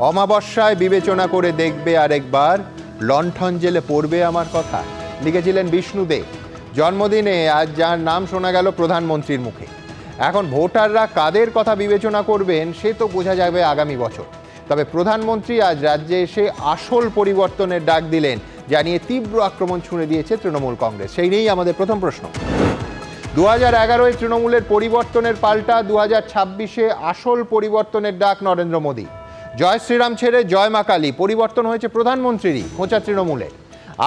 অমাবস্যায় বিবেচনা করে দেখবে আরেকবার, লণ্ঠন জেলে পড়বে আমার কথা, লিখেছিলেন বিষ্ণুদেব। জন্মদিনে আজ যার নাম শোনা গেল প্রধানমন্ত্রীর মুখে। এখন ভোটাররা কাদের কথা বিবেচনা করবেন সে তো বোঝা যাবে আগামী বছর। তবে প্রধানমন্ত্রী আজ রাজ্যে এসে আসল পরিবর্তনের ডাক দিলেন, জানিয়ে তীব্র আক্রমণ ছুঁড়ে দিয়েছে তৃণমূল কংগ্রেস। সেই নিয়েই আমাদের প্রথম প্রশ্ন। 2011-এ তৃণমূলের পরিবর্তনের পাল্টা 2026-এ আসল পরিবর্তনের ডাক নরেন্দ্র মোদী। জয় শ্রীরাম ছেড়ে জয় মা কালী, পরিবর্তন হয়েছে প্রধানমন্ত্রীরই, খোঁচা তৃণমূলের।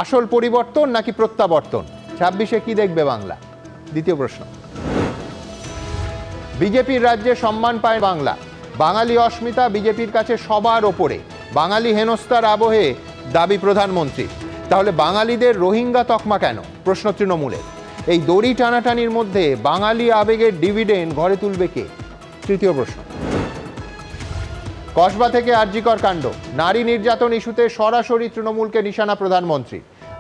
আসল পরিবর্তন নাকি প্রত্যাবর্তন? 26-এ কি দেখবে বাংলা? দ্বিতীয় প্রশ্ন। বিজেপির রাজ্যে সম্মান পায় বাংলা। বাঙালি অস্মিতা বিজেপির কাছে সবার ওপরে। বাঙালি হেনস্থার আবহে দাবি প্রধানমন্ত্রী। তাহলে বাঙালিদের রোহিঙ্গা তকমা কেন? প্রশ্ন তৃণমূলের। এই দড়ি টানাটানির মধ্যে বাঙালি আবেগের ডিভিডেন্ড ঘরে তুলবে কে? তৃতীয় প্রশ্ন। কসবা থেকে আরজিকর কাণ্ড, নারী নির্যাতন ইস্যুতে সরাসরি তৃণমূলকে নিশানা প্রধানমন্ত্রী।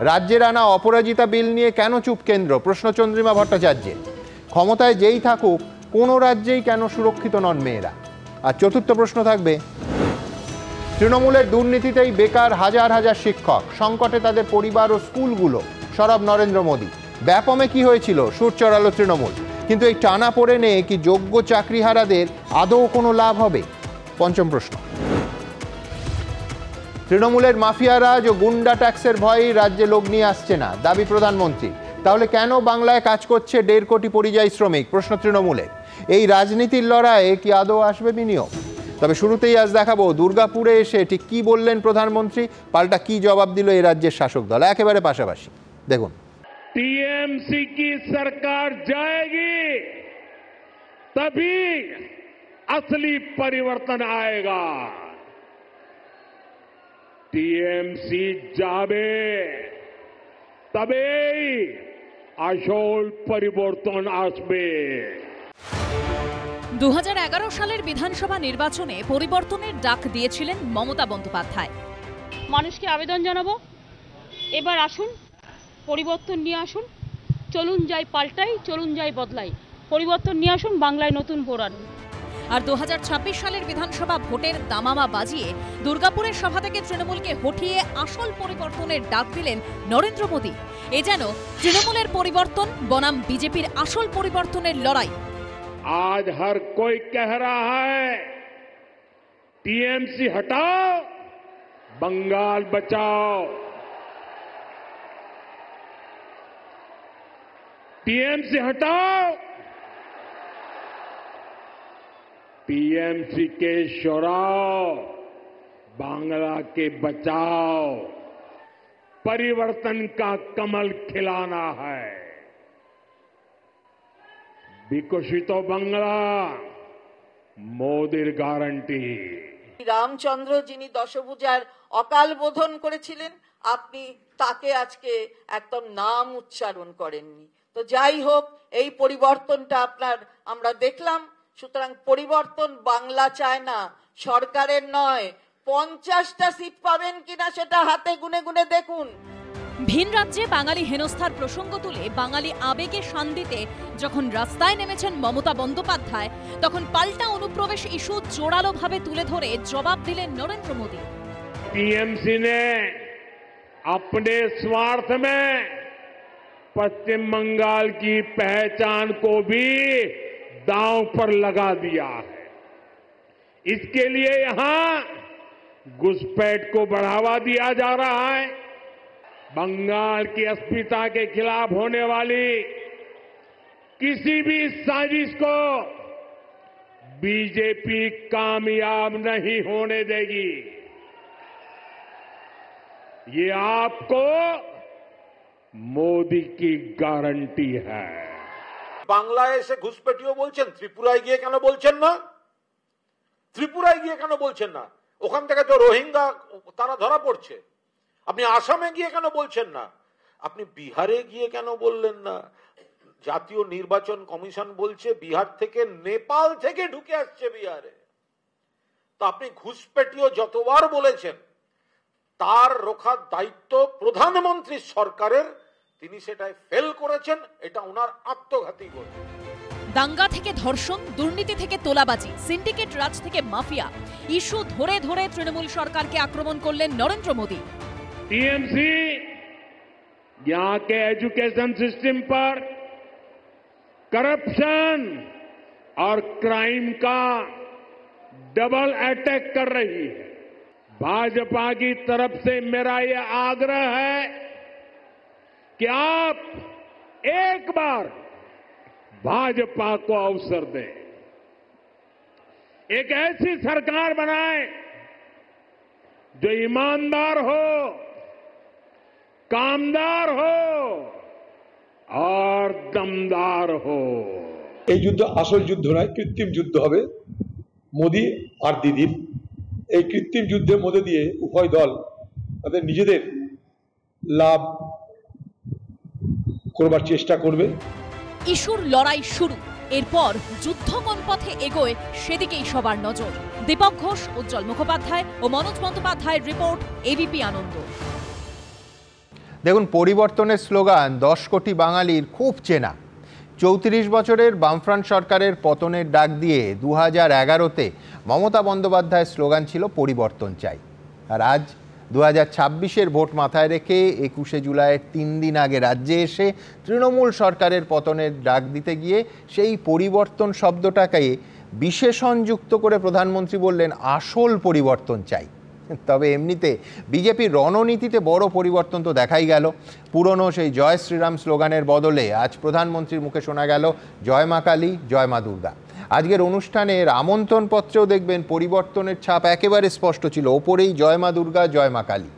রাজ্যের আনা অপরাজিতা বিল নিয়ে কেন চুপ কেন্দ্র? প্রশ্ন চন্দ্রিমা ভট্টাচার্যের। ক্ষমতায় যেই থাকুক কোনো রাজ্যেই কেন সুরক্ষিত নন মেয়েরা? আর চতুর্থ প্রশ্ন থাকবে, তৃণমূলের দুর্নীতিতেই বেকার হাজার হাজার শিক্ষক, সংকটে তাদের পরিবার ও স্কুলগুলো, সরব নরেন্দ্র মোদী। ব্যাপমে কি হয়েছিল? সুর চড়ালো তৃণমূল, কিন্তু এই টানা পড়ে নিয়ে কি যোগ্য চাকরিহারাদের আদৌ কোনো লাভ হবে? পঞ্চম প্রশ্ন। তৃণমূলের মাফিয়ারাজ ও গুন্ডা ট্যাক্সের ভয়েই রাজ্যে লোক নিয়ে আসছে না, দাবি প্রধানমন্ত্রী। তাহলে কেন বাংলায় কাজ করছে 1.5 কোটি পরিযায়ী শ্রমিক? প্রশ্ন তৃণমূলের। এই রাজনীতির লড়াইয়ে কি আদৌ আসবে বিনিয়োগ? তবে শুরুতেই আজ দেখাবো দুর্গাপুরে এসে ঠিক কি বললেন প্রধানমন্ত্রী, পাল্টা কি জবাব দিল এই রাজ্যের শাসক দল, একেবারে পাশাপাশি দেখুন। टीएमसी की सरकार जाएगी तभी असली परिवर्तन आएगा। टीएमसी जाबे तबेई আসল পরিবর্তন আসবে। 2011 সালের বিধানসভা নির্বাচনে পরিবর্তনের ডাক দিয়েছিলেন মমতা বন্দ্যোপাধ্যায়। মানুষকে আবেদন জানাবো, এবার আসুন পরিবর্তন নিয়ে আসুন, চলুন যাই পাল্টাই, চলুন যাই বদলাই, পরিবর্তন নিয়ে আসুন, বাংলায় নতুন ভোর আনুন। আর 2026 সালের বিধানসভা ভোটের দামামা বাজিয়ে দুর্গাপুরের সভা থেকে তৃণমূলকে হঠিয়ে আসল পরিবর্তনের ডাক দিলেন নরেন্দ্র মোদী। এ যেন তৃণমূলের পরিবর্তন বনাম বিজেপির আসল পরিবর্তনের লড়াই। आज हर कोई कह रहा है टीएमसी हटाओ, बंगाल बचाओ। टीएमसी हटाओ, टीएमसी के शोराओ, बांग्ला के बचाओ। परिवर्तन का कमल खिलाना है। বিকশিত বাংলা মোদির গ্যারান্টি। রামচন্দ্র যিনি দশভুজার অকাল বোধন করেছিলেন, আপনি তাকে আজকে একদম নাম উচ্চারণ করেননি। তো যাই হোক, এই পরিবর্তনটা আমরা দেখলাম। সুতরাং পরিবর্তন বাংলা চায় না, সরকারের নয়। 50টা সিট পাবেন কিনা সেটা হাতে গুনে গুনে দেখুন। ভিন রাজ্যে বাঙালি হেনস্থার প্রসঙ্গ তুলে বাঙালি আবেগে শান দিতে যখন রাস্তায় নেমেছেন মমতা বন্দ্যোপাধ্যায়, তখন পাল্টা অনুপ্রবেশ ইস্যু জোরালোভাবে তুলে ধরে জবাব দিলেন নরেন্দ্র মোদী। टीएमसी ने अपने स्वार्थ में पश्चिम बंगाल की पहचान को भी दांव पर लगा दिया है। इसके लिए यहां घुसपैठ को बढ़ावा दिया जा रहा है। बंगाल की अस्मिता के खिलाफ होने वाली किसी भी साजिश को बीजेपी कामयाब नहीं होने देगी। ये आपको मोदी की गारंटी है। বাংলায় এসে ঘুষপেটিও বলছেন, ত্রিপুরায় গিয়ে কেন বলছেন না? ত্রিপুরায় গিয়ে কেন বলছেন না? ওখান থেকে তো রোহিঙ্গা তারা ধরা পড়ছে। আপনি আসামে গিয়ে কেন বলছেন না? আপনি বিহারে গিয়ে কেন বললেন না? জাতীয় নির্বাচন কমিশন বলছে বিহার থেকে, নেপাল থেকে ঢুকে আসছে বিহারে। তো আপনি ঘুষপেটিও যতবার বলেছেন, তার রক্ষার দায়িত্ব প্রধানমন্ত্রী সরকারের, তিনি সেটাই ফেল করেছেন, এটা ওনার আত্মঘাতী গোল। দাঙ্গা থেকে ধর্ষণ, দুর্নীতি থেকে তোলাবাজি, সিন্ডিকেট রাজ থেকে মাফিয়া, ইস্যু ধরে ধরে তৃণমূল সরকারকে আক্রমণ করলেন নরেন্দ্র মোদী। टीएमसी यहां के एजुकेशन सिस्टम पर करप्शन और क्राइम का डबल अटैक कर रही है। भाजपा की तरफ से मेरा यह आग्रह है कि आप एक बार भाजपा को अवसर दें, एक ऐसी सरकार बनाएं जो ईमानदार हो, कामदार हो और दमदार हो। এই যুদ্ধ আসল যুদ্ধ নয়, কৃত্রিম যুদ্ধ হবে মোদি আর দিদির। এই কৃত্রিম যুদ্ধের মধ্যে দিয়ে উভয় দল তাদের নিজেদের লাভ করবার চেষ্টা করবে। ইস্যুর লড়াই শুরু, এরপর যুদ্ধ কোন পথে এগোয় সেদিকেই সবার নজর। দীপক ঘোষ, উজ্জ্বল মুখোপাধ্যায় ও মনোজ বন্দ্যোপাধ্যায়ের রিপোর্ট, এবিপি আনন্দ। দেখুন, পরিবর্তনের স্লোগান 10 কোটি বাঙালির খুব চেনা। 34 বছরের বামফ্রন্ট সরকারের পতনের ডাক দিয়ে 2011-তে মমতা বন্দ্যোপাধ্যায়ের স্লোগান ছিল পরিবর্তন চাই। আর আজ 2026-এর ভোট মাথায় রেখে 21শে জুলাইয়ের 3 দিন আগে রাজ্যে এসে তৃণমূল সরকারের পতনের ডাক দিতে গিয়ে সেই পরিবর্তন শব্দটাকে বিশেষণ যুক্ত করে প্রধানমন্ত্রী বললেন আসল পরিবর্তন চাই। তবে এমনিতে বিজেপির রণনীতিতে বড় পরিবর্তন তো দেখাই গেল। পুরনো সেই জয় শ্রীরাম স্লোগানের বদলে আজ প্রধানমন্ত্রীর মুখে শোনা গেল জয় মা কালী, জয় মা দুর্গা। আজকের অনুষ্ঠানের আমন্ত্রণপত্রেও দেখবেন পরিবর্তনের ছাপ একেবারে স্পষ্ট ছিল, ওপরেই জয় মা দুর্গা, জয় মা কালী।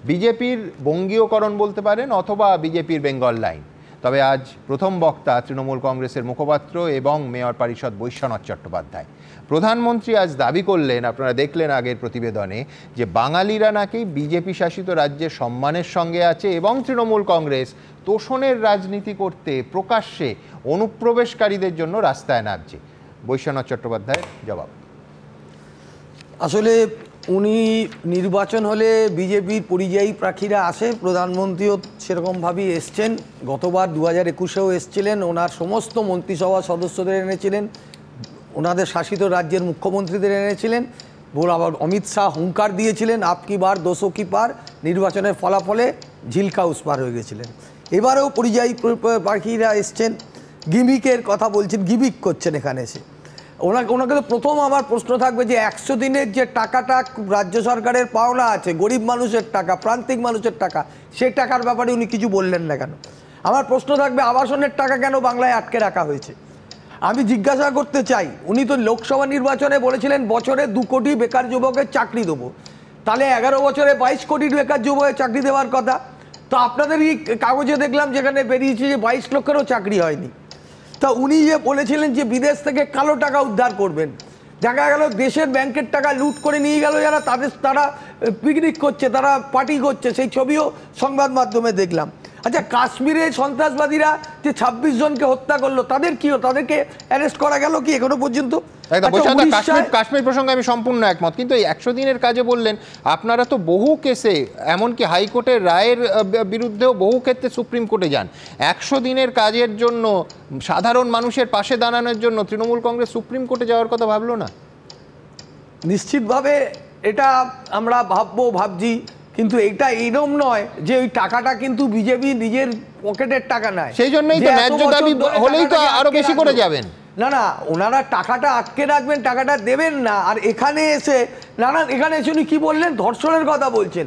বিজেপির বঙ্গীয়করণ বলতে পারেন অথবা বিজেপির বেঙ্গল লাইন। তবে আজ প্রথম বক্তা তৃণমূল কংগ্রেসের মুখপাত্র এবং মেয়র পরিষদ বৈশ্বনাথ চট্টোপাধ্যায়। প্রধানমন্ত্রী আজ দাবি করলেন, আপনারা দেখলেন আগের প্রতিবেদনে, যে বাঙালিরা নাকি বিজেপি শাসিত রাজ্যে সম্মানের সঙ্গে আছে এবং তৃণমূল কংগ্রেস তোষণের রাজনীতি করতে প্রকাশ্যে অনুপ্রবেশকারীদের জন্য রাস্তায় নামছে। বৈশ্বনাথ চট্টোপাধ্যায়ের জবাব। আসলে উনি নির্বাচন হলে বিজেপির পরিযায়ী প্রার্থীরা আসে, প্রধানমন্ত্রীও সেরকমভাবেই এসছেন। গতবার 2021-এও এসছিলেন, ওনার সমস্ত মন্ত্রিসভা সদস্যদের এনেছিলেন, ওনাদের শাসিত রাজ্যের মুখ্যমন্ত্রীদের এনেছিলেন। আবার অমিত শাহ হুঙ্কার দিয়েছিলেন আপকি বার 200 কি পার, নির্বাচনের ফলাফলে ঝিলকা উস পার হয়ে গেছিলেন। এবারেও পরিযায়ী প্রার্থীরা এসছেন, গিমিকের কথা বলছেন, গিমিক করছেন এখানে এসে। ওনাকে তো প্রথম আমার প্রশ্ন থাকবে যে 100 দিনের যে টাকাটা রাজ্য সরকারের পাওনা আছে, গরিব মানুষের টাকা, প্রান্তিক মানুষের টাকা, সেই টাকার ব্যাপারে উনি কিছু বললেন না কেন? আমার প্রশ্ন থাকবে আবাসনের টাকা কেন বাংলায় আটকে রাখা হয়েছে? আমি জিজ্ঞাসা করতে চাই, উনি তো লোকসভা নির্বাচনে বলেছিলেন বছরে 2 কোটি বেকার যুবকের চাকরি দেবো, তাহলে 11 বছরে 22 কোটি বেকার যুবকের চাকরি দেওয়ার কথা। তো আপনাদের এই কাগজে দেখলাম যেখানে বেরিয়েছে যে 22 লক্ষেরও চাকরি হয়নি। তা উনি যে বলেছিলেন যে বিদেশ থেকে কালো টাকা উদ্ধার করবেন, দেখা গেল দেশের ব্যাংকের টাকা লুট করে নিয়ে গেল যারা, তারা পিকনিক করছে, তারা পার্টি করছে, সেই ছবিও সংবাদ মাধ্যমে দেখলাম। আচ্ছা, কাশ্মীরে সন্ত্রাসবাদীরা যে 26 জনকে হত্যা করলো, তাদের কি, তাদেরকে অ্যারেস্ট করা গেল কি এখনো পর্যন্ত? কাশ্মীর প্রসঙ্গে আমি সম্পূর্ণ একমত, কিন্তু এই 100 দিনের কাজে বললেন আপনারা তো বহু কেসে, এমনকি হাইকোর্টের রায়ের বিরুদ্ধেও বহু ক্ষেত্রে সুপ্রিম কোর্টে যান। 100 দিনের কাজের জন্য, সাধারণ মানুষের পাশে দাঁড়ানোর জন্য তৃণমূল কংগ্রেস সুপ্রিম কোর্টে যাওয়ার কথা ভাবলো না? নিশ্চিতভাবে এটা আমরা ভাবছি, কিন্তু এটা এরকম নয় যে ওই টাকাটা কিন্তু বিজেপি নিজের পকেটের টাকা নয়, সেই জন্যই তো ন্যায্য দাবি হলেই তো আরো বেশি করে যাবেন। না, ওনারা টাকাটা আটকে রাখবেন, টাকাটা দেবেন না। আর এখানে এসে এখানে এসে উনি কি বললেন? ধর্ষণের কথা বলছেন।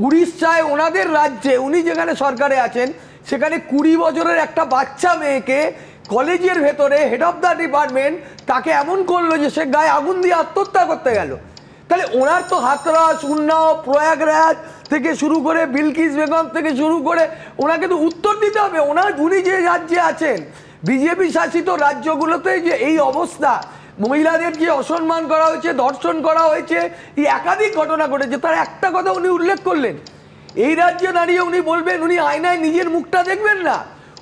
উড়িষ্যায় ওনাদের রাজ্যে, উনি যেখানে সরকারে আছেন, সেখানে 20 বছরের একটা বাচ্চা মেয়েকে কলেজের ভেতরে হেড অফ দ্য ডিপার্টমেন্ট তাকে এমন করলো যে সে গায়ে আগুন দিয়ে আত্মহত্যা করতে গেল। তাহলে ওনার তো হাতরাস, উন্নাও, প্রয়াগরাজ থেকে শুরু করে বিলকিস বেগম থেকে শুরু করে ওনাকে তো উত্তর দিতে হবে। উনি যে রাজ্যে আছেন, বিজেপি শাসিত রাজ্যগুলোতে যে এই অবস্থা, মহিলাদের যে অসম্মান করা হয়েছে, ধর্ষণ করা হয়েছে, এই একাধিক ঘটনা ঘটেছে, তার একটা কথা উনি উল্লেখ করলেন। এই রাজ্যে দাঁড়িয়ে উনি বলবেন উনি আয়নায় নিজের মুখটা দেখবেন না।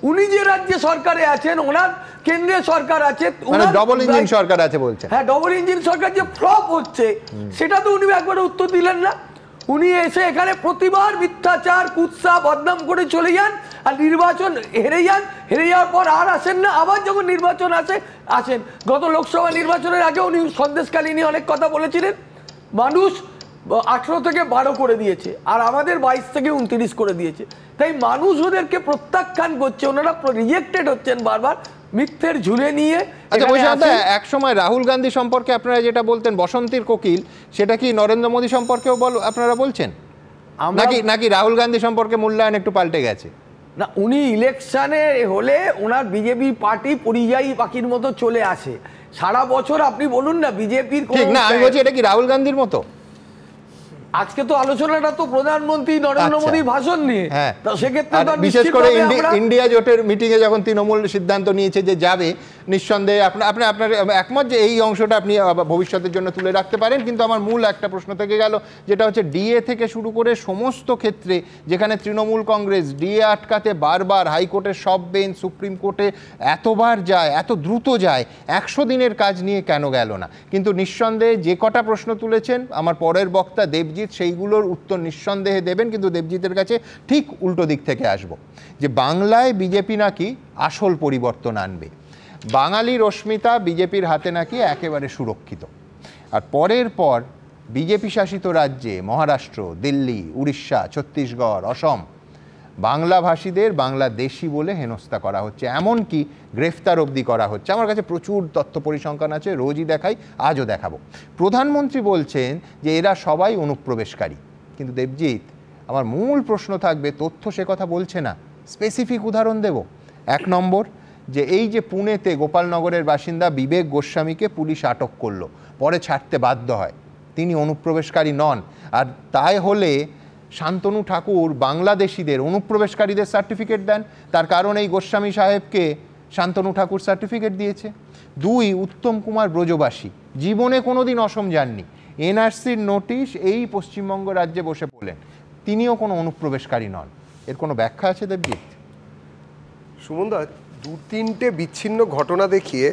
উনি যে রাজ্যে সরকারে আছেন, ওনার কেন্দ্রীয় সরকার আছে, ডবল ইঞ্জিন সরকার আছে বলছেন। হ্যাঁ, ডবল ইঞ্জিন সরকার যে ফ্লপ হচ্ছে, সেটা তো উনি একবারে উত্তর দিলেন না। উনি এসে এখানে প্রতিবার মিথ্যাচার কুৎসা বদনাম করে চলে যান, আর নির্বাচন হেরে যান, হেরে যাওয়ার পর আর আসেন না, আবার যখন নির্বাচন আসেন। গত লোকসভা নির্বাচনের আগে উনি সন্দেশকালী নিয়ে অনেক কথা বলেছিলেন, মানুষ 18 থেকে 12 করে দিয়েছে, আর আমাদের 22 থেকে 29 করে দিয়েছে। তাই মানুষ ওদেরকে প্রত্যাখ্যান করছে, ওনারা রিজেক্টেড হচ্ছেন বারবার মিথ্যের ঝুলে নিয়ে। এক সময় রাহুল গান্ধী সম্পর্কে আপনারা যেটা বলতেন বসন্তীর কোকিল, সেটা কি নরেন্দ্র মোদী সম্পর্কেও আপনারা বলছেন নাকি রাহুল গান্ধী সম্পর্কে মূল্যায়ন একটু পাল্টে গেছে? না, উনি ইলেকশনে হলে ওনার বিজেপি পার্টি পরিযায়ী পাখির মতো চলে আসে সারা বছর। আপনি বলুন না বিজেপির না, আমি বলছি এটা কি রাহুল গান্ধীর মতো? আজকে তো আলোচনাটা তো প্রধানমন্ত্রী নরেন্দ্র মোদীর ভাষণ নিয়ে, তো সেক্ষেত্রে বিশেষ করে ইন্ডিয়া জোটের মিটিং এ যখন তৃণমূল সিদ্ধান্ত নিয়েছে যে যাবে, নিঃসন্দেহে আপনার একমত যে এই অংশটা আপনি ভবিষ্যতের জন্য তুলে রাখতে পারেন। কিন্তু আমার মূল একটা প্রশ্ন থেকে গেল, যেটা হচ্ছে ডিএ থেকে শুরু করে সমস্ত ক্ষেত্রে যেখানে তৃণমূল কংগ্রেস ডিএ আটকাতে বারবার হাইকোর্টের সব বেঞ্চ, সুপ্রিম কোর্টে এতবার যায়, এত দ্রুত যায়, 100 দিনের কাজ নিয়ে কেন গেল না? কিন্তু নিঃসন্দেহে যে কটা প্রশ্ন তুলেছেন আমার পরের বক্তা দেবজিৎ, সেইগুলোর উত্তর নিঃসন্দেহে দেবেন। কিন্তু দেবজিতের কাছে ঠিক উল্টো দিক থেকে আসব, যে বাংলায় বিজেপি নাকি আসল পরিবর্তন আনবে, বাঙালি রশ্মিতা বিজেপির হাতে নাকি একেবারে সুরক্ষিত। আর পরের পর বিজেপি শাসিত রাজ্যে মহারাষ্ট্র, দিল্লি, উড়িষ্যা, ছত্তিশগড়, অসম বাংলাভাষীদের বাংলাদেশি বলে হেনস্থা করা হচ্ছে, এমনকি গ্রেফতার অবধি করা হচ্ছে। আমার কাছে প্রচুর তথ্য পরিসংখ্যান আছে, রোজই দেখাই, আজও দেখাবো। প্রধানমন্ত্রী বলছেন যে এরা সবাই অনুপ্রবেশকারী। কিন্তু দেবজিৎ, আমার মূল প্রশ্ন থাকবে, তথ্য সে কথা বলছে না, স্পেসিফিক উদাহরণ দেব। 1 নম্বর, যে এই যে পুনেতে গোপালনগরের বাসিন্দা বিবেক গোস্বামীকে পুলিশ আটক করলো, পরে ছাড়তে বাধ্য হয়, তিনি অনুপ্রবেশকারী নন। আর তাই হলে শান্তনু ঠাকুর বাংলাদেশিদের অনুপ্রবেশকারীদের সার্টিফিকেট দেন, তার কারণ এই গোস্বামী সাহেবকে শান্তনু ঠাকুর সার্টিফিকেট দিয়েছে। 2, উত্তম কুমার ব্রজবাসী জীবনে কোনোদিন অসম যাননি, এনআরসির নোটিশ এই পশ্চিমবঙ্গ রাজ্যে বসে পড়লেন, তিনিও কোনো অনুপ্রবেশকারী নন। এর কোনো ব্যাখ্যা আছে দেবজিৎ? সুমনদা, 2-3টে বিচ্ছিন্ন ঘটনা দেখিয়ে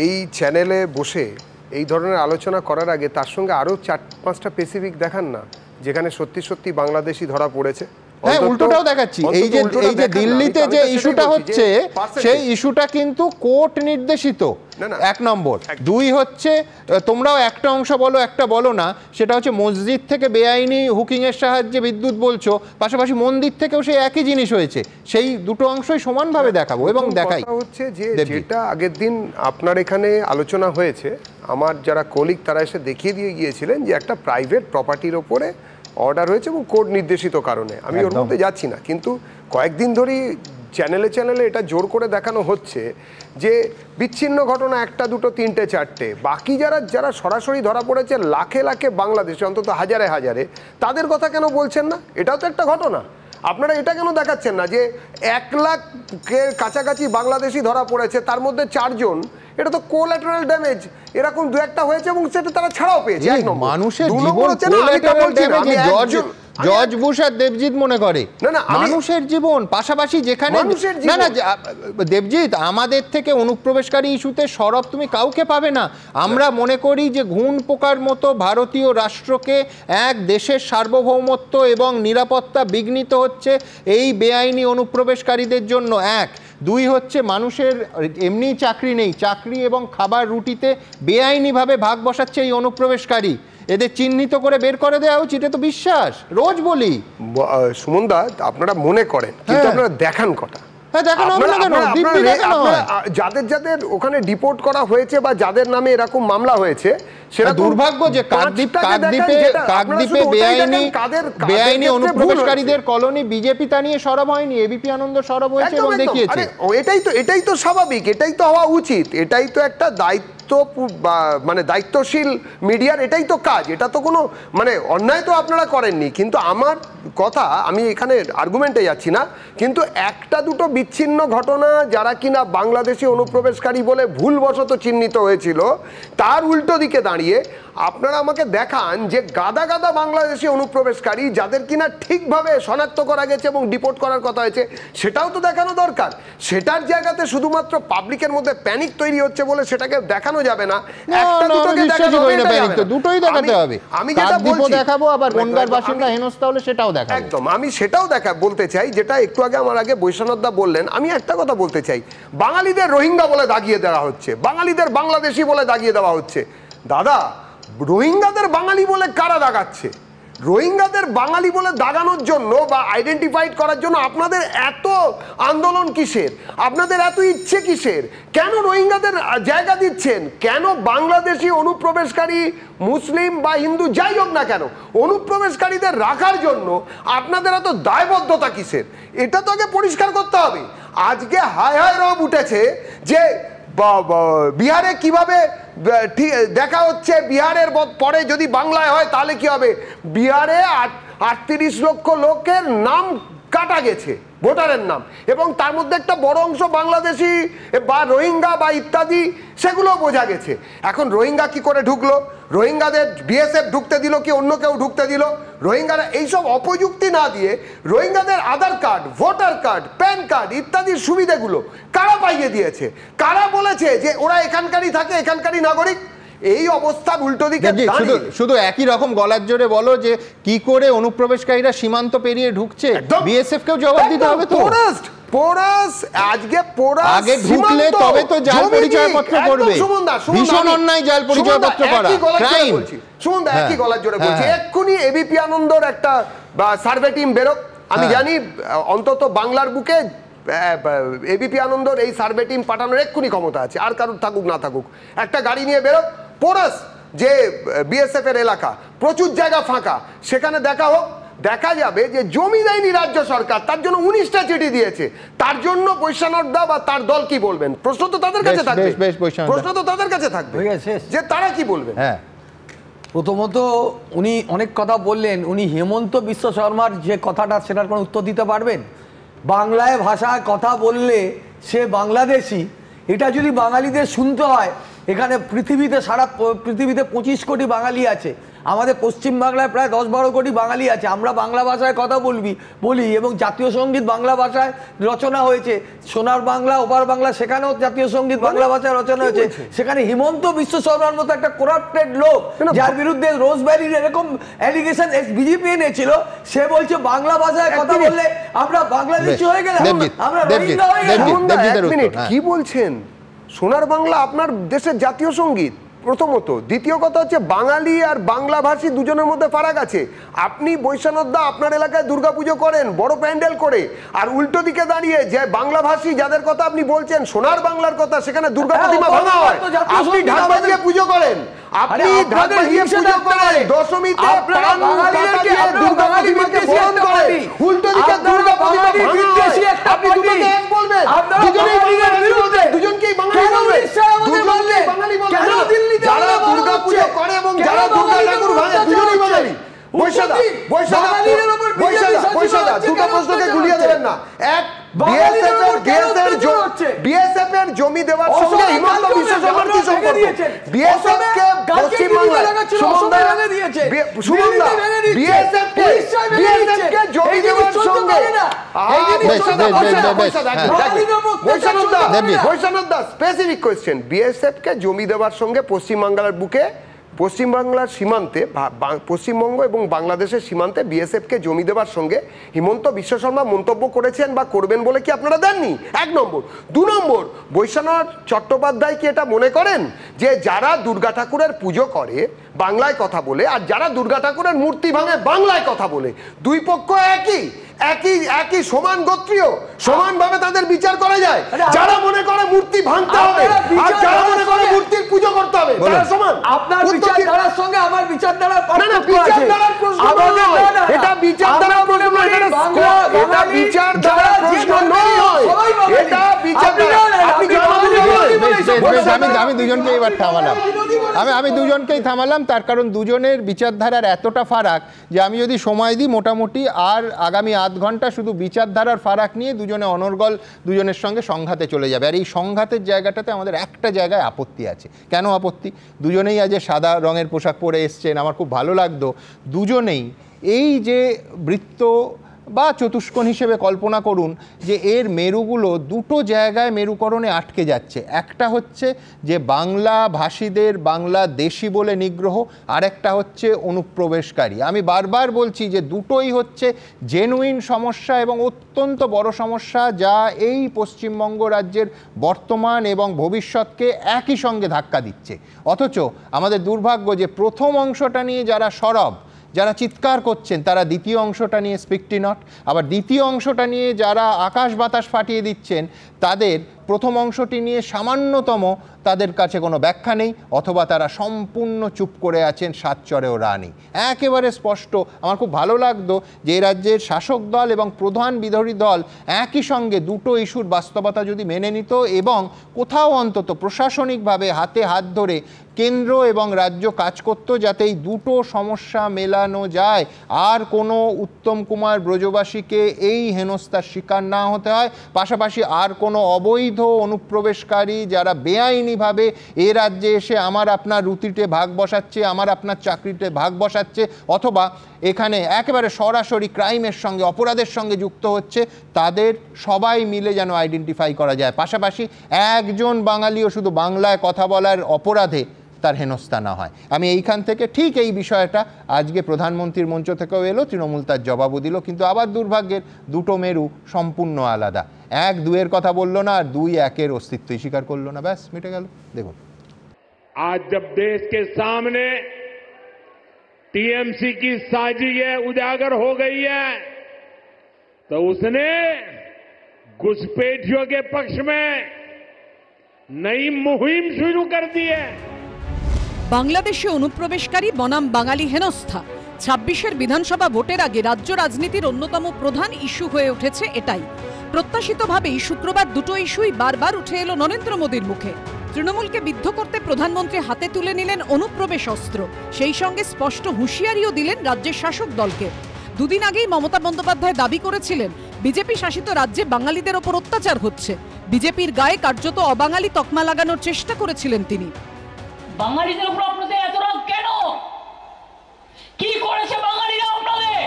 এই চ্যানেলে বসে এই ধরনের আলোচনা করার আগে তার সঙ্গে আরও 4-5টা স্পেসিফিক দেখান না, যেখানে সত্যি সত্যি বাংলাদেশি ধরা পড়েছে। হ্যাঁ, উল্টোটাও দেখাচ্ছি। এই যে দিল্লিতে যে ইস্যুটা হচ্ছে, সেই ইস্যুটা কিন্তু কোর্ট নির্দেশিত, 1 নম্বর। 2 হচ্ছে, তোমরাও একটা অংশ বলো একটা বলো না, সেটা হচ্ছে মসজিদ থেকে বেআইনি হুকিংয়ের সাহায্যে বিদ্যুৎ বলছো, পাশাপাশি মন্দির থেকেও সেই একই জিনিস হয়েছে। সেই দুটো অংশই সমানভাবে দেখাবো এবং দেখাই। হচ্ছে যে যেটা আগের দিন আপনার এখানে আলোচনা হয়েছে, আমার যারা কলিগ তারা এসে দেখিয়ে দিয়ে গিয়েছিলেন যে একটা প্রাইভেট প্রপার্টির ওপরে অর্ডার হয়েছে এবং কোর্ট নির্দেশিত কারণে, আমি ওর মধ্যে যাচ্ছি না। কিন্তু কয়েকদিন ধরেই চ্যানেলে এটা জোর করে দেখানো হচ্ছে যে বিচ্ছিন্ন ঘটনা 1, 2, 3, 4টে, বাকি যারা সরাসরি ধরা পড়েছে লাখে লাখে বাংলাদেশে, অন্তত হাজারে হাজারে, তাদের কথা কেন বলছেন না? এটাও তো একটা ঘটনা। আপনারা এটা কেন দেখাচ্ছেন না যে 1 লাখের কাছাকাছি বাংলাদেশি ধরা পড়েছে, তার মধ্যে 4 জন, এটা তো কোল্যাটারাল ড্যামেজ, এরকম 2-1টা হয়েছে এবং সেটা তারা ছাড়াও পেয়েছে। মানুষের জীবন কোল্যাটারাল ড্যামেজ জর্জ বুশ আর দেবজিৎ মনে করে, না মানুষের জীবন। পাশাপাশি যেখানে না দেবজিৎ, আমাদের থেকে অনুপ্রবেশকারী ইস্যুতে সরব তুমি কাউকে পাবে না। আমরা মনে করি যে ঘুণ পোকার মতো ভারতীয় রাষ্ট্রকে, এক দেশের সার্বভৌমত্ব এবং নিরাপত্তা বিঘ্নিত হচ্ছে এই বেআইনি অনুপ্রবেশকারীদের জন্য। 1, 2 হচ্ছে মানুষের এমনি চাকরি নেই, চাকরি এবং খাবার রুটিতে বেআইনিভাবে ভাগ বসাচ্ছে এই অনুপ্রবেশকারী। এদের চিহ্নিত করে বের করে দেওয়া উচিত, এটা তো বিশ্বাস, রোজ বলি। সুমনদা, আপনারা মনে করেন, কিন্তু আপনারা দেখান কটা? যাদের ওখানে ডিপোর্ট করা হয়েছে বা যাদের নামে এরকম মামলা হয়েছে, সেটা দুর্ভাগ্য যে কাকদ্বীপে বেআইনি অনুপ্রবেশকারীদের কলোনি বিজেপি তা নিয়ে সরব হয়নি, এবিপি আনন্দ সরব হয়েছে এবং দেখিয়েছে। এটাই তো স্বাভাবিক, এটাই তো হওয়া উচিত, এটাই তো একটা দায়িত্বশীল মিডিয়ার এটাই তো কাজ। এটা তো কোনো অন্যায় তো আপনারা করেননি। কিন্তু আমার কথা, আমি এখানে আর্গুমেন্টে যাচ্ছি না, কিন্তু 1-2 বিচ্ছিন্ন ঘটনা যারা কিনা বাংলাদেশি অনুপ্রবেশকারী বলে ভুলবশত চিহ্নিত হয়েছিল, তার উল্টো দিকে দাঁড়িয়ে আপনারা আমাকে দেখান যে গাদা গাদা বাংলাদেশি অনুপ্রবেশকারী যাদের কিনা ঠিকভাবে শনাক্ত করা গেছে এবং ডিপোর্ট করার কথা হয়েছে, সেটাও তো দেখানো দরকার। সেটার জায়গাতে শুধুমাত্র পাবলিকের মধ্যে প্যানিক তৈরি হচ্ছে বলে সেটাকে দেখানো যাবে না, একটা দুটোকে দেখাতে হবে, দুটোই দেখাতে হবে। আমি যেটা বলছি দেখাবো, আবার বনগাঁর বাসিন্দা হেনস্থা হলে সেটাও দেখাবো। একদম, আমি সেটাও বলতে চাই, যেটা একটু আগে আমার আগে বৈশ্বনাথদা বললেন। আমি একটা কথা বলতে চাই, বাঙালিদের রোহিঙ্গা বলে দাগিয়ে দেওয়া হচ্ছে, বাঙালিদের বাংলাদেশি বলে দাগিয়ে দেওয়া হচ্ছে। দাদা, রোহিঙ্গাদের বাঙালি বলে কারা দাগাচ্ছে? রোহিঙ্গাদের বাঙালি বলে দাগানোর জন্য বা আইডেন্টিফাইড করার জন্য আপনাদের এত আন্দোলন কিসের? আপনাদের এত ইচ্ছে কিসের? কেন রোহিঙ্গাদের জায়গা দিচ্ছেন? কেন বাংলাদেশি অনুপ্রবেশকারী মুসলিম বা হিন্দু যাই হোক না কেন, অনুপ্রবেশকারীদের রাখার জন্য আপনাদের এত দায়বদ্ধতা কিসের? এটা তো আগে পরিষ্কার করতে হবে। আজকে হায় হায় রব উঠেছে যে বিহারে কিভাবে দেখা হচ্ছে, বিহারের পরে যদি বাংলায় হয় তাহলে কি হবে? বিহারে 38 লক্ষ লোকের নাম কাটা গেছে, ভোটারের নাম, এবং তার মধ্যে একটা বড় অংশ বাংলাদেশি বা রোহিঙ্গা বা ইত্যাদি, সেগুলো বোঝা গেছে। এখন রোহিঙ্গা কি করে ঢুকলো? রোহিঙ্গাদের বিএসএফ ঢুকতে দিল কি অন্য কেউ ঢুকতে দিল? রোহিঙ্গারা এইসব অপযুক্তি না দিয়ে রোহিঙ্গাদের Aadhaar card, voter card, PAN card ইত্যাদির সুবিধাগুলো কারা পাইয়ে দিয়েছে? কারা বলেছে যে ওরা এখানকারই থাকে, এখানকারই নাগরিক? এই অবস্থার উল্টো দিকে শুধু একই রকম গলার জোরে বলো যে কি করে অনুপ্রবেশকারীরা সীমান্ত পেরিয়ে ঢুকছে, বিএসএফ কেও জবাব দিতে হবে তো। আগে ঢুকলে তবে তো জাল পরিচয়পত্র করবে। ভীষণ অন্যায় জাল পরিচয়পত্র করা, ক্রাইম। শুনুন, একই গলার জোরে বলছি, এক্ষুনি এবিপি আনন্দর একটা সার্ভে টিম বেরোক। আমি জানি অন্তত বাংলার বুকে এবিপি আনন্দর এই সার্ভে টিম পাঠানোর এক্ষুনি ক্ষমতা আছে, আর কারোর থাকুক না থাকুক। একটা গাড়ি নিয়ে বেরোক, পোরাস যে বিএসএফ এর এলাকা, প্রচুর জায়গা ফাঁকা, সেখানে দেখা হোক। দেখা যাবে যে জমি দেয়নি রাজ্য সরকার, তার জন্য 19টা চিঠি দিয়েছে। তার জন্য বৈশ্বনাথদা বা তার দল কি বলবেন? প্রশ্ন তো তাদের কাছে থাকবে, প্রশ্ন তো তাদের কাছে থাকবে যে তারা কি বলবেন। হ্যাঁ, প্রথমত উনি অনেক কথা বললেন, উনি হেমন্ত বিশ্ব শর্মার যে কথাটা সেটার কোনো উত্তর দিতে পারবেন? বাংলায় ভাষায় কথা বললে সে বাংলাদেশি, এটা যদি বাঙালিদের শুনতে হয়, এখানে পৃথিবীতে সারা পৃথিবীতে 25 কোটি বাঙালি আছে, আমাদের পশ্চিমবাংলায় প্রায় 10-12 কোটি বাঙালি আছে। আমরা বাংলা ভাষায় কথা বলি এবং জাতীয় সঙ্গীত বাংলা ভাষায় রচনা হয়েছে। সোনার বাংলা, ওপার বাংলা, সেখানেও জাতীয় সঙ্গীত বাংলা ভাষায় রচনা হয়েছে। সেখানে হিমন্ত বিশ্ব শর্মার মতো একটা করাপ্টেড লোক, যার বিরুদ্ধে রোজভ্যালির এরকম অ্যালিগেশন বিজেপি এনেছিল, সে বলছে বাংলা ভাষায় কথা বললে আমরা বাংলাদেশি হয়ে গেলাম, আমরা রোহিঙ্গা হয়ে গেলাম। কি বলছেন? সোনার বাংলা আপনার দেশের জাতীয় সঙ্গীত প্রথমত। দ্বিতীয় কথা হচ্ছে, বাঙালি আর বাংলাভাষী দুজনের মধ্যে ফারাক আছে। আপনি বৈশ্বনাথদা আপনার এলাকায় দুর্গাপুজো করেন বড় প্যান্ডেল করে, আর উল্টো দিকে দাঁড়িয়ে যে বাংলাভাষী যাদের কথা আপনি বলছেন, সোনার বাংলার কথা, সেখানে দুর্গা প্রতিমা ভাঙা হয়। আপনি ঢাক বাজিয়ে পুজো করেন, আপনি ঢাক বাজিয়ে পুজো করেন, দশমীতে পান পাতা দিয়ে দুর্গা প্রতিমাকে বরণ করেন, উল্টো দিকে দুর্গা প্রতিমা ভাঙা হয়। আপনি দুটোকে এক বলবেন, দুজনেই বাঙালির বিরুদ্ধে, দুজনকেই বাঙালি বলবেন, দুজনকেই বাঙালি বলবেন। যারা দুর্গা পুজো করে এবং যারা দুর্গা ঠাকুর ভাঙে, দুজনেই বাঙালি। বৈশাখা দুটো প্রশ্নকে গুলিয়ে দেবেন না। এক, বিএসএফ এর জমি দেওয়ার সঙ্গে হিমন্ত বিশ্ব শর্মার কি সম্পর্ক? বিএসএফ কে পশ্চিমবাংলায় জমি দেওয়ার সঙ্গে বৈশ্বনাথদা স্পেসিফিক কোয়েশ্চেন, বিএসএফ কে জমি দেওয়ার সঙ্গে পশ্চিমবাংলার বুকে, পশ্চিমবাংলার সীমান্তে, পশ্চিমবঙ্গ এবং বাংলাদেশের সীমান্তে বিএসএফকে জমি দেওয়ার সঙ্গে হিমন্ত বিশ্ব শর্মা মন্তব্য করেছেন বা করবেন বলে কি আপনারা দেননি? 1 নম্বর। 2 নম্বর, বৈশ্বনাথ চট্টোপাধ্যায় কি এটা মনে করেন যে যারা দুর্গা ঠাকুরের পুজো করে বাংলায় কথা বলে, আর যারা দুর্গা ঠাকুরের মূর্তি ভাঙে বাংলায় কথা বলে, দুই পক্ষ একই সমান গোত্রীয়, সমানভাবে তাদের বিচার করা যায়? যারা মনে করে মূর্তি ভাঙতে হবে আর যারা মনে করে মূর্তির পুজো করতে হবে, তারা সমান? আপনার বিচারধারার সঙ্গে আমার বিচারধারার পার্থক্য আছে। বিচারধারার প্রশ্ন নয়, এটা বিচারধারার প্রশ্ন নয়, এটা বিচারধারার প্রশ্ন নয়, এটা বিচারধারা। আমি দুজনকেই এবার থামালাম, আমি দুজনকেই থামালাম, তার কারণ দুজনের বিচারধারার এতটা ফারাক যে আমি যদি সময় দিই মোটামুটি আর আগামী আধ ঘন্টা শুধু বিচারধারার ফারাক নিয়ে দুজনে অনর্গল দুজনের সঙ্গে সংঘাতে চলে যাবে। আর এই সংঘাতের জায়গাটাতে আমাদের একটা জায়গায় আপত্তি আছে। কেন আপত্তি? দুজনেই আজ সাদা রঙের পোশাক পরে এসছেন, আমার খুব ভালো লাগতো। দুজনেই এই যে বৃত্ত বা চতুষ্কোণ হিসেবে কল্পনা করুন যে এর মেরুগুলো দুটো জায়গায় মেরুকরণে আটকে যাচ্ছে। একটা হচ্ছে যে বাংলা ভাষীদের বাংলাদেশি বলে নিগ্রহ, আরেকটা হচ্ছে অনুপ্রবেশকারী। আমি বারবার বলছি যে দুটোই হচ্ছে জেনুইন সমস্যা এবং অত্যন্ত বড় সমস্যা, যা এই পশ্চিমবঙ্গ রাজ্যের বর্তমান এবং ভবিষ্যৎকে একই সঙ্গে ধাক্কা দিচ্ছে। অথচ আমাদের দুর্ভাগ্য যে প্রথম অংশটা নিয়ে যারা সরব, যারা চিৎকার করছেন, তারা দ্বিতীয় অংশটা নিয়ে স্পিকটি নট, আবার দ্বিতীয় অংশটা নিয়ে যারা আকাশ বাতাস ফাটিয়ে দিচ্ছেন, তাদের প্রথম অংশটি নিয়ে সামান্যতম তাদের কাছে কোনো ব্যাখ্যা নেই, অথবা তারা সম্পূর্ণ চুপ করে আছেন, সাতচরেও রা নেই। একেবারে স্পষ্ট। আমার খুব ভালো লাগতো যে এই রাজ্যের শাসক দল এবং প্রধান বিরোধী দল একই সঙ্গে দুটো ইস্যুর বাস্তবতা যদি মেনে নিত এবং কোথাও অন্তত প্রশাসনিকভাবে হাতে হাত ধরে কেন্দ্র এবং রাজ্য কাজ করত যাতে এই দুটো সমস্যা মেলানো যায়, আর কোনো উত্তম কুমার ব্রজবাসীকে এই হেনস্থার শিকার না হতে হয়, পাশাপাশি আর কোনো অবৈধ অনুপ্রবেশকারী যারা বেআইনিভাবে এ রাজ্যে এসে আমার আপনার রুটিতে ভাগ বসাচ্ছে, আমার আপনার চাকরিতে ভাগ বসাচ্ছে, অথবা এখানে একেবারে সরাসরি ক্রাইমের সঙ্গে, অপরাধের সঙ্গে যুক্ত হচ্ছে, তাদের সবাই মিলে যেন আইডেন্টিফাই করা যায়। পাশাপাশি একজন বাঙালিও শুধু বাংলায় কথা বলার অপরাধে তার হেনস্থা না হয়। আমি এইখান থেকে ঠিক এই বিষয়টা আজকে প্রধানমন্ত্রীর মঞ্চ থেকেও এলো, তৃণমূল তার জবাবও দিল, কিন্তু আবার দুর্ভাগ্যের দুটো মেরু সম্পূর্ণ আলাদা। এক দুয়ের কথা বললো না, আর দুই একের অস্তিত্বই স্বীকার করলো না, ব্যাস মিটে গেল। দেখুন, आज जब देश के सामने टीएमसी की साजिशें उजागर हो गई है, तो उसने घुसपैठियों के पक्ष में नई मुहिम शुरू कर दी है। বাংলাদেশে অনুপ্রবেশকারী বনাম বাঙালি হেনস্থা 26-এর বিধানসভা ভোটের আগে রাজ্য রাজনীতির অন্যতম প্রধান ইস্যু হয়ে উঠেছে এটাই। প্রত্যাশিতভাবেই শুক্রবার দুটো ইস্যুই বারবার উঠে এলো নরেন্দ্র মোদীর মুখে। তৃণমূলকে বিদ্ধ করতে প্রধানমন্ত্রী হাতে তুলে নিলেন অনুপ্রবেশ অস্ত্র, সেই সঙ্গে স্পষ্ট হুঁশিয়ারিও দিলেন রাজ্যের শাসক দলকে। দুদিন আগেই মমতা বন্দ্যোপাধ্যায় দাবি করেছিলেন বিজেপি শাসিত রাজ্যে বাঙালিদের ওপর অত্যাচার হচ্ছে। বিজেপির গায়ে কার্যত অবাঙালি তকমা লাগানোর চেষ্টা করেছিলেন তিনি। বাঙালিদের উপর আপনাদের এত রাগ কেন? কি করেছে বাঙালিরা আপনাদের?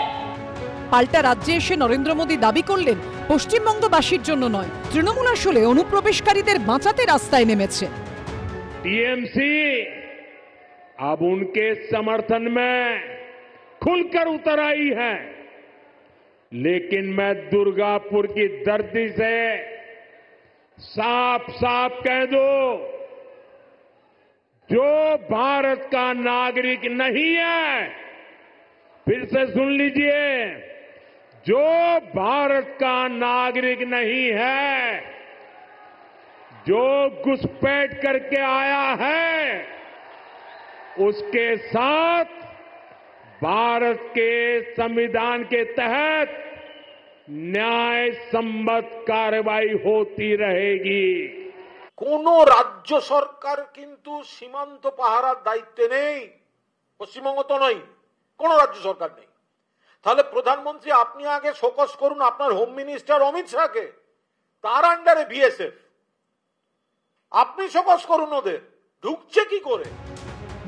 পাল্টা রাজ্যে এসে নরেন্দ্র মোদী দাবি করলেন পশ্চিমবঙ্গবাসীর জন্য নয়, তৃণমূল আসলে অনুপ্রবেশকারীদের বাঁচাতে রাস্তায় নেমেছে। टीएमसी अब उनके समर्थन में खुलकर उतर आई है, लेकिन मैं दुर्गापुर की धरती से साफ साफ कह दूं, जो भारत का नागरिक नहीं है, फिर से सुन लीजिए, जो भारत का नागरिक नहीं है, जो घुसपैठ करके आया है, उसके साथ भारत के संविधान के तहत न्याय सम्मत कार्रवाई होती रहेगी। কোন রাজ্য সরকার কিন্তু সীমান্ত পাহারার দায়িত্বে নেই, পশ্চিমবঙ্গ তো নয়, কোন রাজ্য সরকার নেই। তাহলে প্রধানমন্ত্রী আপনি আগে ফোকাস করুন আপনার হোম মিনিস্টার অমিত শাহকে, তার আন্ডারে বিএসএফ, আপনি ফোকাস করুন ওদের ঢুকছে কি করে।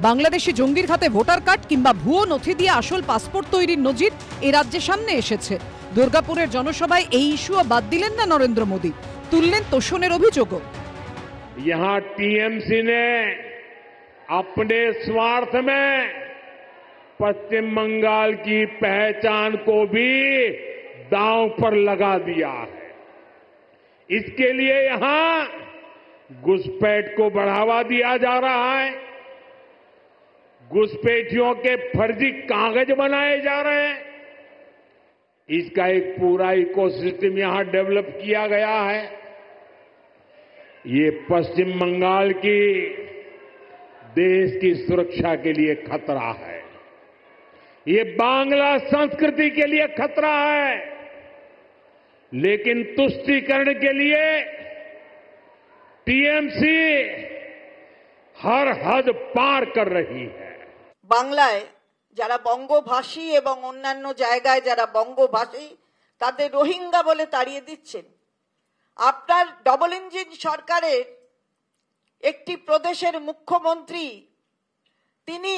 বাংলাদেশি জঙ্গির হাতে ভোটার কার্ড কিংবা ভুয়ো নথি দিয়ে আসল পাসপোর্ট তৈরির নজির এ রাজ্যের সামনে এসেছে। দুর্গাপুরের জনসভায় এই ইস্যুও বাদ দিলেন না নরেন্দ্র মোদী, তুললেন তোষণের অভিযোগও। यहां टीएमसी ने अपने स्वार्थ में पश्चिम बंगाल की पहचान को भी दांव पर लगा दिया है। इसके लिए यहां घुसपैठ को बढ़ावा दिया जा रहा है, घुसपैठियों के फर्जी कागज बनाए जा रहे हैं, इसका एक पूरा इकोसिस्टम यहां डेवलप किया गया है। ये पश्चिम बंगाल की देश की सुरक्षा के लिए खतरा है, ये बांग्ला संस्कृति के लिए खतरा है, लेकिन तुष्टीकरण के लिए टीएमसी हर हद पार कर रही है। বাংলায় যারা বঙ্গভাষী এবং অন্যান্য জায়গায় যারা বঙ্গভাষী তাদের রোহিঙ্গা বলে তাড়িয়ে দিচ্ছেন। আপনার ডবল ইঞ্জিন সরকারের একটি প্রদেশের মুখ্যমন্ত্রী তিনি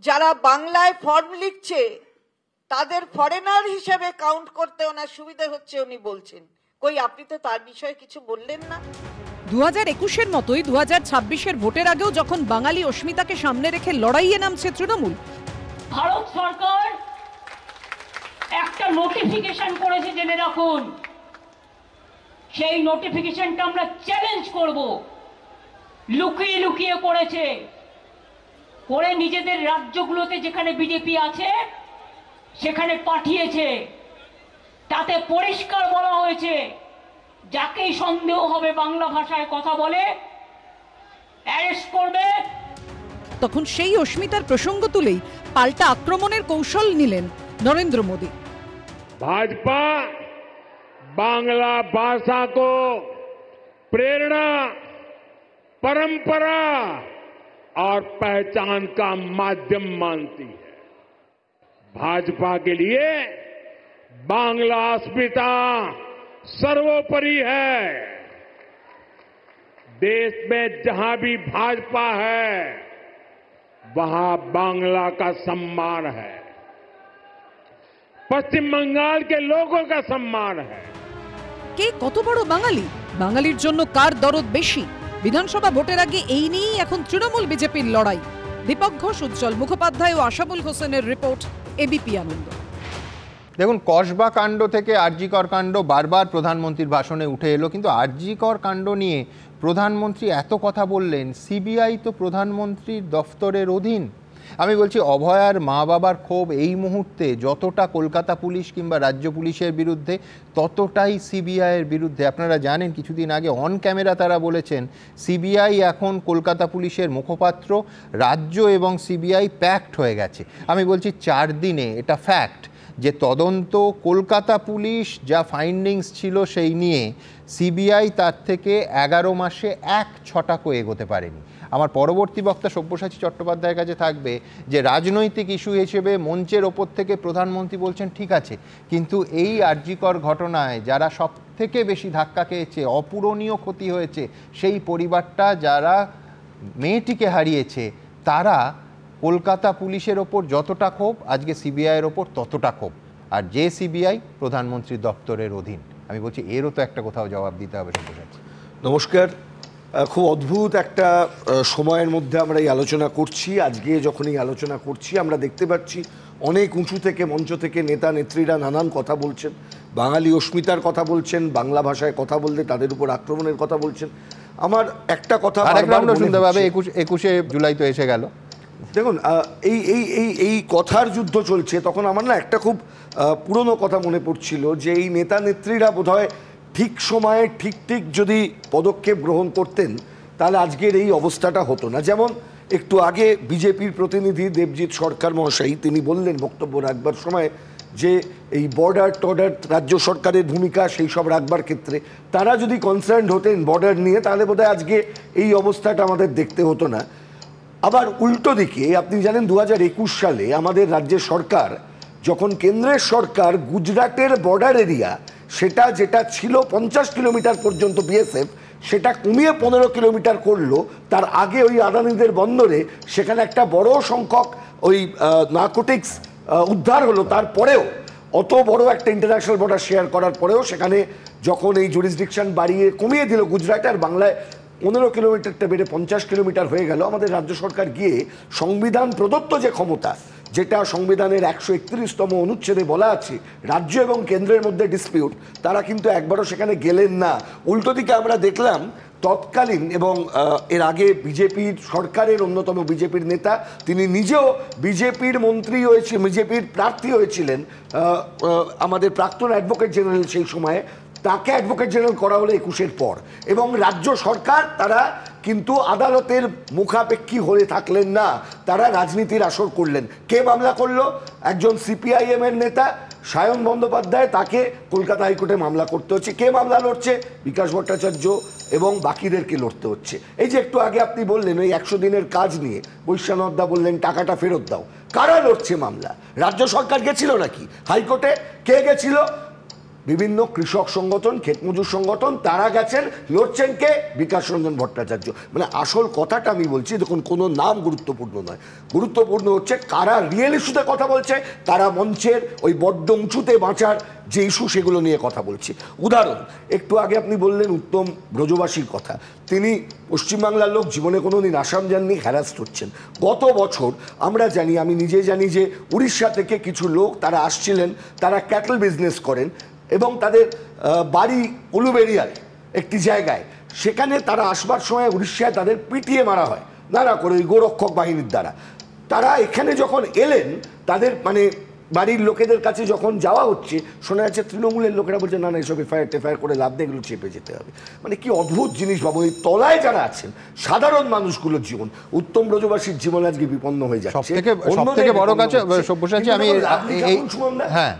যারা বাংলায় ফর্ম লিখছে তাদের ফরেনার হিসেবে কাউন্ট করতে ওনার সুবিধা হচ্ছে উনি বলছেন। কই আপনি তো তার বিষয়ে কিছু বললেন না। 2021-এর মতোই 2026-এর ভোটের আগেও যখন বাঙালি অস্মিতাকে সামনে রেখে লড়াইয়ে নামছে তৃণমূল, ভারত সরকার একটা নোটিফিকেশন করেছে, জেনে রাখুন। সেই নোটিফিকেশনটা আমরা চ্যালেঞ্জ করব। লুকিয়ে লুকিয়ে করেছে, করে নিজেদের রাজ্যগুলোতে যেখানে বিজেপি আছে সেখানে পাঠিয়েছে। তাতে পরিষ্কার বলা হয়েছে, যাকেই সন্দেহ হবে বাংলা ভাষায় কথা বলে অ্যারেস্ট করবে। তখন সেই অস্মিতার প্রসঙ্গ তুলেই পাল্টা আক্রমণের কৌশল নিলেন নরেন্দ্র মোদী। भाजपा बांग्ला भाषा को प्रेरणा, परंपरा और पहचान का माध्यम मानती है। भाजपा के लिए बांग्ला अस्मिता सर्वोपरि है। देश में जहां भी भाजपा है वहां बांग्ला का सम्मान है, पश्चिम बंगाल के लोगों का सम्मान है। কে কত বড় বাঙালি, বাঙালির জন্য কার দরদ বেশি, বিধানসভা ভোটের আগে এই নিয়েই এখন তৃণমূল বিজেপির লড়াই। দীপক ঘোষ, উজ্জ্বল মুখোপাধ্যায় ও আশাবুল হোসেনের রিপোর্ট, এবিপি আনন্দ। দেখুন, কসবা কাণ্ড থেকে আরজিকর কাণ্ড বারবার প্রধানমন্ত্রীর ভাষণে উঠে এলো, কিন্তু আরজিকর কাণ্ড নিয়ে প্রধানমন্ত্রী এত কথা বললেন। সিবিআই তো প্রধানমন্ত্রীর দফতরের অধীন। আমি বলছি, অভয়ার মা বাবার ক্ষোভ এই মুহূর্তে যতটা কলকাতা পুলিশ কিংবা রাজ্য পুলিশের বিরুদ্ধে, ততটাই সিবিআইয়ের বিরুদ্ধে। আপনারা জানেন, কিছুদিন আগে অন ক্যামেরা তারা বলেছেন সিবিআই এখন কলকাতা পুলিশের মুখপাত্র, রাজ্য এবং সিবিআই প্যাক্ট হয়ে গেছে। আমি বলছি 4 দিনে এটা ফ্যাক্ট যে তদন্ত কলকাতা পুলিশ যা ফাইন্ডিংস ছিল সেই নিয়ে সিবিআই তার থেকে 11 মাসে 1 ছটাকও এগোতে পারেনি। আমার পরবর্তী বক্তা সব্যসাচী চট্টোপাধ্যায়ের কাছে থাকবে যে রাজনৈতিক ইস্যু হিসেবে মঞ্চের ওপর থেকে প্রধানমন্ত্রী বলছেন ঠিক আছে, কিন্তু এই আরজিকর ঘটনায় যারা সব থেকে বেশি ধাক্কা খেয়েছে, অপূরণীয় ক্ষতি হয়েছে, সেই পরিবারটা যারা মেয়েটিকে হারিয়েছে, তারা কলকাতা পুলিশের ওপর যতটা ক্ষোভ, আজকে সিবিআইয়ের ওপর ততটা ক্ষোভ। আর যে সিবিআই প্রধানমন্ত্রীর দপ্তরের অধীন। আমি বলছি এরও তো একটা কোথাও জবাব দিতে হবে। সব্যসাচী নমস্কার। খুব অদ্ভুত একটা সময়ের মধ্যে আমরা এই আলোচনা করছি। আজকে যখন এই আলোচনা করছি আমরা দেখতে পাচ্ছি অনেক উঁচু থেকে, মঞ্চ থেকে নেতা নেত্রীরা নানান কথা বলছেন, বাঙালি অস্মিতার কথা বলছেন, বাংলা ভাষায় কথা বলতে তাদের উপর আক্রমণের কথা বলছেন। আমার একটা কথা শুনতে পাবে, 21শে জুলাই তো এসে গেল। দেখুন, এই কথার যুদ্ধ চলছে, তখন আমার না একটা খুব পুরনো কথা মনে পড়ছিল যে এই নেতা নেত্রীরা বোধহয় ঠিক সময়ে ঠিক যদি পদক্ষেপ গ্রহণ করতেন তাহলে আজকের এই অবস্থাটা হতো না। যেমন একটু আগে বিজেপির প্রতিনিধি দেবজিৎ সরকার মহাশয় তিনি বললেন বক্তব্য রাখবার সময় যে এই বর্ডার টর্ডার রাজ্য সরকারের ভূমিকা সেই সব রাখবার ক্ষেত্রে তারা যদি কনসার্ন হতেন বর্ডার নিয়ে, তাহলে বোধহয় আজকে এই অবস্থাটা আমাদের দেখতে হতো না। আবার উল্টো দিকে আপনি জানেন 2021 সালে আমাদের রাজ্যের সরকার, যখন কেন্দ্রের সরকার গুজরাটের বর্ডার এরিয়া সেটা যেটা ছিল 50 কিলোমিটার পর্যন্ত বিএসএফ, সেটা কমিয়ে 15 কিলোমিটার করলো। তার আগে ওই আদানিদের বন্দরে সেখানে একটা বড় সংখ্যক ওই নার্কোটিক্স উদ্ধার হলো। তারপরেও অত বড় একটা ইন্টারন্যাশনাল বর্ডার শেয়ার করার পরেও সেখানে যখন এই জুরিসডিকশন বাড়িয়ে কমিয়ে দিল গুজরাট আর বাংলায় 15 কিলোমিটারটা বেড়ে 50 কিলোমিটার হয়ে গেল, আমাদের রাজ্য সরকার গিয়ে সংবিধান প্রদত্ত যে ক্ষমতা, যেটা সংবিধানের 131তম অনুচ্ছেদে বলা আছে রাজ্য এবং কেন্দ্রের মধ্যে ডিসপিউট, তারা কিন্তু একবারও সেখানে গেলেন না। উল্টো দিকে আমরা দেখলাম তৎকালীন এবং এর আগে বিজেপির সরকারের অন্যতম বিজেপির নেতা, তিনি নিজেও বিজেপির মন্ত্রী হয়েছে, বিজেপির প্রার্থী হয়েছিলেন, আমাদের প্রাক্তন অ্যাডভোকেট জেনারেল সেই সময়ে, তাকে অ্যাডভোকেট জেনারেল করা হলো 21-এর পর। এবং রাজ্য সরকার তারা কিন্তু আদালতের মুখাপেক্ষী হয়ে থাকলেন না, তারা রাজনীতির আসর করলেন। কে মামলা করলো? একজন সিপিআইএম এর নেতা সায়ন বন্দ্যোপাধ্যায়, তাকে কলকাতা হাইকোর্টে মামলা করতে হচ্ছে। কে মামলা লড়ছে? বিকাশ ভট্টাচার্য এবং বাকিদেরকে লড়তে হচ্ছে। এই যে একটু আগে আপনি বললেন ওই 100 দিনের কাজ নিয়ে বৈশ্যানন্দা বললেন টাকাটা ফেরত দাও, কারা লড়ছে মামলা? রাজ্য সরকার গেছিল নাকি হাইকোর্টে? কে গেছিল? বিভিন্ন কৃষক সংগঠন, ক্ষেতমজুর সংগঠন, তারা গেছেন, লড়ছেন কে? বিকাশ রঞ্জন ভট্টাচার্য। মানে আসল কথাটা আমি বলছি, দেখুন কোনো নাম গুরুত্বপূর্ণ নয়, গুরুত্বপূর্ণ হচ্ছে কারা রিয়েল ইস্যুতে কথা বলছে, কারা মঞ্চের ওই বড্ড উঁচুতে বাঁচার যে ইস্যু সেগুলো নিয়ে কথা বলছি। উদাহরণ, একটু আগে আপনি বললেন উত্তম ব্রজবাসীর কথা। তিনি পশ্চিমবাংলার লোক, জীবনে কোনো দিন আসাম যাননি, হ্যারাস্ট হচ্ছেন। গত বছর আমরা জানি, আমি নিজে জানি যে উড়িষ্যা থেকে কিছু লোক তারা আসছিলেন, তারা ক্যাটল বিজনেস করেন এবং তাদের বাড়ি উলুবেড়িয়ায় একটি জায়গায়, সেখানে তারা আসবার সময় উড়িষ্যায় তাদের পিটিয়ে মারা হয় নানা করে ওই গোরক্ষক বাহিনীর দ্বারা। তারা এখানে যখন এলেন, তাদের মানে বাড়ির লোকেদের কাছে যখন যাওয়া হচ্ছে, শোনা যাচ্ছে তৃণমূলের লোকেরা বলছে না না এসব এফআইআর করে লাভ নেই, এগুলো চেপে যেতে হবে। মানে কি অদ্ভুত জিনিস বাবু, এই তলায় যারা আছেন সাধারণ মানুষগুলোর জীবন, উত্তম ব্রজবাসীর জীবন আজকে বিপন্ন হয়ে যাচ্ছে। সবথেকে বড় কাছে সব্যসাচী আমি হ্যাঁ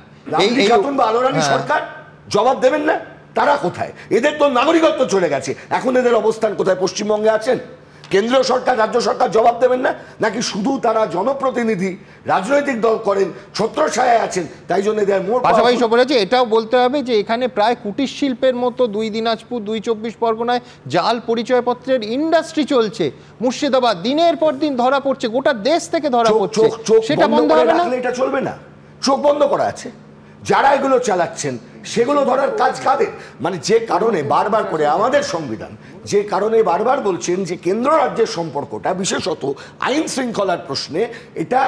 এই খাতুন বা আলোরানী সরকার জবাব দেবেন না, তারা কোথায়? এদের তো নাগরিকত্ব চলে গেছে, এখন এদের অবস্থান কোথায়? পশ্চিমবঙ্গে আছেন, কেন্দ্রীয় সরকার রাজ্য সরকার জবাব দেবেন না? নাকি শুধু তারা জনপ্রতিনিধি, রাজনৈতিক দল করেন, ছত্রছায়ায় আছেন, তাই জন্য এদের মোট পাশাপাশি সব বলেছে। এটাও বলতে হবে যে এখানে প্রায় কুটির শিল্পের মতো 2 দিনাজপুর 2 24 পরগনায় জাল পরিচয়পত্রের ইন্ডাস্ট্রি চলছে। মুর্শিদাবাদ দিনের পর দিন ধরা পড়ছে, গোটা দেশ থেকে ধরা পড়ছে, সেটা বন্ধ হবে না? এটা চলবে না, চোখ বন্ধ করা আছে। যারা এগুলো চালাচ্ছেন সেগুলো ধরার কাজ কাদের? মানে যে কারণে বারবার করে আমাদের সংবিধান যে কারণে বারবার বলছেন যে কেন্দ্র রাজ্যের সম্পর্কটা, বিশেষত আইন শৃঙ্খলার প্রশ্নে, এটা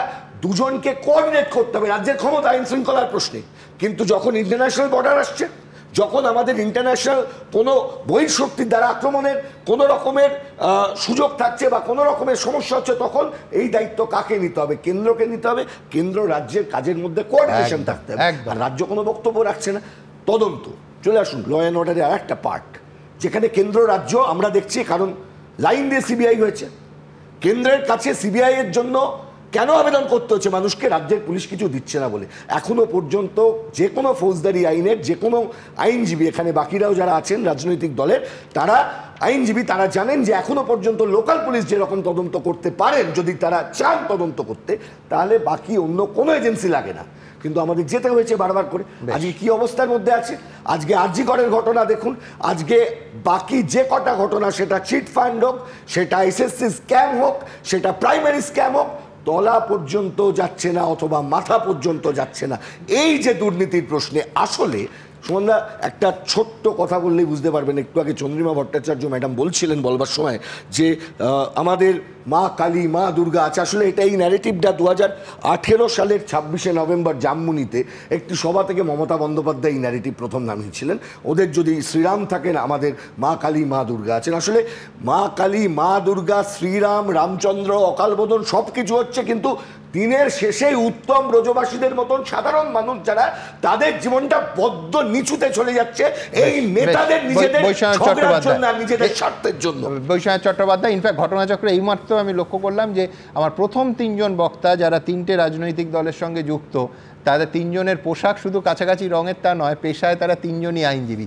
দুজনকে কোঅর্ডিনেট করতে হবে। রাজ্যের ক্ষমতা আইন শৃঙ্খলার প্রশ্নে, কিন্তু যখন ইন্টারন্যাশনাল বর্ডার আসছে, যখন আমাদের ইন্টারন্যাশনাল কোনো বহিঃশক্তির দ্বারা আক্রমণের কোনো রকমের সুযোগ থাকছে বা কোনো রকমের সমস্যা হচ্ছে, তখন এই দায়িত্ব কাকে নিতে হবে? কেন্দ্রকে নিতে হবে। কেন্দ্র রাজ্যের কাজের মধ্যে কোঅর্ডিনেশন থাকতে হবে। আর রাজ্য কোনো বক্তব্য রাখছে না। তদন্ত চলে আসুন, ল অ্যান্ড অর্ডারের আর একটা পার্ট, যেখানে কেন্দ্র রাজ্য আমরা দেখছি, কারণ লাইন দিয়ে সিবিআই হয়েছে, কেন্দ্রের কাছে সিবিআই এর জন্য কেন আবেদন করতে হচ্ছে মানুষকে? রাজ্যের পুলিশ কিছু দিচ্ছে না বলে। এখনো পর্যন্ত যে কোনো ফৌজদারি আইনের যে কোনো আইনজীবী, এখানে বাকিরাও যারা আছেন রাজনৈতিক দলের, তারা আইনজীবী, তারা জানেন যে এখনো পর্যন্ত লোকাল পুলিশ যেরকম তদন্ত করতে পারেন, যদি তারা চান তদন্ত করতে, তাহলে বাকি অন্য কোনো এজেন্সি লাগে না। কিন্তু আমাদের যেতে হয়েছে বারবার করে। আজকে কি অবস্থার মধ্যে আছে? আজকে আরজি করের ঘটনা দেখুন, আজকে বাকি যে কটা ঘটনা, সেটা চিট ফান্ড হোক, সেটা এসএসসি স্ক্যাম হোক, সেটা প্রাইমারি স্ক্যাম হোক, তলা পর্যন্ত যাচ্ছে না অথবা মাথা পর্যন্ত যাচ্ছে না। এই যে দুর্নীতির প্রশ্নে আসলে সুমনদা একটা ছোট্ট কথা বললেই বুঝতে পারবেন। একটু আগে চন্দ্রিমা ভট্টাচার্য ম্যাডাম বলছিলেন বলবার সময় যে আমাদের মা কালী, মা দুর্গা আছে। আসলে এটা এই ন্যারেটিভটা 2018 সালের 26শে নভেম্বর জামমুনিতে একটি সভা থেকে মমতা বন্দ্যোপাধ্যায় এই ন্যারেটিভ প্রথম নামিয়েছিলেন। ওদের যদি শ্রীরাম থাকেন, আমাদের মা কালী, মা দুর্গা আছেন। আসলে মা কালী, মা দুর্গা, শ্রীরাম, রামচন্দ্র, অকালবোধন সব কিছু হচ্ছে, কিন্তু দিনের শেষে উত্তম ব্রজবাসীদের মতন সাধারণ মানুষ যারা, তাদের জীবনটা বদ্ধ নিচুতে চলে যাচ্ছে এই নেতাদের নিজেদের স্বার্থের জন্য। বৈশাখ চট্টোপাধ্যায়, ইনফ্যাক্ট ঘটনাচক্রে এইমাত্র আমি লক্ষ্য করলাম যে আমার প্রথম 3 জন বক্তা যারা 3টে রাজনৈতিক দলের সঙ্গে যুক্ত, তাদের 3 জনের পোশাক শুধু কাছাকাছি রঙের তা নয়, পেশায় তারা 3 জনই আইনজীবী।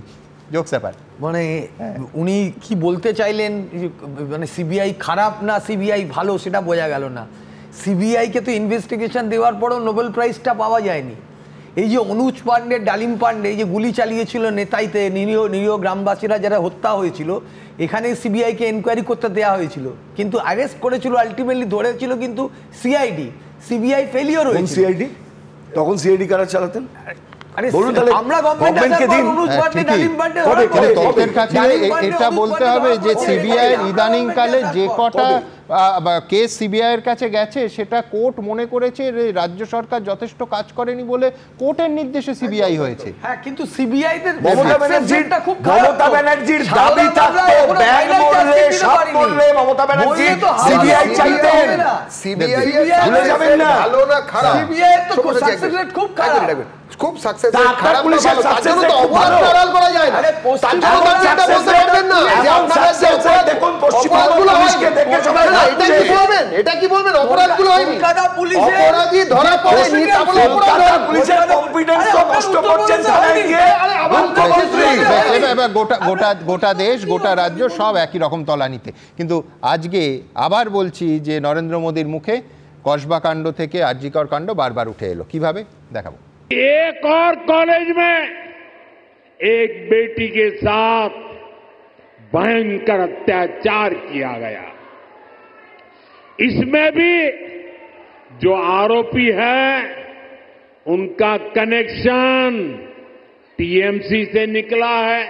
জোকস ব্যাপার। মানে উনি কি বলতে চাইলেন, মানে সিবিআই খারাপ না সিবিআই ভালো সেটা বোঝা গেল না। সিবিআইকে তো ইনভেস্টিগেশন দেওয়ার পরেও নোবেল প্রাইজটা পাওয়া যায়নি। এই যে অনুজ পাণ্ডে, ডালিম পাণ্ডে, এই যে গুলি চালিয়েছিল নেতাইতে, নিরীহ গ্রামবাসীরা যারা হত্যা হয়েছিল, এখানে সিবিআইকে এনকোয়ারি করতে দেওয়া হয়েছিল, কিন্তু অ্যারেস্ট করেছিল, আলটিমেটলি ধরেছিল কিন্তু সিআইডি। সিবিআই ফেলিওর হয়েছিল। সিআইডি তখন সিআইডি কারা চালাতেন? এটা বলতে হবে যে সিবিআই ইদানিং কালে যে কটা কেস সিবিআই এর কাছে গেছে, সেটা কোর্ট মনে করেছে রাজ্য সরকার যথেষ্ট কাজ করেনি বলে কোর্টের নির্দেশে সিবিআই হয়েছে। হ্যাঁ, কিন্তু সিবিআই মমতা ব্যানার্জির দাবি থাকতো ব্যাগ মরলে সাপ মরলে মমতা ব্যানার্জি সিবিআই চাইতেন। সিবিআই ভুলে যাবেন না, ভালো না খারাপ, সিবিআই তো সাকসেস রেট খুব খারাপ, খুব সাকসেস রেট খারাপ না ভালো, তার জন্য তো অপরাধ আড়াল করা যায় না। তার জন্য তো এটা বলতে পারবেন না যে আপনারা যে অপরাধ দেখুন পশ্চিমবঙ্গ পুলিশকে দেখে সবাই এটা কি বলবেন? এটা কি বলবেন? অপরাধগুলো হয়নি, কলকাতা পুলিশে অপরাধী ধরা পড়েনি, তাহলে কলকাতা পুলিশের কনফিডেন্স তো নষ্ট করছেন থানায় গিয়ে মুখ্যমন্ত্রী। এবার গোটা দেশ, গোটা রাজ্য সব একই রকম তলানিতে। কিন্তু আজকে আবার বলছি যে নরেন্দ্র মোদীর মুখে কসবা কাণ্ড থেকে আরজিকর কাণ্ড বারবার উঠে এলো। কিভাবে দেখাবো? एक और कॉलेज में एक बेटी के साथ भयंकर अत्याचार किया गया। इसमें भी जो आरोपी है उनका कनेक्शन टीएमसी से निकला है।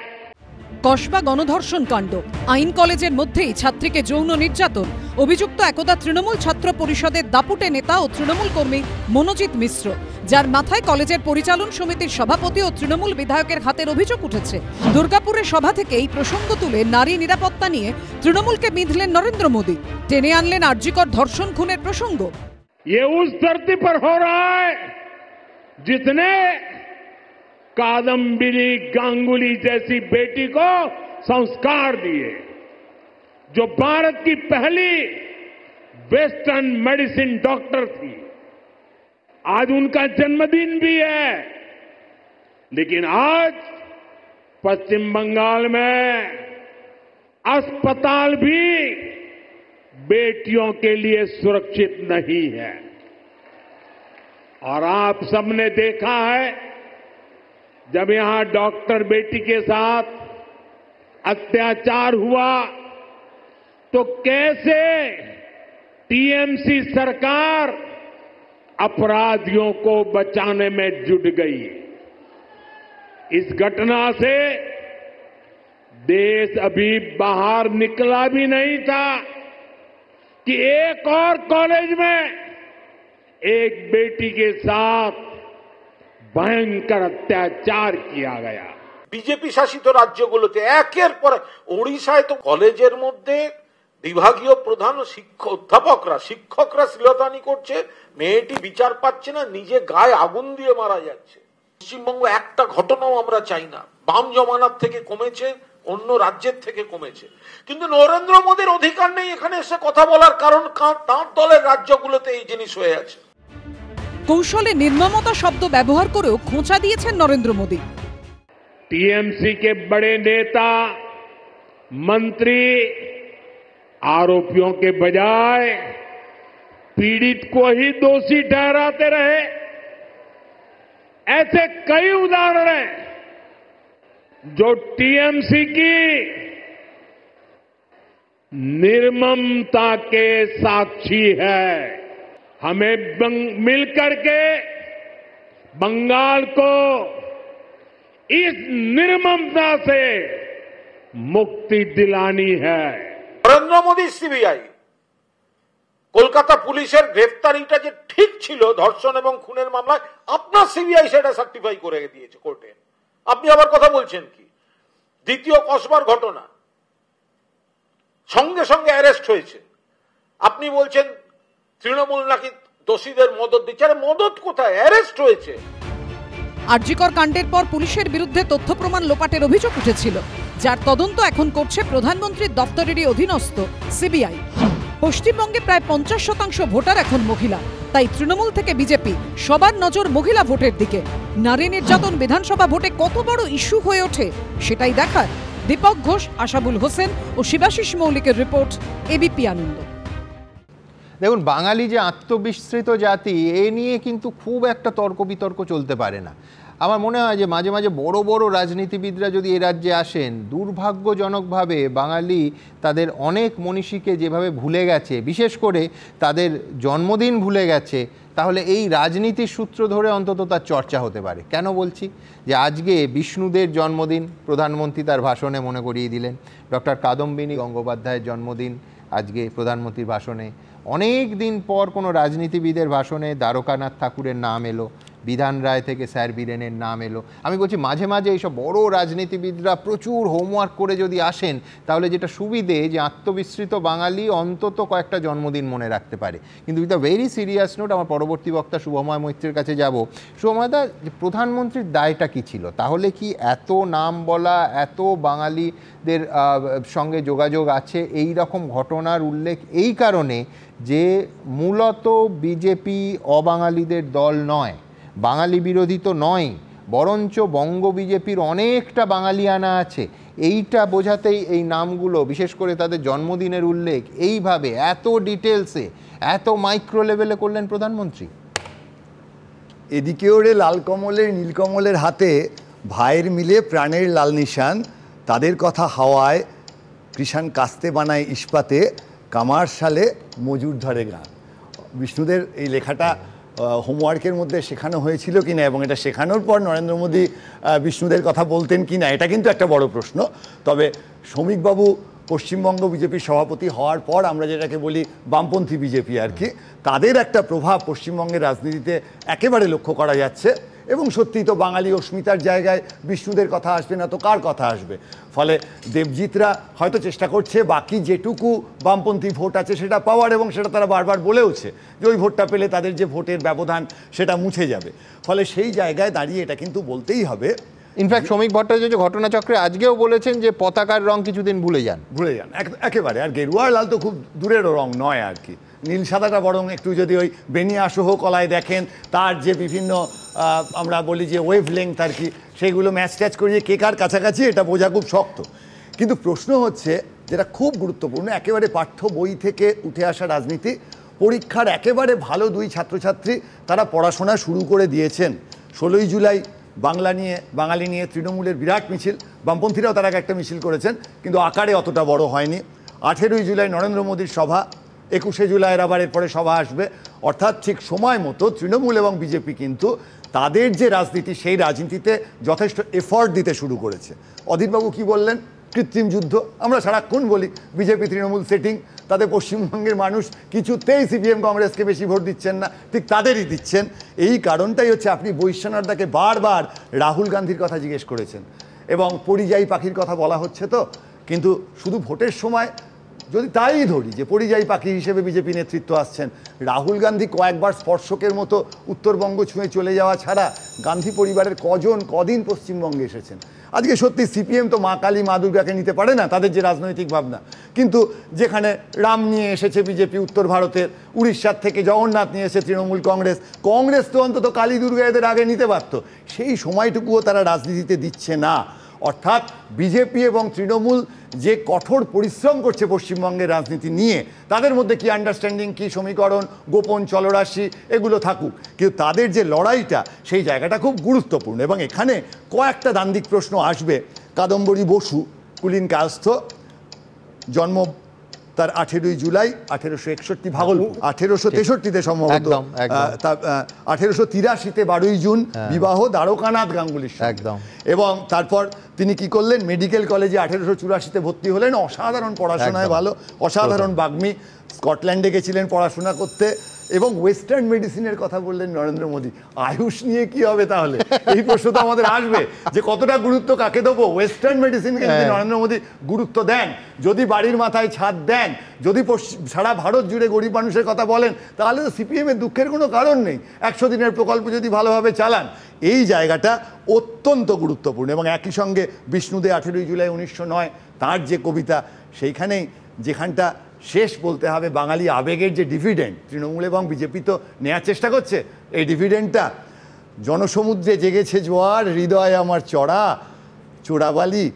কসবা গণধর্ষণ কাণ্ড, আইন কলেজের মধ্যেই ছাত্রীকে যৌন নির্যাতন, অভিযুক্ত একদা তৃণমূল ছাত্র পরিষদের দাপুটে নেতা ও তৃণমূল কর্মী মনোজিৎ মিশ্র, যার মাথায় কলেজের পরিচালন সমিতির সভাপতি ও তৃণমূল বিধায়কের হাতের অভিযোগ উঠেছে। দুর্গাপুরের সভা থেকে এই প্রসঙ্গ তুলে নারী নিরাপত্তা নিয়ে তৃণমূলকে বিঁধলেন নরেন্দ্র মোদী, টেনে আনলেন আরজিকর ধর্ষণ খুনের প্রসঙ্গ। ये उस धरती पर हो रहा है जिसने कादम्बिनी गांगुली जैसी बेटी को संस्कार दिए, जो भारत की पहली वेस्टर्न मेडिसिन डॉक्टर थी। आज उनका जन्मदिन भी है, लेकिन आज पश्चिम बंगाल में अस्पताल भी बेटियों के लिए सुरक्षित नहीं है। और आप सबने देखा है जब यहां डॉक्टर बेटी के साथ अत्याचार हुआ तो कैसे टीएमसी सरकार अपराधियों को बचाने में जुट गई। इस घटना से देश अभी बाहर निकला भी नहीं था कि एक और कॉलेज में एक बेटी के साथ भयंकर अत्याचार किया गया। বিজেপি শাসিত রাজ্যগুলোতে একের পর ওড়িশায় তো কলেজের মধ্যে বিভাগীয় প্রধান শিক্ষকরা শ্লীলতাহানি করছে, মেয়েটি বিচার পাচ্ছে না, নিজে গায়ে আগুন দিয়ে মারা যাচ্ছে। পশ্চিমবঙ্গ একটা ঘটনাও আমরা চাই না। বাম জমানার থেকে কমেছে, অন্য রাজ্যের থেকে কমেছে, কিন্তু নরেন্দ্র মোদীর অধিকার নেই এখানে এসে কথা বলার, কারণ তাঁর দলের রাজ্যগুলোতে এই জিনিস হয়ে আছে। কৌশলে নির্মমতা শব্দ ব্যবহার করেও খোঁচা দিয়েছেন নরেন্দ্র মোদী। टीएमसी के बड़े नेता मंत्री आरोपियों के बजाय पीड़ित को ही दोषी ठहराते रहे। ऐसे कई उदाहरण हैं जो टीएमसी की निर्ममता के साक्षी है। हमें मिलकर के बंगाल को इस निर्ममता से मुक्ति दिलानी है। নরেন্দ্র মোদী সিবিআই কলকাতা পুলিশের গ্রেফতারিটা যে ঠিক ছিল ধর্ষণ এবং খুনের মামলায়, আপনার সিবিআই সেটা সার্টিফাই করে দিয়েছে কোর্টে। আপনি আবার কথা বলছেন কি? দ্বিতীয় কসবার ঘটনা, সঙ্গে সঙ্গে অ্যারেস্ট হয়েছে। আপনি বলছেন তৃণমূল নাকি দোষীদের মদত দিচ্ছে। আরে মদত কোথায়? অ্যারেস্ট হয়েছে। আরজিকর কাণ্ডের পর পুলিশের বিরুদ্ধে তথ্য প্রমাণ লোপাটের অভিযোগ উঠেছিল, যার তদন্ত এখন করছে প্রধানমন্ত্রীর দপ্তরেরই অধীনস্থ সিবিআই। পশ্চিমবঙ্গে প্রায় 50% ভোটার এখন মহিলা, তাই তৃণমূল থেকে বিজেপি সবার নজর মহিলা ভোটের দিকে। নারী নির্যাতন বিধানসভা ভোটে কত বড় ইস্যু হয়ে ওঠে সেটাই দেখার। দীপক ঘোষ, আশাবুল হোসেন ও শিবাশিস মৌলিকের রিপোর্ট, এবিপি আনন্দ। দেখুন, বাঙালি যে আত্মবিস্মৃত জাতি, এ নিয়ে কিন্তু খুব একটা তর্ক বিতর্ক চলতে পারে না। আমার মনে হয় যে মাঝে মাঝে বড় বড় রাজনীতিবিদরা যদি এ রাজ্যে আসেন, দুর্ভাগ্যজনকভাবে বাঙালি তাদের অনেক মনীষীকে যেভাবে ভুলে গেছে, বিশেষ করে তাদের জন্মদিন ভুলে গেছে, তাহলে এই রাজনীতির সূত্র ধরে অন্তত তার চর্চা হতে পারে। কেন বলছি? যে আজকে বিষ্ণুদের জন্মদিন প্রধানমন্ত্রী তার ভাষণে মনে করিয়ে দিলেন। ডক্টর কাদম্বিনী গঙ্গোপাধ্যায়ের জন্মদিন আজকে প্রধানমন্ত্রীর ভাষণে। অনেক দিন পর কোনো রাজনীতিবিদের ভাষণে দ্বারকানাথ ঠাকুরের নাম এলো, বিধান রায় থেকে স্যার বীরেনের নাম এলো। আমি বলছি মাঝে মাঝে এইসব বড় রাজনীতিবিদরা প্রচুর হোমওয়ার্ক করে যদি আসেন, তাহলে যেটা সুবিধে যে আত্মবিস্মৃত বাঙালি অন্তত কয়েকটা জন্মদিন মনে রাখতে পারে। কিন্তু with a very serious note, আমার পরবর্তী বক্তা শুভময় মৈত্রের কাছে যাব। শুভময়দা, প্রধানমন্ত্রীর দায়টা কি ছিল? তাহলে কি এত নাম বলা, এত বাঙালিদের সঙ্গে যোগাযোগ আছে, এই রকম ঘটনার উল্লেখ এই কারণে যে মূলত বিজেপি অবাঙালিদের দল নয়, বাঙালি বিরোধী তো নয়, বরঞ্চ বঙ্গ বিজেপির অনেকটা বাঙালিয়ানা আছে। এইটা বোঝাতেই এই নামগুলো, বিশেষ করে তাদের জন্মদিনের উল্লেখ এইভাবে এত ডিটেলসে, এত মাইক্রো লেভেলে করলেন প্রধানমন্ত্রী। এদিকে ওরে লাল কমলের নীলকমলের হাতে ভাইয়ের মিলে প্রাণের লাল নিশান, তাদের কথা হাওয়ায়, কৃষাণ কাস্তে বানায় ইস্পাতে, কামার সালে মজুর ধরে গান। বিষ্ণুদের এই লেখাটা হোমওয়ার্কের মধ্যে শেখানো হয়েছিল কিনা এবং এটা শেখানোর পর নরেন্দ্র মোদী বিষ্ণুদের কথা বলতেন কিনা, এটা কিন্তু একটা বড় প্রশ্ন। তবে শ্রমিকবাবু পশ্চিমবঙ্গ বিজেপির সভাপতি হওয়ার পর আমরা যেটাকে বলি বামপন্থী বিজেপি আর কি, তাদের একটা প্রভাব পশ্চিমবঙ্গের রাজনীতিতে একেবারে লক্ষ্য করা যাচ্ছে। এবং সত্যিই তো বাঙালি অস্মিতার জায়গায় বিষ্ণুদের কথা আসবে না তো কার কথা আসবে? ফলে দেবজিৎরা হয়তো চেষ্টা করছে বাকি যেটুকু বামপন্থী ভোট আছে সেটা পাওয়ার, এবং সেটা তারা বারবার বলেওছে যে ওই ভোটটা পেলে তাদের যে ভোটের ব্যবধান সেটা মুছে যাবে। ফলে সেই জায়গায় দাঁড়িয়ে এটা কিন্তু বলতেই হবে। ইনফ্যাক্ট শ্রমিক ভট্টাচার্য ঘটনাচক্রে আজকেও বলেছেন যে পতাকার রং কিছুদিন ভুলে যান একেবারে। আর গেরুয়া লাল তো খুব দূরের রং নয় আর কি, নীল সাদাটা বরং একটু যদি ওই বেনিয়াসহ কলায় দেখেন, তার যে বিভিন্ন আমরা বলি যে ওয়েভ লেংথ আর কি, সেইগুলো ম্যাচ ট্যাচ করিয়ে কে কার কাছাকাছি এটা বোঝা খুব শক্ত। কিন্তু প্রশ্ন হচ্ছে যেটা খুব গুরুত্বপূর্ণ, একেবারে পাঠ্য বই থেকে উঠে আসা রাজনীতি, পরীক্ষার একেবারে ভালো দুই ছাত্রছাত্রী তারা পড়াশোনা শুরু করে দিয়েছেন। 16ই জুলাই বাঙালি নিয়ে তৃণমূলের বিরাট মিছিল, বামপন্থীরাও তার আগে একটা মিছিল করেছেন কিন্তু আকারে অতটা বড় হয়নি। 18ই জুলাই নরেন্দ্র মোদীর সভা, 21শে জুলাইয়ের আবার এরপরে সভা আসবে। অর্থাৎ ঠিক সময় মতো তৃণমূল এবং বিজেপি কিন্তু তাদের যে রাজনীতি সেই রাজনীতিতে যথেষ্ট এফর্ট দিতে শুরু করেছে। অধীরবাবু কি বললেন? কৃত্রিম যুদ্ধ। আমরা সারাক্ষণ বলি বিজেপি তৃণমূল সেটিং, তাদের পশ্চিমবঙ্গের মানুষ কিছুতেই সিপিএম কংগ্রেসকে বেশি ভোট দিচ্ছেন না, ঠিক তাদেরই দিচ্ছেন। এই কারণটাই হচ্ছে আপনি বৈশ্বনাথদাকে বারবার রাহুল গান্ধীর কথা জিজ্ঞেস করেছেন এবং পরিযায়ী পাখির কথা বলা হচ্ছে তো, কিন্তু শুধু ভোটের সময় যদি তাই ধরি যে পরিযায়ী পাখি হিসেবে বিজেপি নেতৃত্ব আসছেন, রাহুল গান্ধী কয়েকবার স্পর্শকের মতো উত্তরবঙ্গ ছুঁয়ে চলে যাওয়া ছাড়া গান্ধী পরিবারের কদিন পশ্চিমবঙ্গে এসেছেন? আজকে সত্যি সিপিএম তো মা কালী মা দুর্গাকে নিতে পারে না, তাদের যে রাজনৈতিক ভাবনা, কিন্তু যেখানে রাম নিয়ে এসেছে বিজেপি উত্তর ভারতের, উড়িষ্যার থেকে জগন্নাথ নিয়ে এসে তৃণমূল কংগ্রেস তো অন্তত কালী দুর্গা এদের আগে নিতে পারত, সেই সময়টুকুও তারা রাজনীতিতে দিচ্ছে না। অর্থাৎ বিজেপি এবং তৃণমূল যে কঠোর পরিশ্রম করছে পশ্চিমবঙ্গের রাজনীতি নিয়ে, তাদের মধ্যে কি আন্ডারস্ট্যান্ডিং, কি সমীকরণ, গোপন চলরাশি এগুলো থাকুক, কিন্তু তাদের যে লড়াইটা সেই জায়গাটা খুব গুরুত্বপূর্ণ। এবং এখানে কয়েকটা দান্দিক প্রশ্ন আসবে। কাদম্বরী বসু, কুলীন কায়স্থ, জন্ম তার 18ই জুলাই 1861 ভাগলপুর, 1863-তে সম্ভবত, 1883-তে 12ই জুন বিবাহ দ্বারকানাথ গাঙ্গুলির একদম। এবং তারপর তিনি কি করলেন? মেডিকেল কলেজে 1884-তে ভর্তি হলেন, অসাধারণ পড়াশোনায় ভালো, অসাধারণ বাগ্মী, স্কটল্যান্ডে গেছিলেন পড়াশোনা করতে। এবং ওয়েস্টার্ন মেডিসিনের কথা বললেন নরেন্দ্র মোদী। আয়ুষ নিয়ে কি হবে তাহলে? এই প্রশ্ন তো আমাদের আসবে যে কতটা গুরুত্ব কাকে দেবো। ওয়েস্টার্ন মেডিসিনকে যদি নরেন্দ্র মোদী গুরুত্ব দেন, যদি বাড়ির মাথায় ছাদ দেন, যদি সারা ভারত জুড়ে গরিব মানুষের কথা বলেন, তাহলে তো সিপিএমের দুঃখের কোনো কারণ নেই। 100 দিনের প্রকল্প যদি ভালোভাবে চালান, এই জায়গাটা অত্যন্ত গুরুত্বপূর্ণ। এবং একই সঙ্গে বিষ্ণুদে 18ই জুলাই 1909 তার যে কবিতা, সেইখানেই যেখানটা শেষ বলতে হবে বাঙালি আবেগের যে ডিভিডেন্ড, তৃণমূল এবং বিজেপি তো নেওয়ার চেষ্টা করছে এই ডিভিডেন্ডটা। জনসমুদ্রে জেগেছে জোয়ার, হৃদয় আমার চড়া, চোরাবালি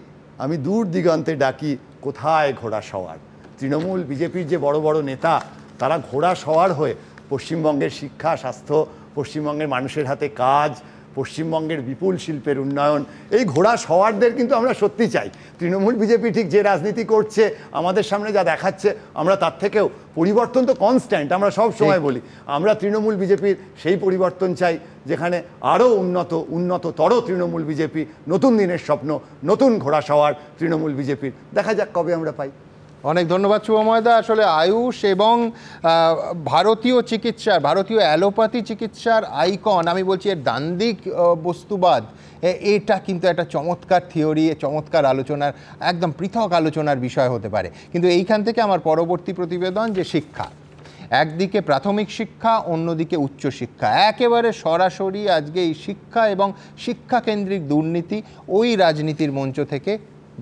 আমি দূর দিগন্তে ডাকি, কোথায় ঘোড়া সওয়ার। তৃণমূল বিজেপির যে বড় বড় নেতা, তারা ঘোড়া সওয়ার হয়ে পশ্চিমবঙ্গের শিক্ষা, স্বাস্থ্য, পশ্চিমবঙ্গের মানুষের হাতে কাজ, পশ্চিমবঙ্গের বিপুল শিল্পের উন্নয়ন, এই ঘোড়া সওয়ারদের কিন্তু আমরা সত্যি চাই। তৃণমূল বিজেপি ঠিক যে রাজনীতি করছে, আমাদের সামনে যা দেখাচ্ছে, আমরা তার থেকেও পরিবর্তন তো কনস্ট্যান্ট, আমরা সব সময় বলি আমরা তৃণমূল বিজেপির সেই পরিবর্তন চাই যেখানে আরও উন্নততর তৃণমূল বিজেপি, নতুন দিনের স্বপ্ন, নতুন ঘোড়া সওয়ার তৃণমূল বিজেপির। দেখা যাক কবে আমরা পাই। অনেক ধন্যবাদ শুভময়দা। আসলে আয়ুষ এবং ভারতীয় চিকিৎসার, ভারতীয় অ্যালোপ্যাথি চিকিৎসার আইকন, আমি বলছি এর দান্দিক বস্তুবাদ, এটা কিন্তু একটা চমৎকার থিওরি, চমৎকার আলোচনার, একদম পৃথক আলোচনার বিষয় হতে পারে। কিন্তু এইখান থেকে আমার পরবর্তী প্রতিবেদন যে শিক্ষা, একদিকে প্রাথমিক শিক্ষা, অন্যদিকে উচ্চশিক্ষা, একেবারে সরাসরি আজকে এই শিক্ষা এবং শিক্ষাকেন্দ্রিক দুর্নীতি ওই রাজনীতির মঞ্চ থেকে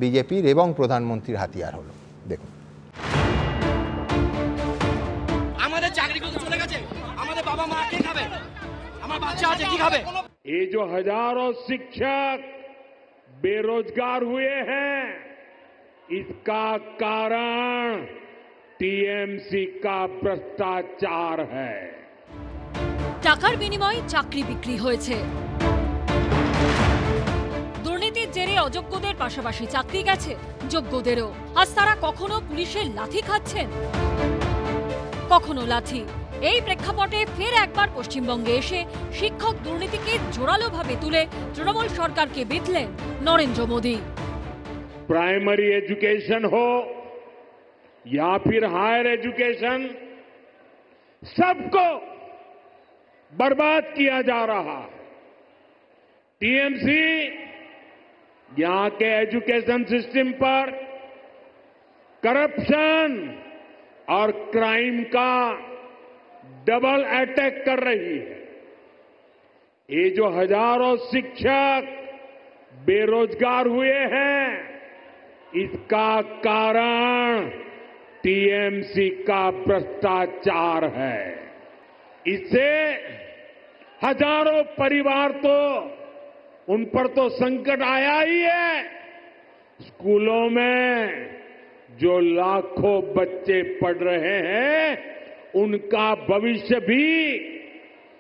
বিজেপির এবং প্রধানমন্ত্রীর হাতিয়ার হলো। দেখুন, আমাদের চাকরিগুলো চলে গেছে, আমাদের বাবা মা কে খাবে, আমার বাচ্চা আছে কি খাবে? ये जो हजारों शिक्षक बेरोजगार हुए हैं, इसका कारण टीएमसी का भ्रष्टाचार है। টাকার বিনিময়ে চাকরি বিক্রি হয়েছে। দুর্নীতির জেরে অযোগ্যদের পাশাপাশি চাকরি গেছে যোগ্যদেরও। আজ তারা কখনো পুলিশের লাথি খাচ্ছেন, কখনো লাথি। এই প্রেক্ষাপটে ফের একবার পশ্চিমবঙ্গে এসে শিক্ষক দুর্নীতিকে জোরালোভাবে তুলে তৃণমূল সরকারকে বিঁধলেন নরেন্দ্র মোদী। प्राइमरी एजुकेशन हो या फिर हायर एजुकेशन, सबको बर्बाद किया जा रहा है। टीएमसी यहां के एजुकेशन सिस्टम पर करप्शन और क्राइम का डबल अटैक कर रही है। ये जो हजारों शिक्षक बेरोजगार हुए हैं, इसका कारण टीएमसी का भ्रष्टाचार है। इससे हजारों परिवार तो उन पर तो संकट आया ही है। स्कूलों में जो लाखों बच्चे पढ़ रहे हैं, उनका भविष्य भी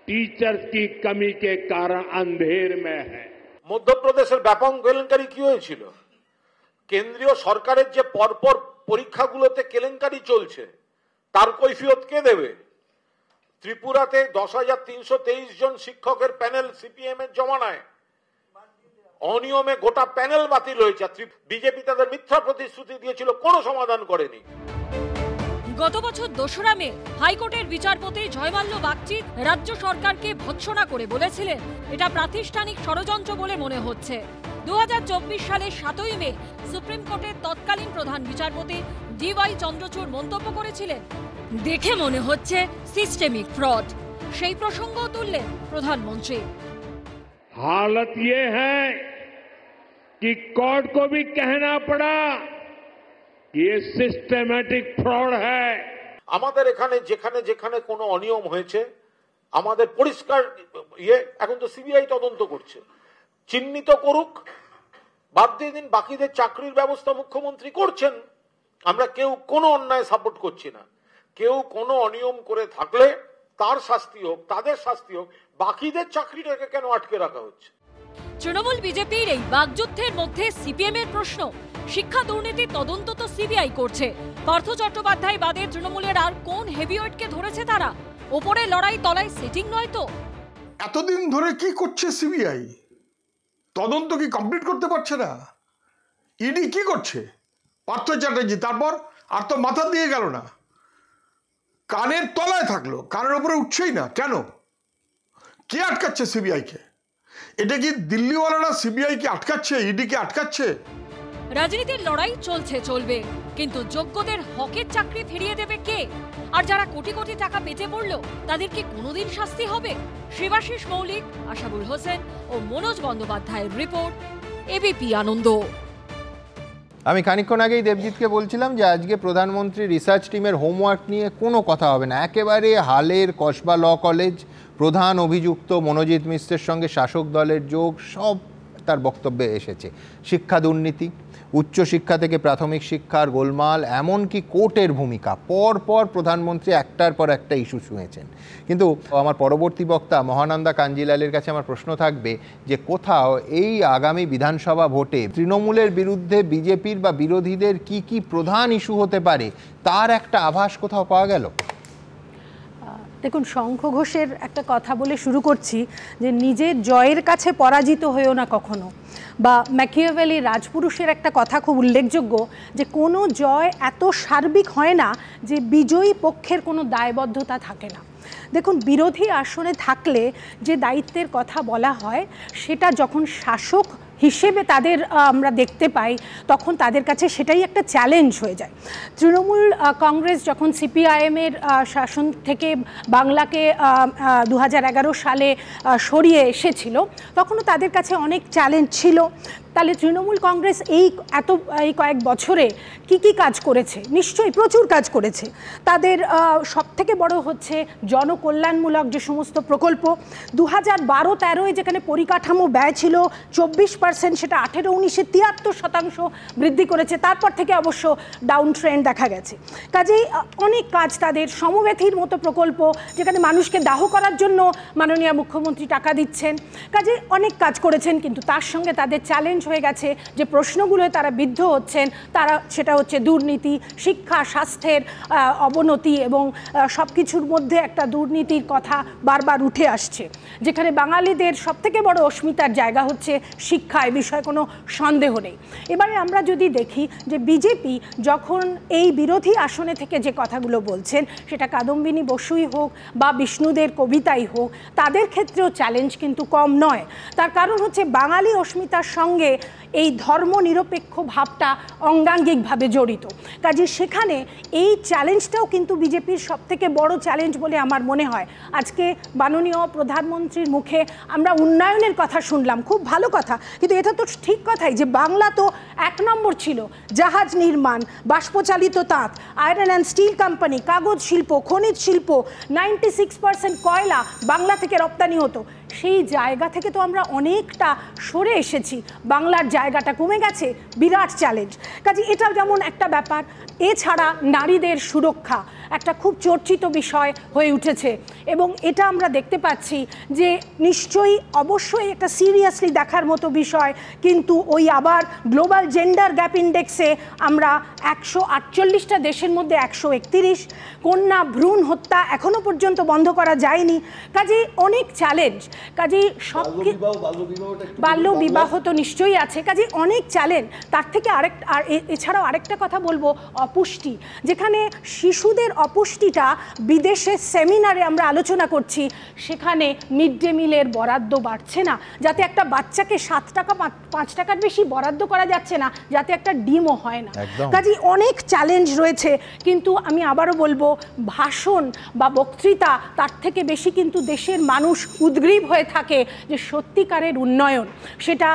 टीचर्स की कमी के कारण अंधेर में है। মধ্যপ্রদেশের ব্যাপক কেলেঙ্কারি কি হয়েছিল? কেন্দ্রীয় সরকারের যে পরপর পরীক্ষাগুলোতে কেলেঙ্কারি চলছে, তার কৈফিয়ত কে দেবে? ত্রিপুরাতে 10,323 জন শিক্ষকের প্যানেল সিপিএম এর জমানায় অনিয়মে গোটা প্যানেল বাতিল হয়েছে। বিজেপি তাদের মিথ্যা প্রতিশ্রুতি দিয়েছিল, কোনো সমাধান করেনি। গত বছর 2রা মে হাইকোর্টের বিচারপতি জয়মাল্য বাগচি রাজ্য সরকারকে ভৎসনা করে বলেছিলেন এটা প্রাতিষ্ঠানিক ষড়যন্ত্র বলে মনে হচ্ছে। 2024 সালের 7ই মে সুপ্রিম কোর্টের তৎকালীন প্রধান বিচারপতি ডিওয়াই চন্দ্রচূড় মন্তব্য করেছিলেন দেখে মনে হচ্ছে সিস্টেমিক ফ্রড। সেই প্রসঙ্গও তুললেন প্রধানমন্ত্রী। हालत ये है कि कोर्ट को भी कहना पड़ा कि ये सिस्टेमेटिक फ्रॉड है। আমাদের এখানে যেখানে যেখানে কোনো অনিয়ম হয়েছে, আমাদের পরিষ্কার এখন তো সিবিআই তদন্ত করছে, চিহ্নিত করুক, বাদ দিয়ে দিন। বাকিদের চাকরির ব্যবস্থা মুখ্যমন্ত্রী করছেন। আমরা কেউ কোনো অন্যায় সাপোর্ট করছি না। কেউ কোনো অনিয়ম করে থাকলে তার শাস্তি হোক, তাদের শাস্তি হোক, বাকিদের চাকরিটাকে কেন আটকে রাখা হচ্ছে? তৃণমূল বিজেপির এই বাগযুদ্ধের মধ্যে সিপিএম এর প্রশ্ন, শিক্ষা দুর্নীতির তদন্ত তো সিবিআই করছে, পার্থ চট্টোপাধ্যায় বাদে তৃণমূলের আর কোন হেভিওয়েটকে ধরেছে তারা? ওপরে লড়াই তলায় সেটিং নয় তো? এতদিন ধরে কি করছে সিবিআই? তদন্ত কি কমপ্লিট করতে পারছে না? ইডি কি করছে? পার্থ চ্যাটার্জি তারপর আর তো মাথা দিয়ে গেল না, কানের তলায় থাকলো, কানের উপরে উঠছেই না। কেন? কে আটকাচ্ছে সিবিআইকে? এটা কি দিল্লিওয়ালারা সিবিআইকে আটকাচ্ছে, ইডিকে আটকাচ্ছে? রাজনীতির লড়াই চলবে, কিন্তু যোগ্যদের হকের চাকরি ফিরিয়ে দেবে কে? আর যারা কোটি কোটি টাকা পেতে পড়ল, তাদের কি কোনোদিন শাস্তি হবে? শিবাশিস মৌলিক, আশাবুল হোসেন ও মনোজ বন্দ্যোপাধ্যায়ের রিপোর্ট, এবিপি আনন্দ। আমি খানিকক্ষণ আগেই দেবজিৎকে বলছিলাম যে আজকে প্রধানমন্ত্রী রিসার্চ টিমের হোমওয়ার্ক নিয়ে কোনো কথা হবে না। একেবারে হালের কসবা ল কলেজ, প্রধান অভিযুক্ত মনোজিৎ মিশ্রের সঙ্গে শাসক দলের যোগ, সব তার বক্তব্যে এসেছে। শিক্ষা দুর্নীতি, উচ্চশিক্ষা থেকে প্রাথমিক শিক্ষার গোলমাল, এমনকি কোর্টের ভূমিকা, পর প্রধানমন্ত্রী একটার পর একটা ইস্যু ছুঁয়েছেন। কিন্তু আমার পরবর্তী বক্তা মহানন্দা কাঞ্জিলালের কাছে আমার প্রশ্ন থাকবে যে কোথাও এই আগামী বিধানসভা ভোটে তৃণমূলের বিরুদ্ধে বিজেপির বা বিরোধীদের কি কি প্রধান ইস্যু হতে পারে, তার একটা আভাস কোথাও পাওয়া গেল? দেখুন, শঙ্খ ঘোষের একটা কথা বলে শুরু করছি যে নিজের জয়ের কাছে পরাজিত হয়েও না কখনো, বা ম্যাকিয়াভেলি রাজপুরুষের একটা কথা খুব উল্লেখযোগ্য যে কোনো জয় এত সার্বিক হয় না যে বিজয়ী পক্ষের কোনো দায়বদ্ধতা থাকে না। দেখুন, বিরোধী আসনে থাকলে যে দায়িত্বের কথা বলা হয়, সেটা যখন শাসক হিসেবে তাদের আমরা দেখতে পাই, তখন তাদের কাছে সেটাই একটা চ্যালেঞ্জ হয়ে যায়। তৃণমূল কংগ্রেস যখন সিপিআইএমের শাসন থেকে বাংলাকে 2011 সালে সরিয়ে এসেছিল, তখনও তাদের কাছে অনেক চ্যালেঞ্জ ছিল। তাহলে তৃণমূল কংগ্রেস এই কয়েক বছরে কি কাজ করেছে? নিশ্চয়ই প্রচুর কাজ করেছে। তাদের সবথেকে বড় হচ্ছে জনকল্যাণমূলক যে সমস্ত প্রকল্প। 2012-13 যেখানে পরিকাঠামো ব্যয় ছিল 24%, সেটা 18-19-এ 73% বৃদ্ধি করেছে। তারপর থেকে অবশ্য ডাউন ট্রেন্ড দেখা গেছে। কাজেই অনেক কাজ তাদের। সমব্যথীর মতো প্রকল্প, যেখানে মানুষকে দাহ করার জন্য মাননীয় মুখ্যমন্ত্রী টাকা দিচ্ছেন। কাজেই অনেক কাজ করেছেন, কিন্তু তার সঙ্গে তাদের চ্যালেঞ্জ চ্যালেঞ্জ হয়ে গেছে, যে প্রশ্নগুলোয় তারা বিদ্ধ হচ্ছেন, তারা সেটা হচ্ছে দুর্নীতি, শিক্ষা, স্বাস্থ্যের অবনতি এবং সব কিছুর মধ্যে একটা দুর্নীতির কথা বারবার উঠে আসছে। যেখানে বাঙালিদের সবথেকে বড় অস্মিতার জায়গা হচ্ছে শিক্ষা, এ বিষয়ে কোনো সন্দেহ নেই। এবারে আমরা যদি দেখি যে বিজেপি যখন এই বিরোধী আসনে থেকে যে কথাগুলো বলছেন, সেটা কাদম্বিনী বসুই হোক বা বিষ্ণুদের কবিতাই হোক, তাদের ক্ষেত্রেও চ্যালেঞ্জ কিন্তু কম নয়। তার কারণ হচ্ছে বাঙালি অস্মিতার সঙ্গে এই ধর্মনিরপেক্ষ ভাবটা অঙ্গাঙ্গিকভাবে জড়িত। কাজে সেখানে এই চ্যালেঞ্জটাও কিন্তু বিজেপির সবথেকে বড় চ্যালেঞ্জ বলে আমার মনে হয়। আজকে মাননীয় প্রধানমন্ত্রীর মুখে আমরা উন্নয়নের কথা শুনলাম, খুব ভালো কথা, কিন্তু এটা তো ঠিক কথাই যে বাংলা তো 1 নম্বর ছিল। জাহাজ নির্মাণ, বাষ্পচালিত তাঁত, আয়রন অ্যান্ড স্টিল কোম্পানি, কাগজ শিল্প, খনিজ শিল্প, 96% কয়লা বাংলা থেকে রপ্তানি হতো। সেই জায়গা থেকে তো আমরা অনেকটা সরে এসেছি, বাংলার জায়গাটা কমে গেছে, বিরাট চ্যালেঞ্জ। কাজে এটা যেমন একটা ব্যাপার। এছাড়া নারীদের সুরক্ষা একটা খুব চর্চিত বিষয় হয়ে উঠেছে এবং এটা আমরা দেখতে পাচ্ছি যে নিশ্চয়ই অবশ্যই একটা সিরিয়াসলি দেখার মতো বিষয়, কিন্তু ওই আবার গ্লোবাল জেন্ডার গ্যাপ ইন্ডেক্সে আমরা 148টা দেশের মধ্যে 131। কন্যা ভ্রূণ হত্যা এখনো পর্যন্ত বন্ধ করা যায়নি। কাজে অনেক চ্যালেঞ্জ, কাজে সব বাল্য বিবাহ তো নিশ্চয়ই আছে, কাজে অনেক চ্যালেঞ্জ। তার থেকে এছাড়াও আরেকটা কথা বলবো, অপুষ্টি। যেখানে শিশুদের অপুষ্টিটা বিদেশের সেমিনারে আমরা আলোচনা করছি, সেখানে মিড ডে মিলের বরাদ্দ বাড়ছে না, যাতে একটা বাচ্চাকে 7 টাকা 5 টাকার বেশি বরাদ্দ করা যাচ্ছে না, যাতে একটা ডিমও হয় না। কাজে অনেক চ্যালেঞ্জ রয়েছে। কিন্তু আমি আবারও বলবো, ভাষণ বা বক্তৃতা তার থেকে বেশি কিন্তু দেশের মানুষ উদ্গ্রীব হয়ে থাকে যে সত্যিকারের উন্নয়ন। সেটা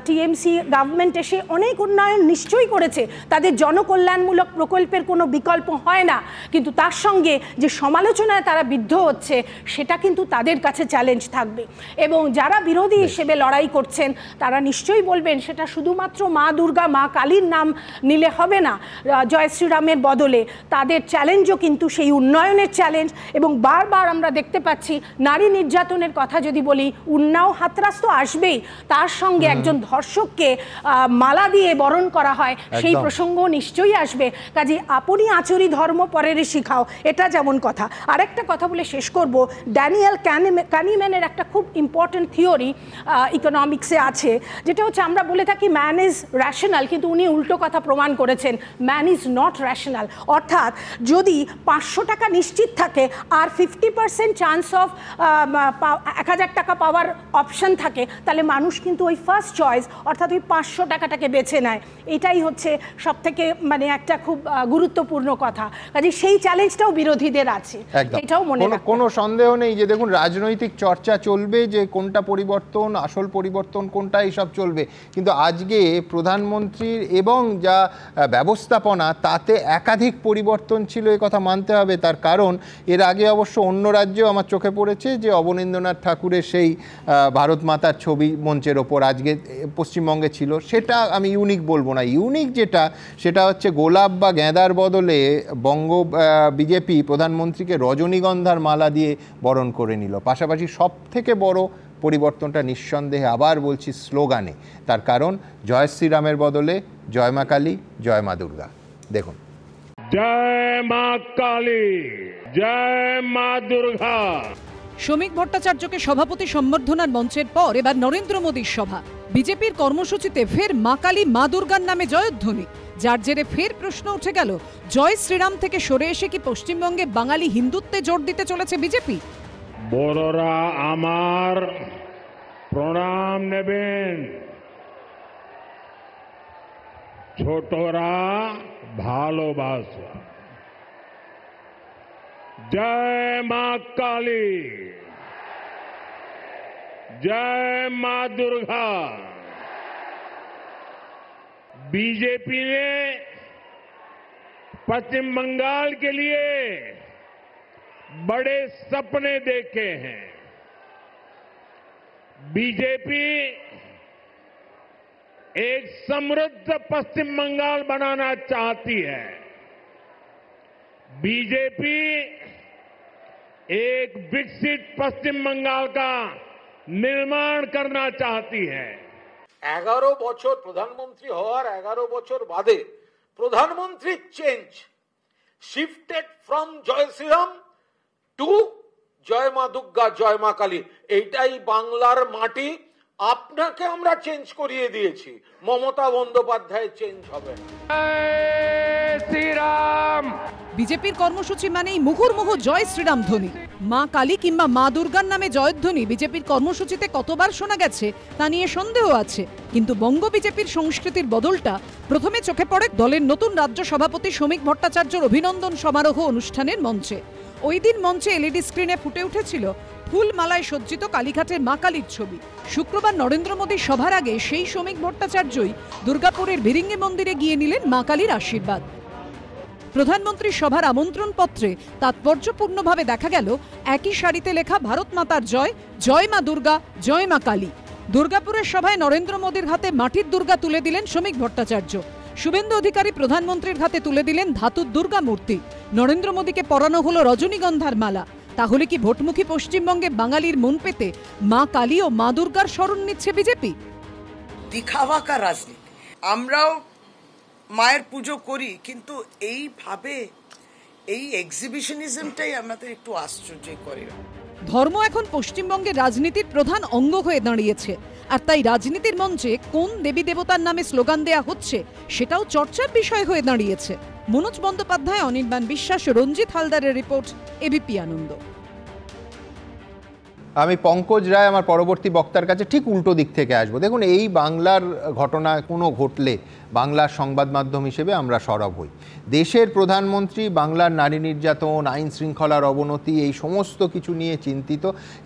টিএমসি গভর্নমেন্ট এসে অনেক উন্নয়ন নিশ্চয়ই করেছে, তাদের জনকল্যাণমূলক প্রকল্পের কোনো বিকল্প হয় না, কিন্তু তার সঙ্গে যে সমালোচনায় তারা বিদ্ধ হচ্ছে সেটা কিন্তু তাদের কাছে চ্যালেঞ্জ থাকবে। এবং যারা বিরোধী হিসেবে লড়াই করছেন তারা নিশ্চয়ই বলবেন সেটা শুধুমাত্র মা দুর্গা, মা কালীর নাম নিলে হবে না জয় শ্রীরামের বদলে, তাদের চ্যালেঞ্জও কিন্তু সেই উন্নয়নের চ্যালেঞ্জ। এবং বারবার আমরা দেখতে পাচ্ছি নারী নির্যাতনের কথা যদি বলি, উন্নাও হাতরাস তো আসবেই, তার সঙ্গে একজন ধর্ষককে মালা দিয়ে বরণ করা হয়, সেই প্রসঙ্গ নিশ্চয়ই আসবে। কাজে আপনি আচরি ধর্ম পরের শিখাও, এটা যেমন কথা। আরেকটা কথা বলে শেষ করব, ড্যানিয়েল কানিম্যানের একটা খুব ইম্পর্টেন্ট থিওরি ইকোনমিক্সে আছে, যেটা হচ্ছে আমরা বলে থাকি ম্যান ইজ র্যাশনাল, কিন্তু উনি উল্টো কথা প্রমাণ করেছেন, ম্যান ইজ নট র্যাশনাল। অর্থাৎ যদি 500 টাকা নিশ্চিত থাকে আর 50% চান্স অফ 1000 টাকা পাওয়ার অপশন থাকে, তাহলে মানুষ কিন্তু ওই ফার্স্ট চয়েস অর্থাৎ ওই 500 টাকাটাকে বেছে নেয়। এটাই হচ্ছে সব থেকে মানে একটা খুব গুরুত্বপূর্ণ কথা। কাজে সেই চ্যালেঞ্জটাও বিরোধীদের আছে, এটাও মনে রাখতে কোনো সন্দেহ নেই যে দেখুন রাজনৈতিক চর্চা চলবে যে কোনটা পরিবর্তন, আসল পরিবর্তন কোনটা, এইসব চলবে, কিন্তু আজকে প্রধানমন্ত্রীর এবং যা ব্যবস্থাপনা তাতে একাধিক পরিবর্তন ছিল, এ কথা মানতে হবে। তার কারণ এর আগে অবশ্য অন্য রাজ্যেও আমার চোখে পড়েছে যে অবনীন্দ্রনাথ ঠাকুরের সেই ভারত মাতার ছবি মঞ্চের ওপর আজকে পশ্চিমবঙ্গে ছিল, সেটা আমি ইউনিক বলবো না। ইউনিক যেটা সেটা হচ্ছে গোলাপ বা গেঁদার বদলে বিজেপি প্রধানমন্ত্রীকে রজনীগন্ধার মালা দিয়ে বরণ করে নিল। পাশাপাশি সব থেকে বড় পরিবর্তনটা নিঃসন্দেহে আবার বলছি স্লোগানে, তার কারণ জয় শ্রীরামের বদলে জয় মা কালী, জয় মা দুর্গা। দেখুন, জয় মা কালী, জয় মা দুর্গা। শ্রমিক ভট্টাচার্যকে সভাপতি সম্বর্ধনার মঞ্চের পর এবার নরেন্দ্র মোদীর সভা। বিজেপির কর্মসূচিতে ফের মা কালী, মা দুর্গার নামে জয়ধ্বনি, যার জেরে ফের প্রশ্ন উঠে গেল, জয় শ্রীরাম থেকে সরে এসে কি পশ্চিমবঙ্গে বাঙালি হিন্দুত্বে জোর দিতে চলেছে বিজেপি? বড়রা আমার প্রণাম নেবেন, ছোটরা ভালোবাসা। জয় মা কালী, जय मां दुर्गा। बीजेपी ने पश्चिम बंगाल के लिए बड़े सपने देखे हैं। बीजेपी एक समृद्ध पश्चिम बंगाल बनाना चाहती है। बीजेपी एक विकसित पश्चिम बंगाल का निर्माण करना चाहती है। 11 বছর প্রধানমন্ত্রী হওয়ার 11 বছর বাদে প্রধানমন্ত্রী চেঞ্জ শিফটেড ফ্রম জয় শ্রীরাম টু জয় মা দুর্গা, জয় মা কালী। এইটাই বাংলার মাটি। আপনাকে আমরা চেঞ্জ করিয়ে দিয়েছি, মমতা বন্দ্যোপাধ্যায় চেঞ্জ হবে। শ্রীরাম। বিজেপির কর্মসূচি মানেই মুহুর্মুহু জয় শ্রীরাম ধ্বনি। মা কালী কিংবা মা দুর্গার নামে জয়ধ্বনি বিজেপির কর্মসূচিতে কতবার শোনা গেছে তা নিয়ে সন্দেহ আছে, কিন্তু বঙ্গ বিজেপির সংস্কৃতির বদলটা প্রথমে চোখে পড়ে দলের নতুন রাজ্য সভাপতি শ্রমিক ভট্টাচার্যর অভিনন্দন সমারোহ অনুষ্ঠানের মঞ্চে। ওই দিন মঞ্চে এলইডি স্ক্রিনে ফুটে উঠেছিল ফুলমালায় সজ্জিত কালীঘাটের মা কালীর ছবি। শুক্রবার নরেন্দ্র মোদীর সভার আগে সেই শ্রমিক ভট্টাচার্যই দুর্গাপুরের ভিরিঙ্গি মন্দিরে গিয়ে নিলেন মা কালীর আশীর্বাদ। প্রধানমন্ত্রীর সভার আমন্ত্রণ পত্রে তাৎপর্যপূর্ণভাবে দেখা গেল একই সারিতে লেখা ভারত মাতার জয়, জয় মা দুর্গা, জয় মা কালী। দুর্গাপুরের সভায় নরেন্দ্র মোদীর হাতে মাটির দুর্গা তুলে দিলেন শ্রমিক ভট্টাচার্য। শুভেন্দু অধিকারী প্রধানমন্ত্রীর হাতে তুলে দিলেন ধাতুর দুর্গা মূর্তি। নরেন্দ্র মোদীকে পরানো হলো রজনীগন্ধার মালা। তাহলে কি ভোটমুখী পশ্চিমবঙ্গে বাঙালির মন পেতে মা কালী ও মা দুর্গার শরণ নিচ্ছে বিজেপি? দিখাওয়া কা রাজনীতি। আমরাও মায়ের পুজো করি, কিন্তু এইভাবে এই এক্সিবিশনিজমটাই আমাদের একটু আশ্চর্য করে। ধর্ম এখন পশ্চিমবঙ্গের রাজনীতির প্রধান অঙ্গ হয়ে দাঁড়িয়েছে, আর তাই রাজনীতির মঞ্চে কোন দেবী দেবতার নামে স্লোগান দেয়া হচ্ছে সেটাও চর্চার বিষয় হয়ে দাঁড়িয়েছে। মনোজ বন্দ্যোপাধ্যায়, অনির্বাণ বিশ্বাস, রঞ্জিত হালদারের রিপোর্ট, এবিপি আনন্দ। আমি পঙ্কজ রায় আমার পরবর্তী বক্তার কাছে ঠিক উল্টো দিক থেকে আসবো। দেখুন, এই বাংলার ঘটনা কোনো ঘটলে বাংলার সংবাদ মাধ্যম হিসেবে আমরা সরব হই। দেশের প্রধানমন্ত্রী বাংলার নারী নির্যাতন, আইন শৃঙ্খলার অবনতি, এই সমস্ত কিছু নিয়ে চিন্তিত,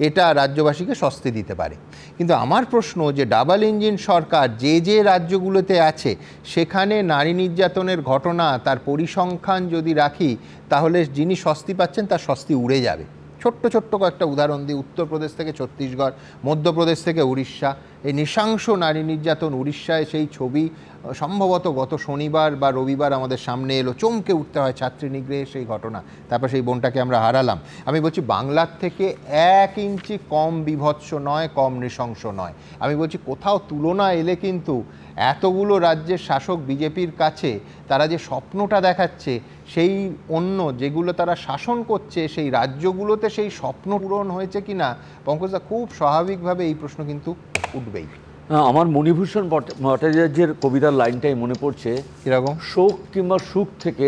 এটা রাজ্যবাসীকে স্বস্তি দিতে পারে। কিন্তু আমার প্রশ্ন যে ডাবল ইঞ্জিন সরকার যে যে রাজ্যগুলোতে আছে সেখানে নারী নির্যাতনের ঘটনা, তার পরিসংখ্যান যদি রাখি, তাহলে যিনি স্বস্তি পাচ্ছেন তার স্বস্তি উড়ে যাবে। ছোট্ট ছোট্ট কয়েকটা উদাহরণ দিই। উত্তরপ্রদেশ থেকে ছত্তিশগড়, মধ্যপ্রদেশ থেকে উড়িষ্যা, এই নৃশংস নারী নির্যাতন। উড়িষ্যায় সেই ছবি সম্ভবত গত শনিবার বা রবিবার আমাদের সামনে এলো, চমকে উঠতে হয় ছাত্রী নিগ্রহে সেই ঘটনা। তারপর সেই বোনটাকে আমরা হারালাম। আমি বলছি বাংলার থেকে 1 ইঞ্চি কম বিভৎস নয়, কম নৃশংস নয়। আমি বলছি কোথাও তুলনা এলে কিন্তু এতগুলো রাজ্যের শাসক বিজেপির কাছে তারা যে স্বপ্নটা দেখাচ্ছে, সেই অন্য যেগুলো তারা শাসন করছে সেই রাজ্যগুলোতে সেই স্বপ্ন পূরণ হয়েছে কিনা, পঙ্কজদা, খুব স্বাভাবিকভাবে এই প্রশ্ন কিন্তু উঠবেই। আমার মণিভূষণ ভট্টাচার্যের কবিতার লাইনটাই মনে পড়ছে, এরকম শোক কিংবা সুখ থেকে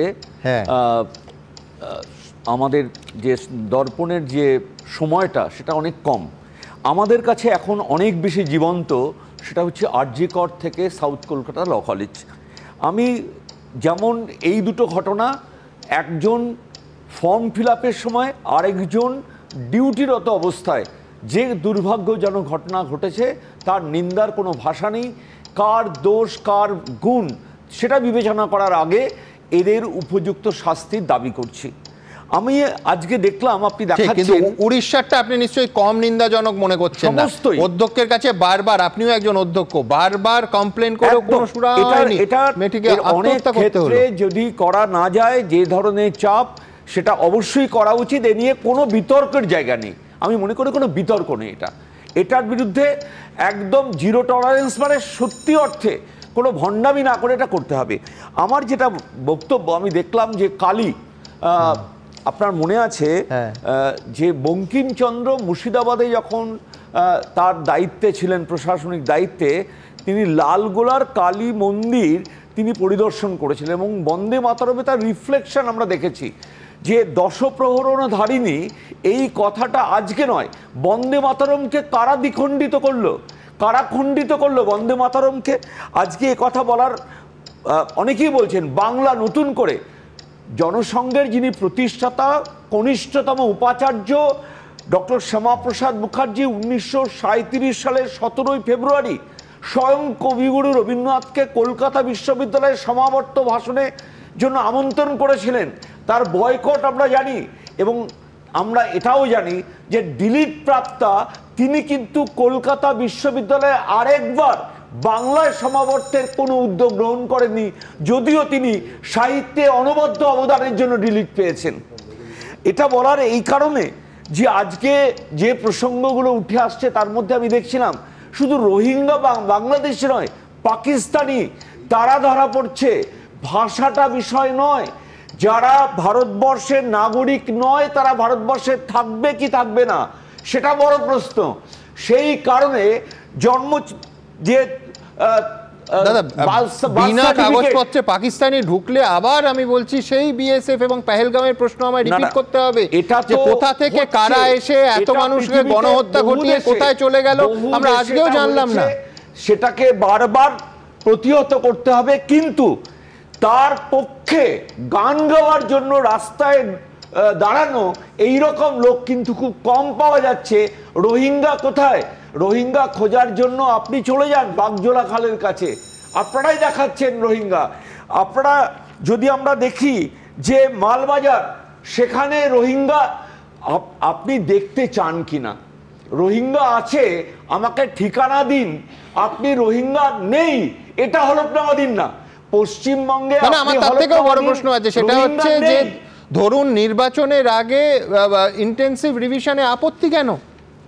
আমাদের যে দর্পণের যে সময়টা সেটা অনেক কম। আমাদের কাছে এখন অনেক বেশি জীবন্ত, সেটা হচ্ছে আরজি কর থেকে সাউথ কলকাতা ল কলেজ। আমি যেমন এই দুটো ঘটনা, একজন ফর্ম ফিল আপের সময় আরেকজন ডিউটিরত অবস্থায় যে দুর্ভাগ্যজনক ঘটনা ঘটেছে তার নিন্দার কোনো ভাষা নেই। কার দোষ কার গুণ সেটা বিবেচনা করার আগে এদের উপযুক্ত শাস্তির দাবি করছি। আমি আজকে দেখলাম আপনি দেখাচ্ছেন উড়িষ্যারটা আপনি নিশ্চয়ই কম নিন্দাজনক মনে করছেন না। অধ্যক্ষের কাছে বারবার, আপনিও একজন অধ্যক্ষ, বারবার কমপ্লেন করে কোনো সুরা হয়নি। এটা অনেক ক্ষেত্রে যদি করা না যায়, যে ধরনের চাপ, সেটা অবশ্যই করা উচিত। এ নিয়ে কোনো বিতর্কের জায়গা নেই। আমি মনে করি কোনো বিতর্ক নেই। এটার বিরুদ্ধে একদম জিরো টলারেন্স, মানে সত্যি অর্থে কোনো ভণ্ডামি না করে এটা করতে হবে। আমার যেটা বক্তব্য, আমি দেখলাম যে কালী, আপনার মনে আছে যে বঙ্কিমচন্দ্র মুর্শিদাবাদে যখন তার দায়িত্বে ছিলেন, প্রশাসনিক দায়িত্বে, তিনি লালগোলার কালী মন্দির তিনি পরিদর্শন করেছিলেন এবং বন্দে মাতরমে তার রিফ্লেকশন আমরা দেখেছি। যে দশপ্রহরণধারিণী, এই কথাটা আজকে নয়, বন্দে মাতরমকে কারা দ্বিখণ্ডিত করলো, কারা খণ্ডিত করলো বন্দে মাতরমকে? আজকে এ কথা বলার অনেকেই বলছেন বাংলা নতুন করে। জনসংঘের যিনি প্রতিষ্ঠাতা, কনিষ্ঠতম উপাচার্য ডক্টর শ্যামাপ্রসাদ মুখার্জি 1937 সালের 17 ফেব্রুয়ারি স্বয়ং কবিগুরু রবীন্দ্রনাথকে কলকাতা বিশ্ববিদ্যালয়ের সমাবর্ত ভাষণের জন্য আমন্ত্রণ করেছিলেন। তার বয়কট আমরা জানি, এবং আমরা এটাও জানি যে ডিলিট প্রাপ্তা তিনি কিন্তু কলকাতা বিশ্ববিদ্যালয়ে আরেকবার বাংলায় সমাবর্তের কোনো উদ্যোগ গ্রহণ করেননি, যদিও তিনি সাহিত্যে অনবদ্য অবদানের জন্য ডিলিট পেয়েছেন। এটা বলার এই কারণে যে আজকে যে প্রসঙ্গগুলো উঠে আসছে তার মধ্যে আমি দেখছিলাম শুধু রোহিঙ্গা বা বাংলাদেশে নয়, পাকিস্তানি তারা ধরা পড়ছে। ভাষাটা বিষয় নয়, যারা ভারতবর্ষের নাগরিক নয় তারা ভারতবর্ষে থাকবে কি থাকবে না সেটা বড় প্রশ্ন। সেই কারণে জন্ম যে দাদা বিনা কাগজপত্রে পাকিস্তানি ঢুকলে আবার আমি বলছি সেই বিএসএফ এবং পেহেলগামের প্রশ্ন আমায় রিপিট করতে হবে। এটা যে কোথা থেকে কারা এসে এত মানুষকে গণহত্যা ঘটিয়ে কোথায় চলে গেল আমরা আজকেও জানলাম না। সেটাকে বারবার প্রতিহত করতে হবে, কিন্তু তার পক্ষে গান গাওয়ার জন্য রাস্তায় দাঁড়ানো এইরকম লোক কিন্তু খুব কম পাওয়া যাচ্ছে। রোহিঙ্গা কোথায়? রোহিঙ্গা খোঁজার জন্য আপনি চলে যান বাগজোলা খালের কাছে, আপনারাই দেখাচ্ছেন রোহিঙ্গা। আপনারা যদি আমরা দেখি যে মালবাজার, সেখানে রোহিঙ্গা আপনি দেখতে চান কিনা? রোহিঙ্গা আছে, আমাকে ঠিকানা দিন। আপনি রোহিঙ্গা নেই, এটা হলফনামা দিন না। পশ্চিমবঙ্গে আমার তার থেকেও বড় প্রশ্ন আছে, সেটা হচ্ছে যে ধরুন নির্বাচনের আগে ইন্টেনসিভ রিভিশনে আপত্তি কেন?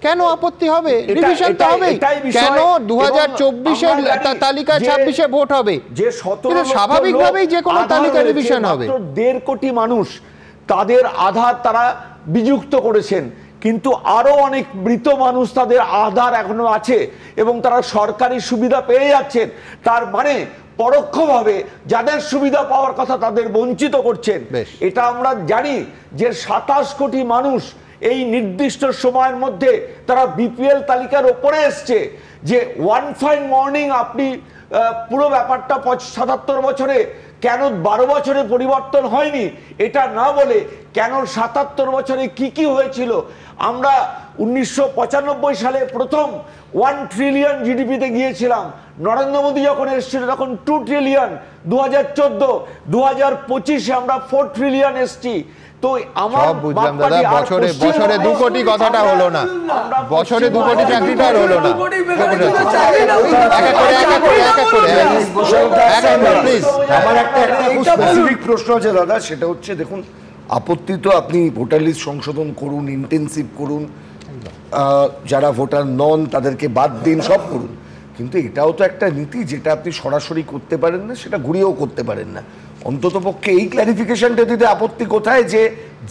কেন আপত্তি হবে? রিভিশন তো হবে কেন? 2024 এর তালিকা 26 এ ভোট হবে, যে স্বাভাবিকভাবেই যে কোনো তালিকা রিভিশন হবে। 1.5 কোটি মানুষ, তাদের আধার তারা বিযুক্ত করেছেন, কিন্তু আরো অনেক মৃত মানুষ তাদের আধার এখনো আছে এবং তারা সরকারি সুবিধা পেয়ে যাচ্ছেন। তার মানে পরোক্ষভাবে যাদের সুবিধা পাওয়ার কথা তাদের বঞ্চিত করছেন। এটা আমরা জানি যে 27 কোটি মানুষ এই নির্দিষ্ট সময়ের মধ্যে তারা বিপিএল তালিকার ওপরে এসছে। যে ওয়ান ফাইন মর্নিং আপনি পুরো ব্যাপারটা 77 বছরে কেন 12 বছরে পরিবর্তন হয়নি এটা না বলে কেন 77 বছরে কি কি হয়েছিল। আমরা 1995 সালে প্রথম 1 ট্রিলিয়ন জিডিপিতে গিয়েছিলাম, নরেন্দ্র মোদী যখন এসেছিল তখন 2 ট্রিলিয়ন, 2014 2025 আমরা 4 ট্রিলিয়ন এসছি। তো আমার বুঝলাম দাদা, বছরে 2 কোটি কথাটা হলো না, বছরে 2 কোটি চাকরিটা হলো না। আমার একটা স্পেসিফিক প্রশ্ন আছে দাদা, সেটা হচ্ছে দেখুন, আপত্তি তো আপনি ভোটার লিস্ট সংশোধন করুন, ইন্টেন্সিভ করুন, যারা ভোটার নন তাদেরকে বাদ দিন, সব করুন, কিন্তু এটাও তো একটা নীতি যেটা আপনি সরাসরি করতে পারেন না, সেটা ঘুরিয়েও করতে পারেন না। অন্তত পক্ষে এই ক্ল্যারিফিকেশনটা দিতে আপত্তি কোথায়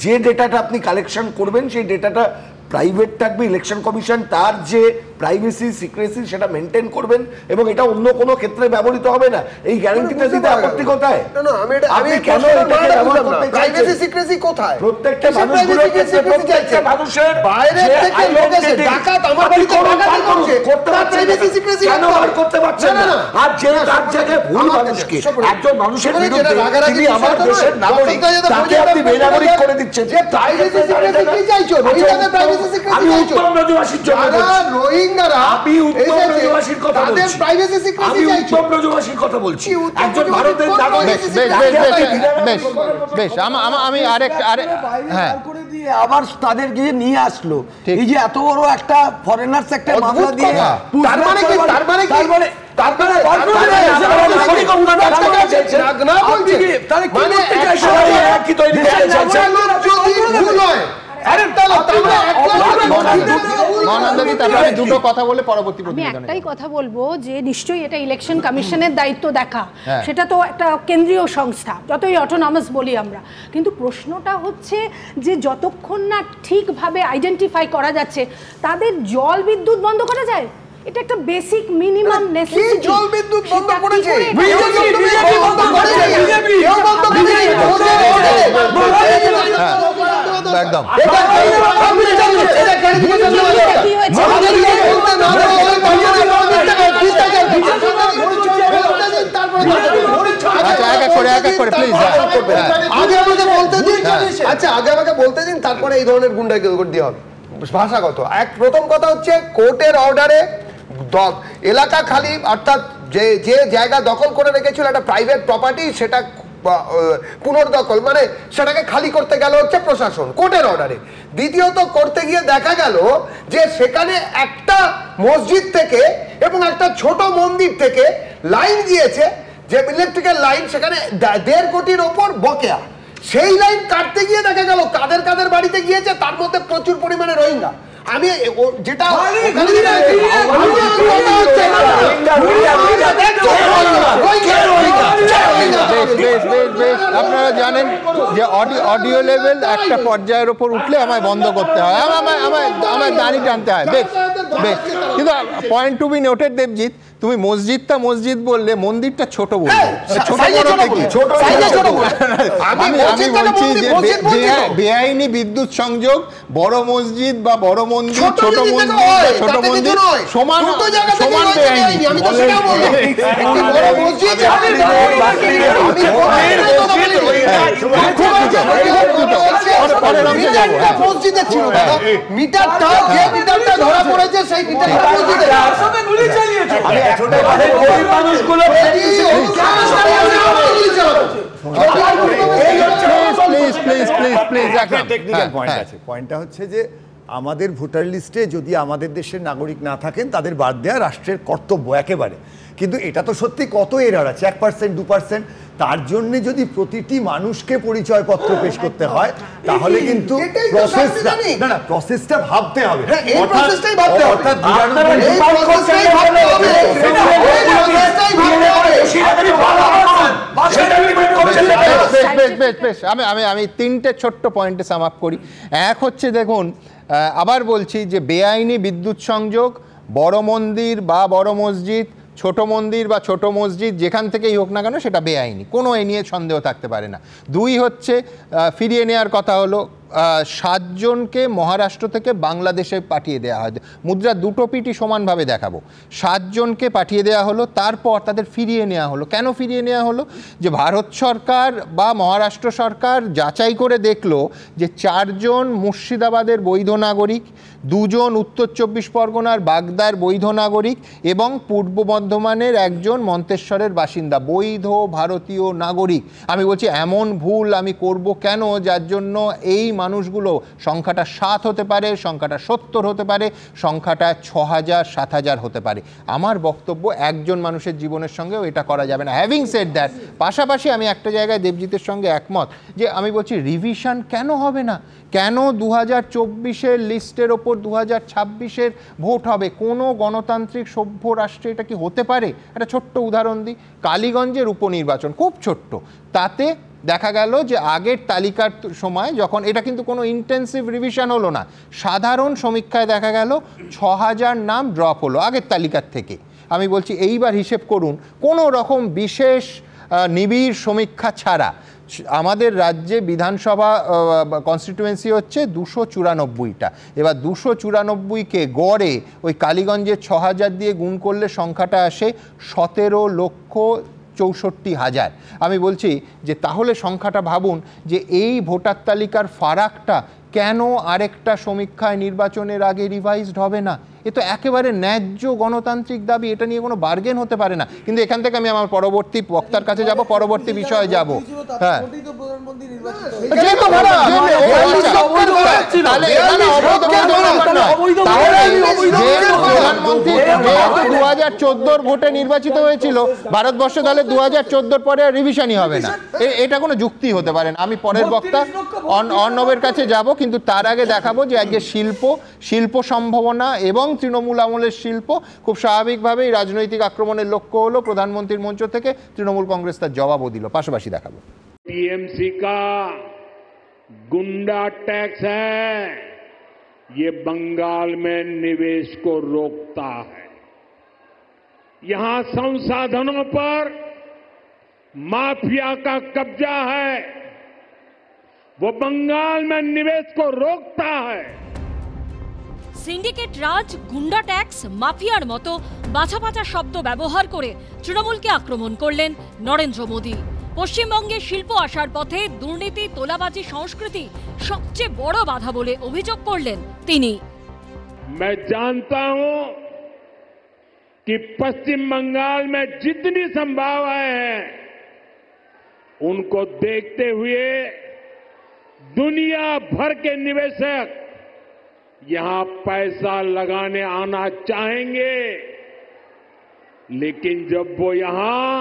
যে ডেটাটা আপনি কালেকশন করবেন সেই ডেটাটা প্রাইভেট থাকবে, ইলেকশন কমিশন তার যে প্রাইভেসি সিক্রেসি সেটা মেনটেন করবেন এবং এটা অন্য কোনো ক্ষেত্রে ব্যবহৃত হবে না, এই গ্যারান্টিটা দিতে আপত্তি কোথায়? আমি কেন প্রাইভেসি সিক্রেসি কোথায়? প্রত্যেকটা মানুষগুলোর ক্ষেত্রে প্রত্যেকটা মানুষের বাইরে থেকে লোক এসে ডাকাত আমার বাড়িতে ডাকাতি করছে, করতে প্রাইভেসি সিক্রেসি কেন করতে পারছেন না? আর যে তার জায়গায় ভুল মানুষকে একজন মানুষের বিরুদ্ধে তিনি আমার দেশের নাগরিক, তাকে আপনি বেনাগরিক করে দিচ্ছেন। যে প্রাইভেসি সিক্রেসি কি চাইছো? রোহিঙ্গাদের প্রাইভেসি সিক্রেসি আমি উত্তর ব্রজবাসীর জন্য রোহিঙ্গারা আমি উত্তর ব্রজবাসীর কথা বলছি, তাদের প্রাইভেসি সিক্রেসি আমি চাইছো? উত্তর ব্রজবাসীর কথা বলছি, একজন ভারতের নাগরিক। বেশ আমি আরেক হ্যাঁ করে দিয়ে আবার তাদেরকে নিয়ে আসলো, এই যে এত বড় একটা ফরেনার্স একটা মামলা দিয়ে, তার মানে কি? তার মানে কি? তারপরে দুটো কথা বলে পরবর্তী আমি একটাই কথা বলবো যে নিশ্চয়ই এটা ইলেকশন কমিশনের দায়িত্ব দেখা, সেটা তো একটা কেন্দ্রীয় সংস্থা, যতই অটোনমাস বলি আমরা, কিন্তু প্রশ্নটা হচ্ছে যে যতক্ষণ না ঠিকভাবে আইডেন্টিফাই করা যাচ্ছে তাদের জল বিদ্যুৎ বন্ধ করা যায়, এটা একটা বেসিক মিনিমাম নেসেসিটি। কি জল বিদ্যুৎ বন্ধ করেছে? বিজেপি বন্ধ করেছে, কেউ বন্ধ করেছে, একদম আগে আমাকে বলতে দিন, তারপরে এই ধরনের গুন্ডাগিরি হবে ভাষাগত। প্রথম কথা হচ্ছে কোর্টের অর্ডারে এলাকা খালি, অর্থাৎ যে জায়গা দখল করে রেখেছিল একটা প্রাইভেট প্রপার্টি, সেটা পুনর্দখল মানে সেটাকে খালি করতে গেল হচ্ছে প্রশাসন কোর্টের অর্ডারে। দ্বিতীয়ত করতে গিয়ে দেখা গেল যে সেখানে একটা মসজিদ থেকে এবং একটা ছোট মন্দির থেকে লাইন গিয়েছে, যে ইলেকট্রিক্যাল লাইন, সেখানে 1.5 কোটির ওপর বকেয়া। সেই লাইন কাটতে গিয়ে দেখা গেল কাদের কাদের বাড়িতে গিয়েছে, তার মধ্যে প্রচুর পরিমাণে রোহিঙ্গা। আমি যেটা আপনারা জানেন যে অডিও লেভেল একটা পর্যায়ের ওপর উঠলে আমায় বন্ধ করতে হয়, আমায় দাঁড়ি টানতে হয়। বেশ বেশ, কিন্তু point to be noted Debjit, তুমি মসজিদটা মসজিদ বললে মন্দিরটা ছোট বললে, আমি বলছি যে বেআইনি বিদ্যুৎ সংযোগ বড় মসজিদ বা বড় মন্দির, ছোট মন্দির ছোট মন্দির সমান সমান বেআইনি। পয়েন্টটা হচ্ছে যে আমাদের ভোটার লিস্টে যদি আমাদের দেশের নাগরিক না থাকেন তাদের বাদ দেওয়া রাষ্ট্রের কর্তব্য একেবারে, কিন্তু এটা তো সত্যি কত এরার আছে, 1% 2%। তার জন্য যদি প্রতিটি মানুষকে পরিচয়পত্র পেশ করতে হয় তাহলে কিন্তু প্রসেসটা ভাবতে হবে। আমি তিনটে ছোট্ট পয়েন্টে সাম আপ করি। এক হচ্ছে, দেখুন আবার বলছি যে বেআইনি বিদ্যুৎ সংযোগ বড় মন্দির বা বড় মসজিদ, ছোট মন্দির বা ছোট মসজিদ যেখান থেকেই হোক না কেন সেটা বেআইনি, কোনো এ নিয়ে সন্দেহ থাকতে পারে না। দুই হচ্ছে ফিরিয়ে নেওয়ার কথা হলো 7 জনকে মহারাষ্ট্র থেকে বাংলাদেশে পাঠিয়ে দেওয়া হয়, মুদ্রা দুটো পিঠই সমানভাবে দেখাবো। 7 জনকে পাঠিয়ে দেওয়া হলো, তারপর তাদের ফিরিয়ে নেওয়া হলো। কেন ফিরিয়ে নেওয়া হলো? যে ভারত সরকার বা মহারাষ্ট্র সরকার যাচাই করে দেখলো যে 4 জন মুর্শিদাবাদের বৈধ নাগরিক, 2 জন উত্তর 24 পরগনার বাগদার বৈধ নাগরিক এবং পূর্ব বর্ধমানের 1 জন মন্তেশ্বরের বাসিন্দা, বৈধ ভারতীয় নাগরিক। আমি বলছি এমন ভুল আমি করব কেন, যার জন্য এই মানুষগুলো সংখ্যাটা 7 হতে পারে, সংখ্যাটা 70 হতে পারে, সংখ্যাটা 6000 7000 হতে পারে। আমার বক্তব্য একজন মানুষের জীবনের সঙ্গেও এটা করা যাবে না। হ্যাভিং সেড দ্যাট, পাশাপাশি আমি একটা জায়গায় দেবজিতের সঙ্গে একমত যে আমি বলছি রিভিশন কেন হবে না, কেন 2024-এর লিস্টের ওপর 2026-এর ভোট হবে? কোনো গণতান্ত্রিক সভ্য রাষ্ট্রে এটা কি হতে পারে? একটা ছোট্ট উদাহরণ দিই, কালীগঞ্জের উপনির্বাচন খুব ছোট্ট, তাতে দেখা গেল যে আগের তালিকার সময় যখন, এটা কিন্তু কোনো ইন্টেন্সিভ রিভিশন হলো না, সাধারণ সমীক্ষায় দেখা গেল 6000 নাম ড্রপ হলো আগের তালিকার থেকে। আমি বলছি এইবার হিসেব করুন, কোনো রকম বিশেষ নিবিড় সমীক্ষা ছাড়া আমাদের রাজ্যে বিধানসভা কনস্টিটিউয়েন্সি হচ্ছে 294টা। এবার 294কে গড়ে ওই কালীগঞ্জের 6000 দিয়ে গুণ করলে সংখ্যাটা আসে 17,64,000। আমি বলছি যে তাহলে সংখ্যাটা ভাবুন যে এই ভোটার তালিকার ফারাকটা কেন আরেকটা সমীক্ষায় নির্বাচনের আগে রিভাইজড হবে না? এ তো একেবারে ন্যায্য গণতান্ত্রিক দাবি, এটা নিয়ে কোনো বার্গেন হতে পারে না। কিন্তু এখান থেকে আমি আমার পরবর্তী বক্তার কাছে যাব, পরবর্তী বিষয়ে যাব। হ্যাঁ, প্রধানমন্ত্রী 2014 ভোটে নির্বাচিত হয়েছিল ভারতবর্ষ, তাহলে 2014 পরে রিভিশনই হবে না, এটা কোনো যুক্তি হতে পারে না। আমি পরের বক্তা অর্ণবের কাছে যাব, কিন্তু তার আগে দেখাবো যে আজকে শিল্প সম্ভাবনা এবং তৃণমূল আমলের শিল্প খুব স্বাভাবিকভাবেই রাজনৈতিক আক্রমণের লক্ষ্য হলো প্রধানমন্ত্রীর মঞ্চ থেকে, তৃণমূল কংগ্রেস তার জবাবও দিল। পাশাপাশি দেখাবো टीएमसी का गुंडा टैक्स है, ये बंगाल में निवेश को रोकता है। यहां संसाधनों पर माफिया का कब्जा है, वो बंगाल में निवेश को रोकता है। সিন্ডিকেট রাজ, গুন্ডা ট্যাক্স, মাফিয়ার মতো বাছা বাছা শব্দ ব্যবহার করে তৃণমূলকে আক্রমণ করলেন নরেন্দ্র মোদী। পশ্চিমবঙ্গে শিল্প আসার পথে দুর্নীতি, তোলাবাজি সংস্কৃতি সবচেয়ে বড় বাধা বলে অভিযোগ করলেন তিনি। मैं जानता हूं कि पश्चिम बंगाल में जितनी संभावनाएं हैं उनको देखते हुए दुनिया भर के निवेशक यहां पैसा लगाने आना चाहेंगे, लेकिन जब वो यहां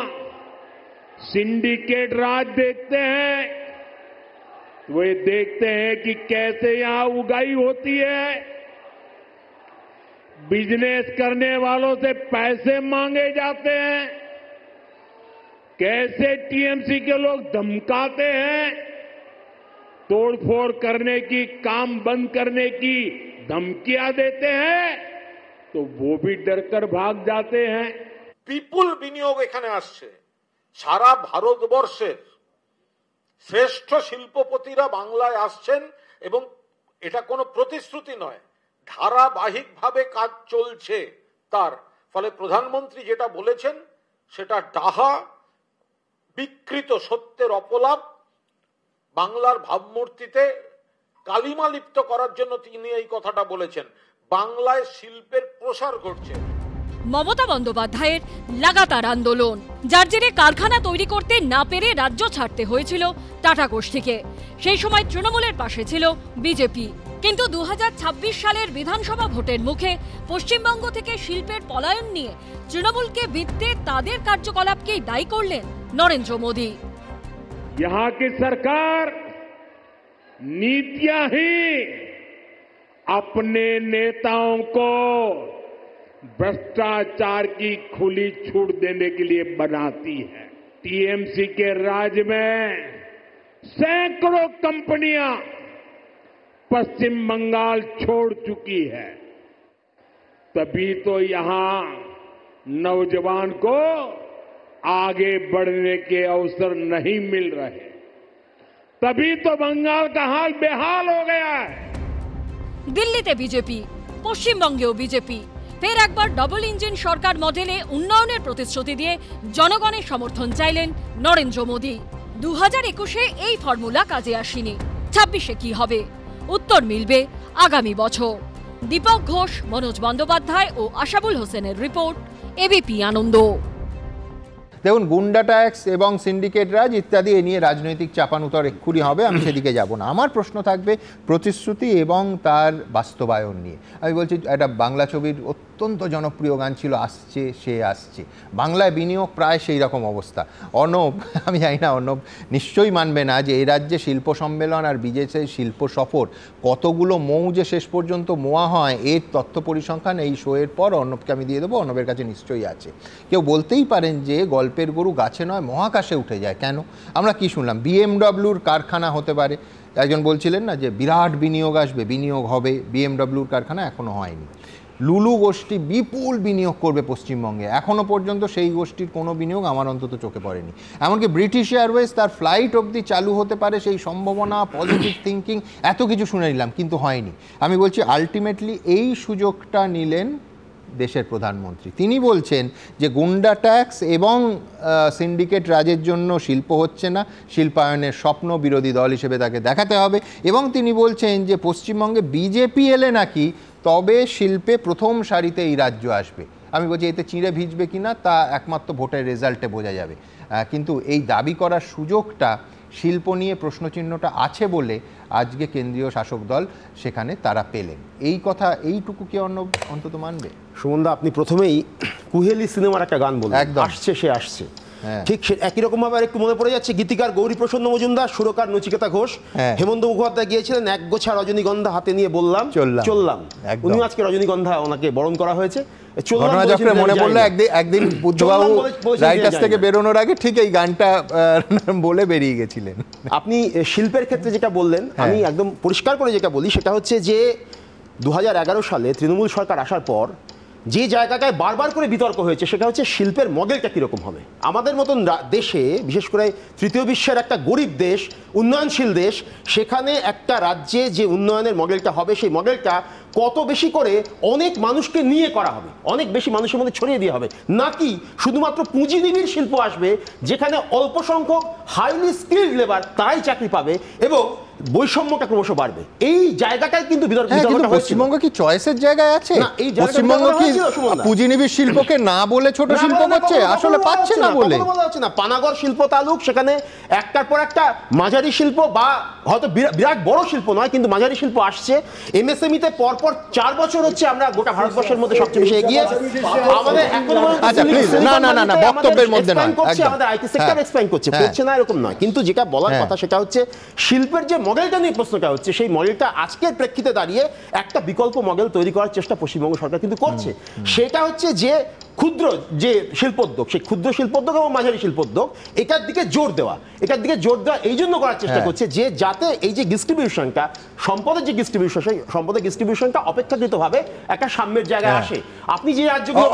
सिंडिकेट राज देखते हैं तो वे देखते हैं कि कैसे यहां उगाई होती है, बिजनेस करने वालों से पैसे मांगे जाते हैं, कैसे टीएमसी के लोग धमकाते हैं, तोड़फोड़ करने की, काम बंद करने की धमकियां देते हैं, तो वो भी डरकर भाग जाते हैं। বিপুল বিনিয়োগ এখানে আসছে। সারা ভারতবর্ষের শ্রেষ্ঠ শিল্পপতিরা বাংলায় আসছেন এবং এটা কোনো প্রতিশ্রুতি নয়, ধারাবাহিকভাবে কাজ চলছে। তার ফলে প্রধানমন্ত্রী যেটা বলেছেন সেটা ডাহা, বিকৃত সত্যের অপলাপ, বাংলার ভাবমূর্তিতে কালিমা লিপ্ত করার জন্য তিনি এই কথাটা বলেছেন। বাংলায় শিল্পের প্রসার ঘটছে। মমতা বন্দ্যোপাধ্যায়ের লাগাতার আন্দোলন, যার জেরে কারখানা তৈরি করতে না পেরে রাজ্য ছাড়তে হয়েছিল টাটা গোষ্ঠীকে। সেই সময় তৃণমূলের পাশে ছিল বিজেপি। কিন্তু 2026 সালের বিধানসভা ভোটের মুখে পশ্চিমবঙ্গ থেকে শিল্পের পলায়ন নিয়ে তৃণমূলকে বিঁধতে তাদের কার্যকলাপকেই দায়ী করলেন নরেন্দ্র মোদী। यहाँ की सरकार नीतियां ही अपने नेताओं को भ्रष्टाचार की खुली छूट देने के लिए बनाती है। टीएमसी के राज में सैकड़ों कंपनियां पश्चिम बंगाल छोड़ चुकी है। तभी तो यहां नौजवान को आगे बढ़ने के अवसर नहीं मिल रहे, तभी तो बंगाल का हाल बेहाल हो गया है। দিল্লিতে বিজেপি, পশ্চিমবঙ্গেও বিজেপি, ফের একবার ডবল ইঞ্জিন সরকার মডেলে উন্নয়নের প্রতিশ্রুতি দিয়ে জনগণের সমর্থন চাইলেন নরেন্দ্র মোদী। 2021-এ এই ফর্মুলা কাজে আসেনি, 26-এ কি হবে? উত্তর মিলবে আগামী বছর। দীপক ঘোষ, মনোজ বন্দ্যোপাধ্যায় ও আশাবুল হোসেনের রিপোর্ট, এবিপি আনন্দ। দেখুন, গুন্ডা ট্যাক্স এবং সিন্ডিকেট রাজ ইত্যাদি এ নিয়ে রাজনৈতিক চাপানুতর এক্ষুনি হবে, আমি সেদিকে যাব না। আমার প্রশ্ন থাকবে প্রতিশ্রুতি এবং তার বাস্তবায়ন নিয়ে। আমি বলছি, একটা বাংলা ছবির অত্যন্ত জনপ্রিয় গান ছিল আসছে সে আসছে, বাংলায় বিনিয়োগ প্রায় সেই রকম অবস্থা। অর্ণব, আমি জানি না অর্ণব নিশ্চয়ই মানবে না যে এই রাজ্যে শিল্প সম্মেলন আর বিজেপির শিল্প সফর কতগুলো মৌ যে শেষ পর্যন্ত মোয়া হয়, এর তথ্য পরিসংখ্যান এই শোয়ের পর অর্ণবকে আমি দিয়ে দেবো, অর্ণবের কাছে নিশ্চয়ই আছে। কেউ বলতেই পারেন যে গল্পের গরু গাছে নয় মহাকাশে উঠে যায় কেন? আমরা কি শুনলাম? বিএমডব্লিউর কারখানা হতে পারে, একজন বলছিলেন না যে বিরাট বিনিয়োগ আসবে, বিনিয়োগ হবে, বিএমডব্লিউর কারখানা এখনো হয়নি। লুলু গোষ্ঠী বিপুল বিনিয়োগ করবে পশ্চিমবঙ্গে, এখনও পর্যন্ত সেই গোষ্ঠীর কোনো বিনিয়োগ আমার অন্তত চোখে পড়েনি। এমনকি ব্রিটিশ এয়ারওয়েজ তার ফ্লাইট অবধি চালু হতে পারে, সেই সম্ভাবনা, পজিটিভ থিঙ্কিং, এত কিছু শুনে নিলাম, কিন্তু হয়নি। আমি বলছি আলটিমেটলি এই সুযোগটা নিলেন দেশের প্রধানমন্ত্রী। তিনি বলছেন যে গুন্ডা ট্যাক্স এবং সিন্ডিকেট রাজের জন্য শিল্প হচ্ছে না, শিল্পায়নের স্বপ্ন বিরোধী দল হিসেবে তাকে দেখাতে হবে। এবং তিনি বলছেন যে পশ্চিমবঙ্গে বিজেপি এলে নাকি তবে শিল্পে প্রথম সারিতে এই রাজ্য আসবে। আমি বলছি এতে চিঁড়ে ভিজবে কিনা তা একমাত্র ভোটের রেজাল্টে বোঝা যাবে, কিন্তু এই দাবি করার সুযোগটা শিল্প নিয়ে প্রশ্নচিহ্নটা আছে বলে আজকে কেন্দ্রীয় শাসক দল সেখানে তারা পেলেন। এই কথা এইটুকু কি অন্তত মানবে? সুমনদা, আপনি প্রথমেই কুহেলি সিনেমার একটা গান বললেন, আসছে সে আসছে, ঠিক সে একই রকম ভাবে একটু মনে পড়ে যাচ্ছে গীতিকার গৌরী প্রসন্ন মজুমদার, সুরকার নচিকেতা ঘোষ, হেমন্ত মুখোপাধ্যায় গিয়েছিলেন এক গোছা রজনীগন্ধা হাতে নিয়ে বললাম চললাম। উনি আজকে রজনীগন্ধা ওনাকে বরণ করা হয়েছে। মনে পড়লো একদিন বুদ্ধবাবু রাইটার্স থেকে বেরোনোর আগে ঠিক এই গানটা বলে বেরিয়ে গেছিলেন। আপনি শিল্পের ক্ষেত্রে যেটা বললেন, আমি একদম পরিষ্কার করে যেটা বলি সেটা হচ্ছে যে 2011 সালে তৃণমূল সরকার আসার পর যে জায়গাটায় বারবার করে বিতর্ক হয়েছে সেটা হচ্ছে শিল্পের মডেলটা কীরকম হবে। আমাদের মতন দেশে, বিশেষ করে তৃতীয় বিশ্বের একটা গরিব দেশ, উন্নয়নশীল দেশ, সেখানে একটা রাজ্যে যে উন্নয়নের মডেলটা হবে সেই মডেলটা কত বেশি করে অনেক মানুষকে নিয়ে করা হবে, অনেক বেশি মানুষের মধ্যে ছড়িয়ে দেওয়া হবে, নাকি শুধুমাত্র পুঁজিনিবিড় শিল্প আসবে যেখানে অল্প সংখ্যক হাইলি স্কিলড লেবার তারাই চাকরি পাবে এবং বৈষম্যটা ক্রমশ বাড়বে। এই জায়গাটাই কিন্তু পশ্চিমবঙ্গ কি চয়েসের জায়গায় আছে? পশ্চিমবঙ্গ কি পুঁজিনিবিড় শিল্পকে না বলে ছোট শিল্প করছে? আসলে পাচ্ছে না বলে হচ্ছে না। পানাগড় শিল্প তালুক, সেখানে একটার পর একটা মাঝারি শিল্প বা হয়তো বিরাট বড় শিল্প নয় কিন্তু মাঝারি শিল্প আসছে। এমএসএমইতে পরপর 4 বছর হচ্ছে আমরা গোটা ভারতবর্ষের মধ্যে সবচেয়ে বেশি এগিয়ে। আমাদের না বক্তব্যের মধ্যে নয়, আমাদের আইটি সেক্টর এক্সপ্যান্ড করছে না এরকম নয়, কিন্তু যেটা বলার কথা সেটা হচ্ছে শিল্পের যে মডেলটা নিয়ে প্রশ্ন করা হচ্ছে, সেই মডেলটা আজকের প্রেক্ষিতে দাঁড়িয়ে একটা বিকল্প মডেল তৈরি করার চেষ্টা পশ্চিমবঙ্গ সরকার কিন্তু করছে। সেটা হচ্ছে যে ক্ষুদ্র যে শিল্পোদ্যোগ, সেই ক্ষুদ্র শিল্পোদ্যোগ এবং মাঝারি শিল্পোদ্যোগ, এটার দিকে জোর দেওয়া এই জন্য করার চেষ্টা করছে যে যাতে এই যে ডিস্ট্রিবিউশনটা, সম্পদের যে ডিস্ট্রিবিউশনটা অপেক্ষাকৃতভাবে একটা সাম্যের জায়গায় আসে। আপনি যে রাজ্যগুলো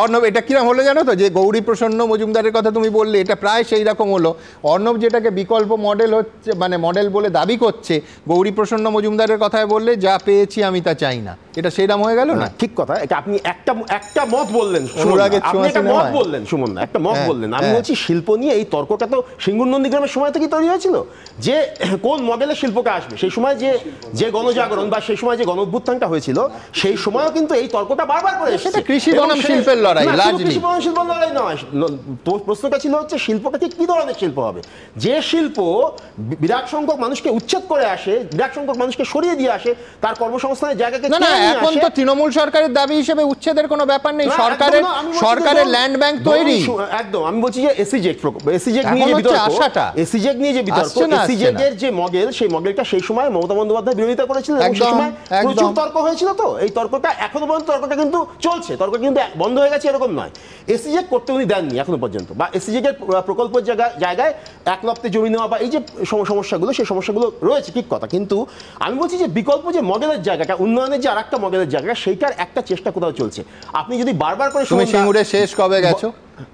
অর্ণব, এটা কিরকম হলো জানো তো, যে গৌরী প্রসন্ন মজুমদারের কথা তুমি বললে, এটা প্রায় সেই রকম হলো। অর্ণব যেটাকে বিকল্প মডেল হচ্ছে, মানে মডেল বলে দাবি করছে, গৌরী প্রসন্ন মজুমদারের কথায় বললে যা পেয়েছি আমি তা চাই না, এটা সেইরকম হয়ে গেল না? ঠিক কথা, এটা আপনি একটা মত বললেন, সুমন একটা মত বললেন। আমি বলছি শিল্প নিয়ে এই তর্কটা তো সিঙ্গুর নন্দীগ্রামের সময় থেকে তৈরি হয়েছিল, যে কোন মডেলের শিল্পটা আসবে। সেই সময় যে গণজাগরণ বা সেই সময় যে গণঅভ্যুত্থানটা হয়েছিল, সেই সময়ও কিন্তু এই তর্কটা বারবার করে এসেছে। কৃষি বনাম শিল্পের লড়াই, কৃষি বনাম শিল্পের লড়াই নয়। তোর প্রশ্নটা ছিল হচ্ছে শিল্পটা ঠিক কি ধরনের শিল্প হবে। যে শিল্প বিরাট সংখ্যক মানুষকে উচ্ছেদ করে আসে, বিরাট সংখ্যক মানুষকে সরিয়ে দিয়ে আসে, তার কর্মসংস্থানের জায়গাকে এখন তো তৃণমূল সরকারের দাবি হিসেবে উচ্ছেদের কোনো ব্যাপার নেই, সরকারের ল্যান্ড ব্যাংক তৈরি। একদম, আমি বলছি যে এসিজেক নিয়ে যে বিতর্ক, এসিজেক নিয়ে যে বিতর্ক, এসিজেকের যে মডেল, সেই মডেলটা সেই সময় মমতা বন্দ্যোপাধ্যায় বিরোধিতা করেছিলেন এবং সেই সময় প্রচুর তর্ক হয়েছিল। তো এই তর্কটা এখনো পর্যন্ত কিন্তু চলছে, তর্ক কিন্তু বন্ধ হয়ে গেছে এরকম নয়। এসিজেক করতে উনি দেননি এখনো পর্যন্ত, বা এসিজেকের প্রকল্পের জায়গায় এক লপ্তে জমি নেওয়া বা এই যে সমস্যাগুলো, সেই সমস্যাগুলো রয়েছে, ঠিক কথা। কিন্তু আমি বলছি যে বিকল্প যে মডেলের জায়গাটা, উন্নয়নের যে আরেকটা মডেলের জায়গা, সেইটার একটা চেষ্টা কোথাও চলছে। আপনি যদি বারবার করে সিঙ্গুরে শেষ কবে গেছো,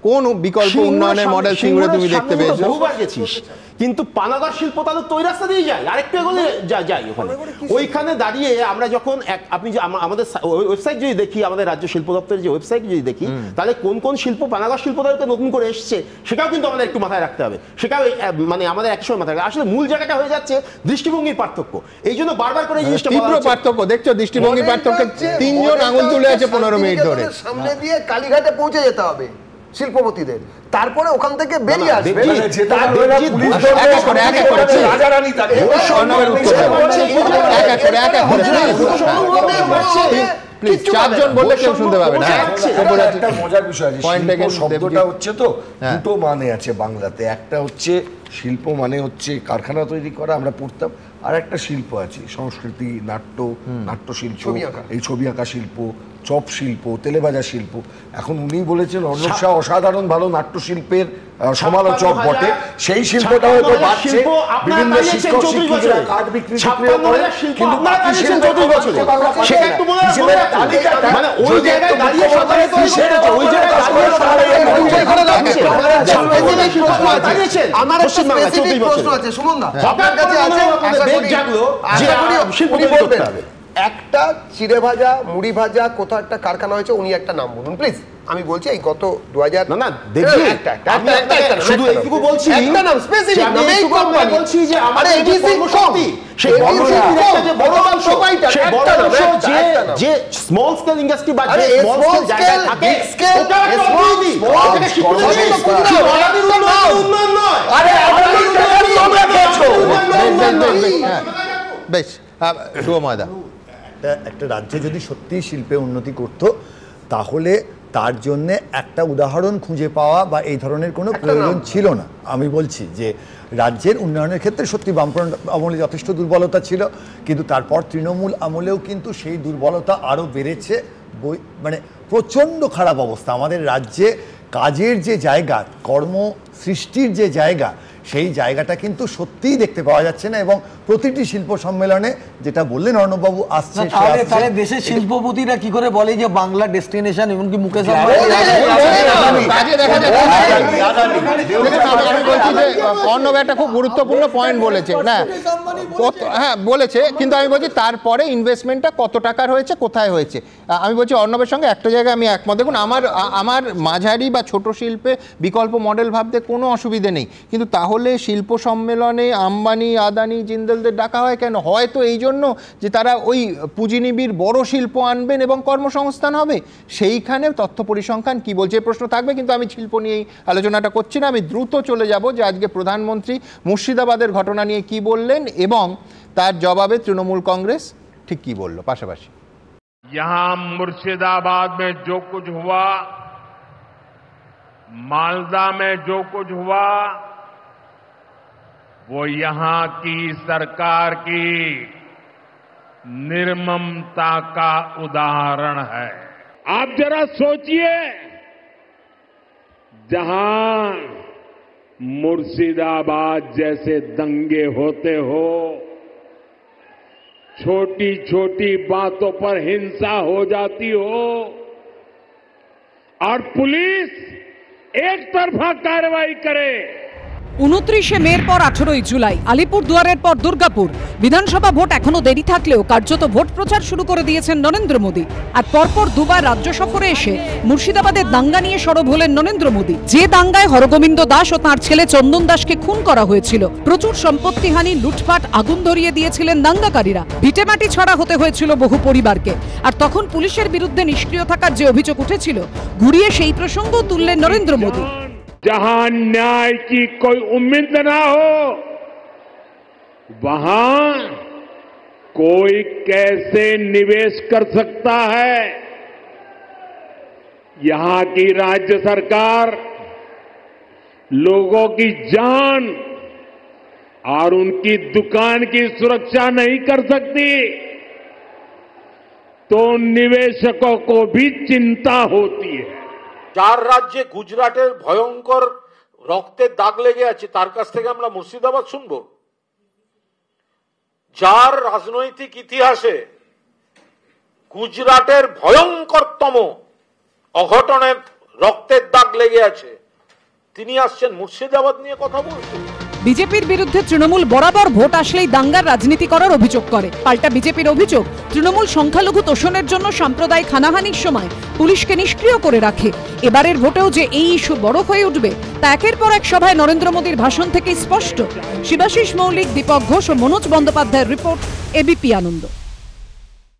কোন বিকল্প উন্নয়নের মডেল সিঙ্গুরে তুমি দেখতে পেয়েছো? বহুবার গেছিস, কিন্তু পানাগড় শিল্প তাহলে তো ওই রাস্তা দিয়ে যায়, আরেকটু এগোলে যাই ওখানে। ওইখানে দাঁড়িয়ে আমরা যখন আপনি যে আমাদের ওয়েবসাইট যদি দেখি, আমাদের রাজ্য শিল্প দপ্তরের যে ওয়েবসাইট যদি দেখি, তাহলে কোন শিল্প পানাগড় শিল্প তাদেরকে নতুন করে এসছে, সেটাও কিন্তু আমাদের একটু মাথায় রাখতে হবে। সেটাও মানে আমাদের একসময় মাথায় রাখতে, আসলে মূল জায়গাটা হয়ে যাচ্ছে দৃষ্টিভঙ্গির পার্থক্য। এই জন্য বারবার করে এই জিনিসটা তীব্র পার্থক্য দেখছো, দৃষ্টিভঙ্গির পার্থক্য। তিনজন আঙুল তুলে আছে 15 মিনিট ধরে। সামনে দিয়ে কালীঘাটে পৌঁছে যেতে হবে শিল্পপতিদের, তারপরে ওখান থেকে বেরিয়ে আসবে। চারজন বললে কেউ শুনতে পাবে না। একটা মজার বিষয় আছে, শব্দটা হচ্ছে তো দুটো মানে আছে বাংলাতে। একটা হচ্ছে শিল্প মানে হচ্ছে কারখানা তৈরি করা, আমরা পড়তাম। আর একটা শিল্প আছে সংস্কৃতি, নাট্যশিল্প, এই ছবি আঁকা শিল্প, চপ শিল্প, তেলেভাজা শিল্প। এখন উনি বলেছেন অর্ণব শাহ অসাধারণ ভালো নাট্যশিল্পের সমালোচক বটে, সেই শিল্পটা হয়তো বাড়ছে, বিভিন্ন শিক্ষক শিক্ষিকারা কার্ড বিক্রি করে, কিন্তু বাকি আমার একটা স্পেসিফিক প্রশ্ন আছে সুমন দা, আপনার কাছে আছে, একটা চিড়ে ভাজা, মুড়ি ভাজা কোথাও একটা কারখানা হয়েছে, উনি একটা নাম বলুন প্লিজ। আমি বলছি এই গত 2000 না দেখি শুধু এইটুকু বলছি, একটা নাম স্পেসিফিক নাম, এই কোম্পানি বলছি যে আমাদের এডিসি কর্মশক্তি, সেই বড় অংশ, সেই বড় অংশ যে স্মল স্কেল ইন্ডাস্ট্রি বা যে স্মল স্কেল জায়গা থাকে, ওটা ওটাকে উন্নয়ন নয়। আরে তোমরা খেয়েছো বেশ। শুভময়দা, একটা রাজ্যে যদি সত্যি শিল্পে উন্নতি করত, তাহলে তার জন্য একটা উদাহরণ খুঁজে পাওয়া বা এই ধরনের কোনো প্রয়োজন ছিল না। আমি বলছি যে রাজ্যের উন্নয়নের ক্ষেত্রে সত্যি বামফ্রন্ট আমলে যথেষ্ট দুর্বলতা ছিল, কিন্তু তারপর তৃণমূল আমলেও কিন্তু সেই দুর্বলতা আরও বেড়েছে। মানে প্রচণ্ড খারাপ অবস্থা আমাদের রাজ্যে। কাজের যে জায়গা, কর্ম সৃষ্টির যে জায়গা, সেই জায়গাটা কিন্তু সত্যিই দেখতে পাওয়া যাচ্ছে না। এবং প্রতিটি শিল্প সম্মেলনে যেটা বললেন অর্ণববাবু আসছে, তাহলে দেশের শিল্পপতিরা কি করে বলে যে বাংলা ডেস্টিনেশন, এমনকি মুকেশ অর্ণব একটা খুব গুরুত্বপূর্ণ পয়েন্ট বলেছে। না হ্যাঁ বলেছে, কিন্তু আমি বলছি তারপরে ইনভেস্টমেন্টটা কত টাকার হয়েছে, কোথায় হয়েছে। আমি বলছি অর্ণবের সঙ্গে একটা জায়গায় আমি একমত। দেখুন আমার মাঝারি বা ছোট শিল্পে বিকল্প মডেল ভাবতে কোনো অসুবিধে নেই, কিন্তু তাহলে শিল্প সম্মেলনে আম্বানি, আদানি, জিন্দালদের ডাকা হয় কেন? হয়তো এই জন্য যে তারা ওই পুঁজিনিবিড় বড় শিল্প আনবেন এবং কর্মসংস্থান হবে। সেইখানে তথ্য পরিসংখ্যান কি বলছে প্রশ্ন থাকবে, কিন্তু আমি শিল্প নিয়েই আলোচনাটা করছি না। আমি দ্রুত চলে যাব যে আজকে প্রধানমন্ত্রী মুর্শিদাবাদের ঘটনা নিয়ে কি বললেন এবং তার জবাবে তৃণমূল কংগ্রেস ঠিক কি বলল। পাশাপাশি यहाँ मुर्शिदाबाद में जो कुछ हुआ, मालदा में जो कुछ हुआ, वो यहां की सरकार की निर्ममता का उदाहरण है। आप जरा सोचिए, जहां मुर्शिदाबाद जैसे दंगे होते हो, छोटी छोटी बातों पर हिंसा हो जाती हो और पुलिस एक तरफा कार्रवाई करे। 29 মের পর 18 জুলাই আলিপুরদুয়ারের পর দুর্গাপুর বিধানসভা ভোট এখনো দেরি থাকলেও কার্যত ভোট প্রচার শুরু করে দিয়েছেন নরেন্দ্র মোদী। আর পরপর দুবার রাজ্য সফরে এসে মুর্শিদাবাদের দাঙ্গা নিয়ে সরব হলেন নরেন্দ্র মোদী। যে দাঙ্গায় হরগোবিন্দ দাস ও তাঁর ছেলে চন্দন দাসকে খুন করা হয়েছিল, প্রচুর সম্পত্তিহানি, লুটপাট, আগুন ধরিয়ে দিয়েছিলেন দাঙ্গাকারীরা, ভিটেমাটি ছড়া হতে হয়েছিল বহু পরিবারকে। আর তখন পুলিশের বিরুদ্ধে নিষ্ক্রিয় থাকার যে অভিযোগ উঠেছিল, ঘুরিয়ে সেই প্রসঙ্গও তুললেন নরেন্দ্র মোদী। जहां न्याय की कोई उम्मीद ना हो, वहां कोई कैसे निवेश कर सकता है? यहां की राज्य सरकार लोगों की जान और उनकी दुकान की सुरक्षा नहीं कर सकती, तो निवेशकों को भी चिंता होती है। যার রাজ্যে গুজরাটের ভয়ঙ্কর রক্তের দাগ লেগে আছে, তার কাছ থেকে আমরা মুর্শিদাবাদ শুনবো? যার রাজনৈতিক ইতিহাসে গুজরাটের ভয়ঙ্করতম অঘটনের রক্তের দাগ লেগে আছে, তিনি আসছেন মুর্শিদাবাদ নিয়ে কথা বলছেন। বিজেপির বিরুদ্ধে তৃণমূল বরাবর ভোট আসলেই দাঙ্গার রাজনীতি করার অভিযোগ করে। পাল্টা বিজেপির অভিযোগ, তৃণমূল সংখ্যালঘু তোষণের জন্য সাম্প্রদায়িক হানাহানির সময় পুলিশকে নিষ্ক্রিয় করে রাখে। এবারের ভোটেও যে এই ইস্যু বড় হয়ে উঠবে তা একের পর এক সভায় নরেন্দ্র মোদীর ভাষণ থেকেই স্পষ্ট। শিবাশিস মৌলিক, দীপক ঘোষ ও মনোজ বন্দ্যোপাধ্যায়ের রিপোর্ট, এবিপি আনন্দ।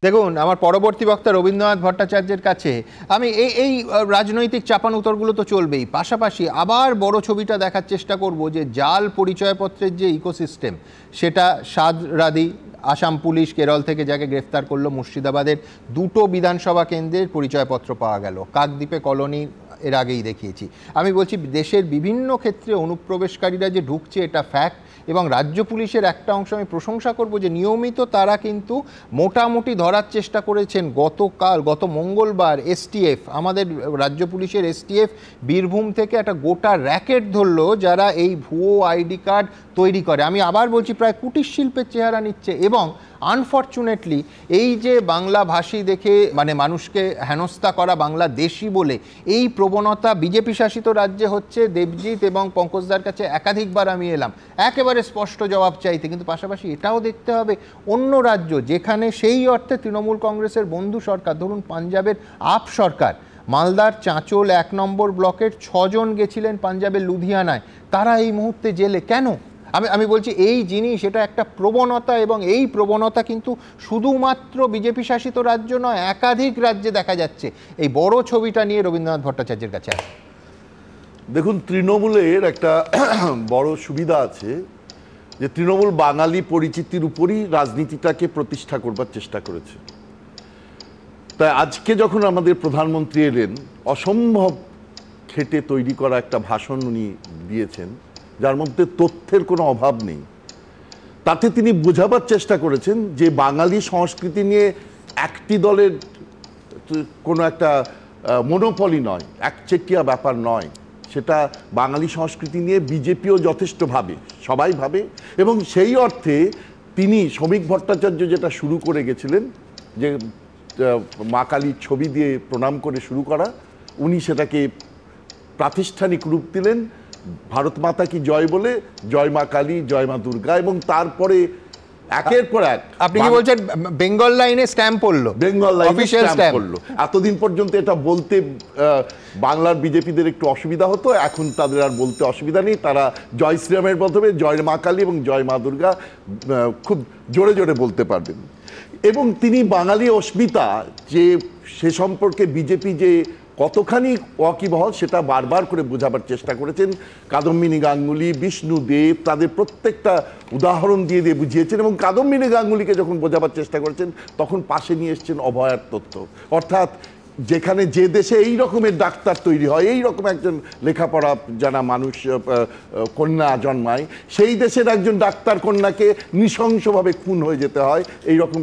দেখুন, আমার পরবর্তী বক্তা রবীন্দ্রনাথ ভট্টাচার্যের কাছে আমি এই রাজনৈতিক চাপানুতরগুলো তো চলবেই, পাশাপাশি আবার বড় ছবিটা দেখার চেষ্টা করব যে জাল পরিচয়পত্রের যে ইকোসিস্টেম, সেটা সাদরাদি আসাম পুলিশ কেরল থেকে যাকে গ্রেফতার করলো, মুর্শিদাবাদের দুটো বিধানসভা কেন্দ্রের পরিচয়পত্র পাওয়া গেল, কাকদ্বীপে কলোনি এর আগেই দেখিয়েছি। আমি বলছি দেশের বিভিন্ন ক্ষেত্রে অনুপ্রবেশকারীরা যে ঢুকছে এটা ফ্যাক্ট, এবং রাজ্য পুলিশের একটা অংশ আমি প্রশংসা করব যে নিয়মিত তারা কিন্তু মোটামুটি ধরার চেষ্টা করেছেন। গত মঙ্গলবার এসটিএফ, আমাদের রাজ্য পুলিশের এসটিএফ বীরভূম থেকে একটা গোটা র্যাকেট ধরলো যারা এই ভুয়ো আইডি কার্ড তৈরি করে। আমি আবার বলছি প্রায় কুটির শিল্পের চেহারা নিচ্ছে। এবং আনফর্চুনেটলি এই যে বাংলাভাষী দেখে মানে মানুষকে হেনস্থা করা, বাংলাদেশি বলে এই প্রবণতা বিজেপি শাসিত রাজ্যে হচ্ছে। দেবজিৎ এবং পঙ্কজদার কাছে একাধিকবার আমি এলাম একেবারে স্পষ্ট জবাব চাইতে, কিন্তু পাশাপাশি এটাও দেখতে হবে অন্য রাজ্য যেখানে সেই অর্থে তৃণমূল কংগ্রেসের বন্ধু সরকার, ধরুন পাঞ্জাবের আপ সরকার, মালদার চাঁচল 1 নম্বর ব্লকের 6 জন গেছিলেন পাঞ্জাবের লুধিয়ানায়, তারা এই মুহূর্তে জেলে কেন? আমি বলছি এই জিনিস, এটা একটা প্রবণতা, এবং এই প্রবণতা কিন্তু শুধুমাত্র বিজেপি শাসিত রাজ্য নয়, একাধিক রাজ্যে দেখা যাচ্ছে। এই বড় ছবিটা নিয়ে রবীন্দ্রনাথ ভট্টাচার্যের কাছে আসে। দেখুন, তৃণমূলের একটা বড় সুবিধা আছে যে তৃণমূল বাঙালি পরিচিতির উপরই রাজনীতিটাকে প্রতিষ্ঠা করবার চেষ্টা করেছে। তাই আজকে যখন আমাদের প্রধানমন্ত্রী এলেন, অসম্ভব খেটে তৈরি করা একটা ভাষণ উনি দিয়েছেন, যার মধ্যে তথ্যের কোনো অভাব নেই। তাতে তিনি বোঝাবার চেষ্টা করেছেন যে বাঙালি সংস্কৃতি নিয়ে একটি দলের কোনো একটা মনোপলি নয়, একচেটিয়া ব্যাপার নয়, সেটা বাঙালি সংস্কৃতি নিয়ে বিজেপিও যথেষ্ট ভাবে, সবাই ভাবে। এবং সেই অর্থে তিনি শ্রমিক ভট্টাচার্য যেটা শুরু করে গেছিলেন, যে মা কালীর ছবি দিয়ে প্রণাম করে শুরু করা, উনি সেটাকে প্রাতিষ্ঠানিক রূপ দিলেন ভারত মাতা কি জয় বলে, জয় মা কালী, জয় মা দুর্গা, এবং তারপরে একের পর এক। আপনি কি বলছেন বেঙ্গল লাইনে স্ট্যাম্প পড়লো? বেঙ্গল লাইনে স্ট্যাম্প পড়লো। এতদিন পর্যন্ত এটা বলতে বাংলার বিজেপিদের একটু অসুবিধা হতো, এখন তাদের আর বলতে অসুবিধা নেই। তারা জয় শ্রীরামের মাধ্যমে জয় মা কালী এবং জয় মা দুর্গা খুব জোরে জোরে বলতে পারবেন। এবং তিনি বাঙালি অস্মিতা যে সে সম্পর্কে বিজেপি যে কতখানি ওয়াকিবহল সেটা বারবার করে বোঝাবার চেষ্টা করেছেন। কাদম্বিনী গাঙ্গুলি, বিষ্ণু দেব, তাদের প্রত্যেকটা উদাহরণ দিয়ে দিয়ে বুঝিয়েছেন। এবং কাদম্বিনী গাঙ্গুলিকে যখন বোঝাবার চেষ্টা করেছেন তখন পাশে নিয়ে এসছেন অভয়ার তথ্য। অর্থাৎ যেখানে যে দেশে এই রকমের ডাক্তার তৈরি হয়, এই রকম একজন লেখাপড়া জানা মানুষ কন্যা জন্মায়, সেই দেশের একজন ডাক্তার কন্যাকে নৃশংসভাবে খুন হয়ে যেতে হয় এই রকম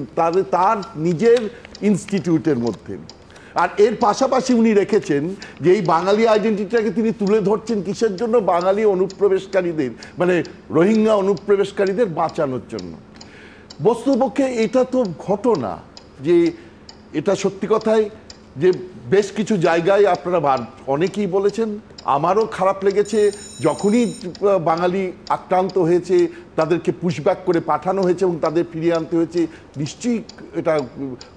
তার নিজের ইনস্টিটিউটের মধ্যে। আর এর পাশাপাশি উনি রেখেছেন যে এই বাঙালি আইডেন্টিটিটাকে তিনি তুলে ধরছেন কিসের জন্য? বাঙালি অনুপ্রবেশকারীদের, মানে রোহিঙ্গা অনুপ্রবেশকারীদের বাঁচানোর জন্য। বস্তুপক্ষে এটা তো ঘটনা, যে এটা সত্যি কথাই যে বেশ কিছু জায়গায় আপনারা অনেকেই বলেছেন, আমারও খারাপ লেগেছে যখনই বাঙালি আক্রান্ত হয়েছে তাদেরকে পুশব্যাক করে পাঠানো হয়েছে এবং তাদের ফিরিয়ে আনতে হয়েছে। নিশ্চয়ই এটা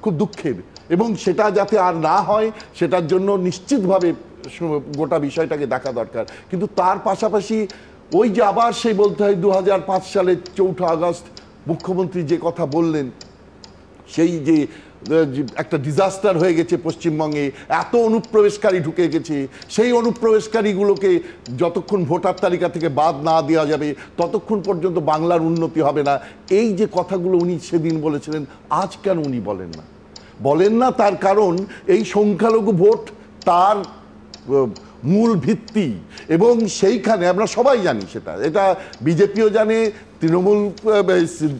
খুব দুঃখের, এবং সেটা যাতে আর না হয় সেটার জন্য নিশ্চিতভাবে গোটা বিষয়টাকে দেখা দরকার। কিন্তু তার পাশাপাশি ওই যে আবার সেই বলতে হয় 2005 সালের 4 আগস্ট মুখ্যমন্ত্রী যে কথা বললেন, সেই যে একটা ডিজাস্টার হয়ে গেছে পশ্চিমবঙ্গে, এত অনুপ্রবেশকারী ঢুকে গেছে, সেই অনুপ্রবেশকারীগুলোকে যতক্ষণ ভোটার তালিকা থেকে বাদ না দেওয়া যাবে ততক্ষণ পর্যন্ত বাংলার উন্নতি হবে না। এই যে কথাগুলো উনি সেদিন বলেছিলেন, আজ কেন উনি বলেন না? তার কারণ এই সংখ্যালঘু ভোট তার মূল ভিত্তি, এবং সেইখানে আমরা সবাই জানি, এটা বিজেপিও জানে,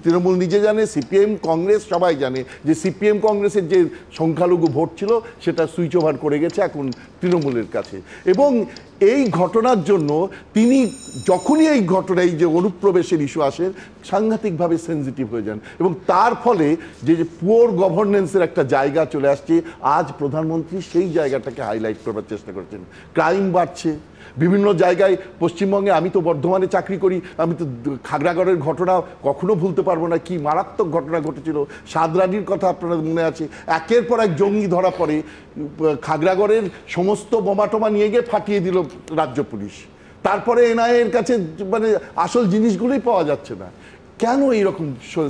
তৃণমূল নিজে জানে, সিপিএম কংগ্রেস সবাই জানে যে সিপিএম কংগ্রেসের যে সংখ্যালঘু ভোট ছিল সেটা সুইচ ওভার করে গেছে এখন তৃণমূলের কাছে। এবং এই ঘটনার জন্য তিনি যখনই এই যে অনুপ্রবেশের ইস্যু আসে সাংঘাতিকভাবে সেন্সিটিভ হয়ে যান, এবং তার ফলে যে পুয়ার গভর্নেন্সের একটা জায়গা চলে আসছে, আজ প্রধানমন্ত্রী সেই জায়গাটাকে হাইলাইট করবার চেষ্টা করছেন। ক্রাইম বাড়ছে বিভিন্ন জায়গায় পশ্চিমবঙ্গে। আমি তো বর্ধমানে চাকরি করি, আমি তো খাগড়াগড়ের ঘটনা কখনো ভুলতে পারবো না, কি মারাত্মক ঘটনা ঘটেছিল। সাদরানির কথা আপনাদের মনে আছে, একের পর এক জঙ্গি ধরা পড়ে, খাগড়াগড়ের সমস্ত বোমাটোমা নিয়ে গিয়ে ফাটিয়ে দিল রাজ্য পুলিশ। তারপরে এনআইএ এর কাছে মানে আসল জিনিসগুলোই পাওয়া যাচ্ছে না। কেন এইরকম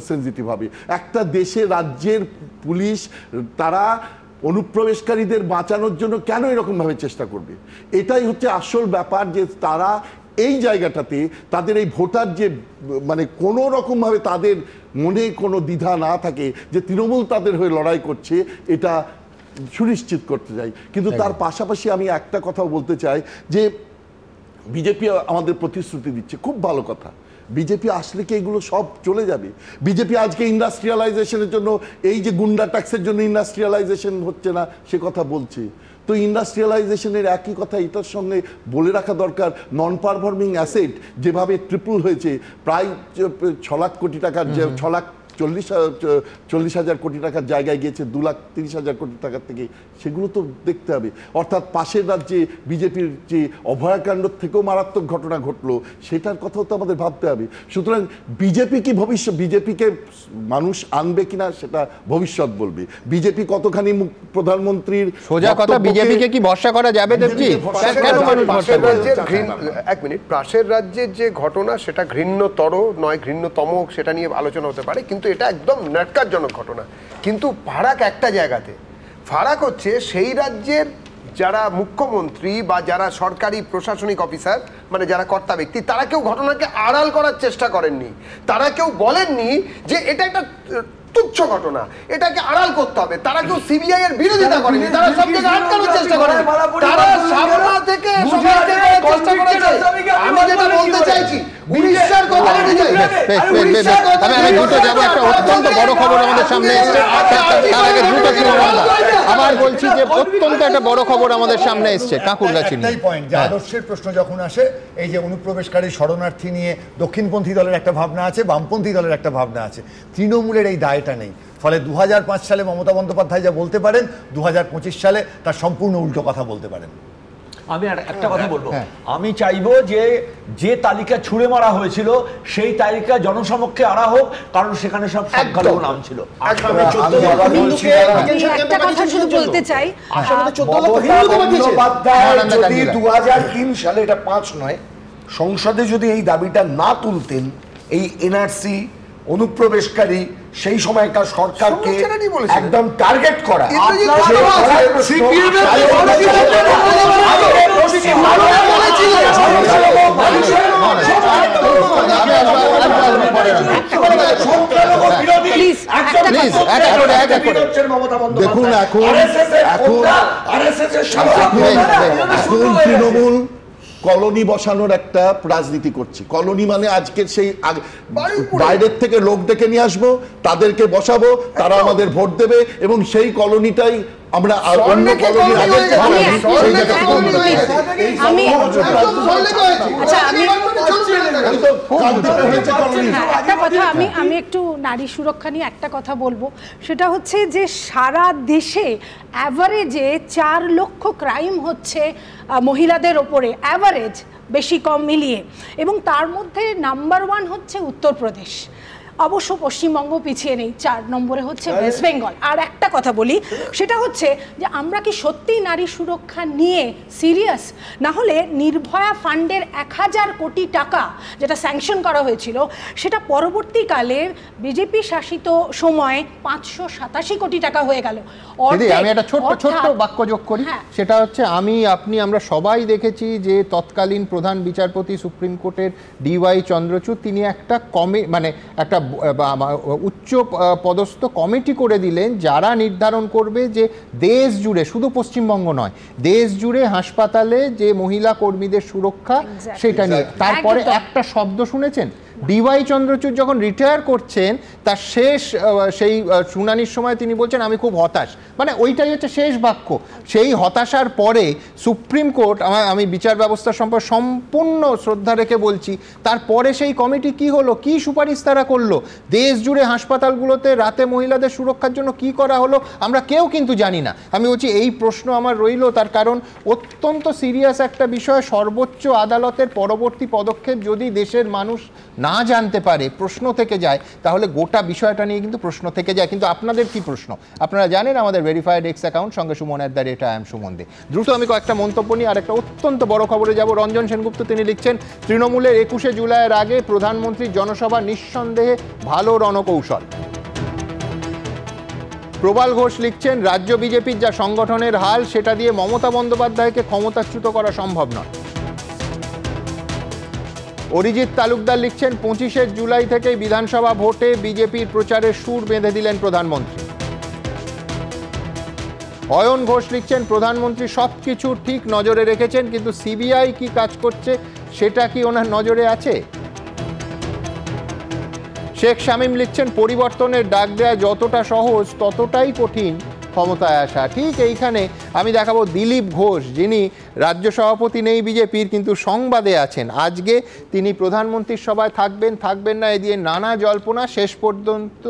সেন্সিটিভ হবে? একটা দেশে রাজ্যের পুলিশ তারা অনুপ্রবেশকারীদের বাঁচানোর জন্য কেন এরকমভাবে চেষ্টা করবে? এটাই হচ্ছে আসল ব্যাপার, যে তারা এই জায়গাটাতে তাদের এই ভোটার যে মানে কোনো রকমভাবে তাদের মনে কোনো দ্বিধা না থাকে যে তৃণমূল তাদের হয়ে লড়াই করছে, এটা সুনিশ্চিত করতে চাই। কিন্তু তার পাশাপাশি আমি একটা কথাও বলতে চাই যে বিজেপি আমাদের প্রতিশ্রুতি দিচ্ছে, খুব ভালো কথা। বিজেপি আসলে কি এগুলো সব চলে যাবে? বিজেপি আজকে ইন্ডাস্ট্রিয়ালাইজেশনের জন্য, এই যে গুন্ডা ট্যাক্সের জন্য ইন্ডাস্ট্রিয়ালাইজেশন হচ্ছে না সে কথা বলছে, তো ইন্ডাস্ট্রিয়ালাইজেশনের একই কথা এটার সঙ্গে বলে রাখা দরকার। নন পারফর্মিং অ্যাসেট যেভাবে ট্রিপল হয়েছে, প্রায় 6 লাখ কোটি টাকার, 6,40,000 কোটি টাকার জায়গায় গিয়েছে 2,30,000 কোটি টাকার থেকে, সেগুলো তো দেখতে হবে। অর্থাৎ পাশের রাজ্যে বিজেপির যে অভয়াকাণ্ড থেকেও মারাত্মক ঘটনা ঘটলো, সেটার কথাও তো আমাদের ভাবতে হবে। সুতরাং বিজেপি কি বিজেপিকে মানুষ আনবে কিনা সেটা ভবিষ্যৎ বলবে। বিজেপি কতখানি প্রধানমন্ত্রীর সোজা কথা, বিজেপিকে কি ভরসা করা যাবে দেবজি? এক মিনিট, পাশের রাজ্যের যে ঘটনা সেটা ঘৃণ্যতর নয়, ঘৃণ্যতম সেটা নিয়ে আলোচনা হতে পারে, কিন্তু এটা একদম ন্যাটকারজনক ঘটনা। কিন্তু ফারাক একটা জায়গাতে, ফারাক হচ্ছে সেই রাজ্যের যারা মুখ্যমন্ত্রী বা যারা সরকারি প্রশাসনিক অফিসার, মানে যারা কর্তা ব্যক্তি, তারা কেউ ঘটনাকে আড়াল করার চেষ্টা করেননি। তারা কেউ বলেননি যে এটা একটা তুচ্ছ ঘটনা, এটাকে আড়াল করতে হবে। তারা কেউ সিবিআই এর বিরোধিতা করেনি, তারা সব জায়গায় আটকানোর চেষ্টা করেন, তারা সামনা থেকে সবাইকে চেষ্টা করেছে। আমি যেটা বলতে চাইছি, উড়িষ্যার কথা বলতে চাই, আমি দ্রুত যাবো, একটা অত্যন্ত বড় খবর আমাদের সামনে এসেছে। তার আগে দ্রুত আবার বলছি যে অত্যন্ত একটা বড় খবর আমাদের সামনে এসছে। কাকুরগাছি একটাই পয়েন্ট, যে আদর্শের প্রশ্ন যখন আসে, এই যে অনুপ্রবেশকারী শরণার্থী নিয়ে দক্ষিণপন্থী দলের একটা ভাবনা আছে, বামপন্থী দলের একটা ভাবনা আছে, তৃণমূলের এই দায়টা নেই। ফলে 2005 সালে মমতা বন্দ্যোপাধ্যায় যা বলতে পারেন, 2025 সালে তার সম্পূর্ণ উল্টো কথা বলতে পারেন। আমি আর একটা কথা বলবো, আমি চাইবো যে তালিকা ছুঁড়ে মারা হয়েছিল সেই তালিকা জনসমক্ষে আনা হোক, কারণ সেখানে সব সংখ্যালঘু নাম ছিল। একটা কথা শুধু বলতে চাই, 2003 সালে, এটা 5 নয়, সংসদে যদি এই দাবিটা না তুলতেন, এই এনআরসি অনুপ্রবেশকারী সেই সময়কার সরকারকে একদম টার্গেট করা, দেখুন এখন তৃণমূল কলোনি বসানোর একটা রাজনীতি করছে। কলোনি মানে আজকের সেই বাইরের থেকে লোক ডেকে নিয়ে আসবো, তাদেরকে বসাবো, তারা আমাদের ভোট দেবে এবং সেই কলোনিটাই আমরা অন্য কলোনির আগে আমি একটু নারী সুরক্ষা নিয়ে একটা কথা বলবো, সেটা হচ্ছে যে সারা দেশে অ্যাভারেজে 4 লক্ষ ক্রাইম হচ্ছে মহিলাদের ওপরে, অ্যাভারেজ বেশি কম মিলিয়ে, এবং তার মধ্যে নাম্বার 1 হচ্ছে উত্তরপ্রদেশ। অবশ্য পশ্চিমবঙ্গ পিছিয়ে নেই, 4 নম্বরে হচ্ছে ওয়েস্ট বেঙ্গল। আর একটা কথা বলি, সেটা হচ্ছে যে আমরা কি সত্যি নারী সুরক্ষা নিয়ে সিরিয়াস? না হলে নির্ভয়া ফান্ডের 1000 কোটি টাকা যেটা স্যাংশন করা হয়েছিল, সেটা পরবর্তীকালে বিজেপি শাসিত সময়ে 587 কোটি টাকা হয়ে গেল। আমি একটা ছোট্ট বাক্য যোগ করি, সেটা হচ্ছে আমরা সবাই দেখেছি যে তৎকালীন প্রধান বিচারপতি সুপ্রিম কোর্টের DY চন্দ্রচূড় তিনি একটা একটা উচ্চ পদস্থ কমিটি করে দিলেন যারা নির্ধারণ করবে যে দেশ জুড়ে, শুধু পশ্চিমবঙ্গ নয়, দেশ জুড়ে হাসপাতালে যে মহিলা কর্মীদের সুরক্ষা সেটা নিয়ে। তারপরে একটা শব্দ শুনেছেন, DY চন্দ্রচূড় যখন রিটায়ার করছেন তার শেষ সেই শুনানির সময় তিনি বলছেন আমি খুব হতাশ, মানে ওইটাই হচ্ছে শেষ বাক্য। সেই হতাশার পরে সুপ্রিম কোর্ট, আমি বিচার ব্যবস্থার সম্পর্কে সম্পূর্ণ শ্রদ্ধা রেখে বলছি, তারপরে সেই কমিটি কি হলো, কি সুপারিশ তারা করলো, দেশ জুড়ে হাসপাতালগুলোতে রাতে মহিলাদের সুরক্ষার জন্য কি করা হলো আমরা কেউ কিন্তু জানি না। আমি বলছি এই প্রশ্ন আমার রইল, তার কারণ অত্যন্ত সিরিয়াস একটা বিষয়। সর্বোচ্চ আদালতের পরবর্তী পদক্ষেপ যদি দেশের মানুষ না জানতে পারে, প্রশ্ন থেকে যায়, তাহলে গোটা বিষয়টা নিয়ে কিন্তু প্রশ্ন থেকে যায়। কিন্তু আপনাদের কি প্রশ্ন আপনারা জানেন, আমাদের ভেরিফাইড এক্স অ্যাকাউন্ট সঙ্গে সুমন@IAM সুমন দে। দ্রুত আমি কয়েকটা মন্তব্য নিয়ে আর একটা অত্যন্ত বড় খবরে যাব। রঞ্জন সেনগুপ্ত তিনি লিখছেন, তৃণমূলের 21শে জুলাইয়ের আগে প্রধানমন্ত্রীর জনসভা নিঃসন্দেহে ভালো রণকৌশল। প্রবাল ঘোষ লিখছেন, রাজ্য বিজেপির যা সংগঠনের হাল সেটা দিয়ে মমতা বন্দ্যোপাধ্যায়কে ক্ষমতাচ্যুত করা সম্ভব নয়। অরিজিৎ তালুকদার লিখছেন, 25শে জুলাই থেকে বিধানসভা ভোটে বিজেপির প্রচারের সুর বেঁধে দিলেন প্রধানমন্ত্রী। অয়ন ঘোষ লিখছেন, প্রধানমন্ত্রী সবকিছু ঠিক নজরে রেখেছেন, কিন্তু সিবিআই কি কাজ করছে সেটা কি ওনার নজরে আছে? শেখ শামীম লিখছেন, পরিবর্তনের ডাক দেয়া যতটা সহজ ততটাই কঠিন ক্ষমতায় আসা। ঠিক এইখানে আমি দেখাবো দিলীপ ঘোষ, যিনি রাজ্য সভাপতি নেই বিজেপির, কিন্তু সংবাদে আছেন। আজকে তিনি প্রধানমন্ত্রীর সভায় থাকবেন না এ দিয়ে নানা জল্পনা। শেষ পর্যন্ত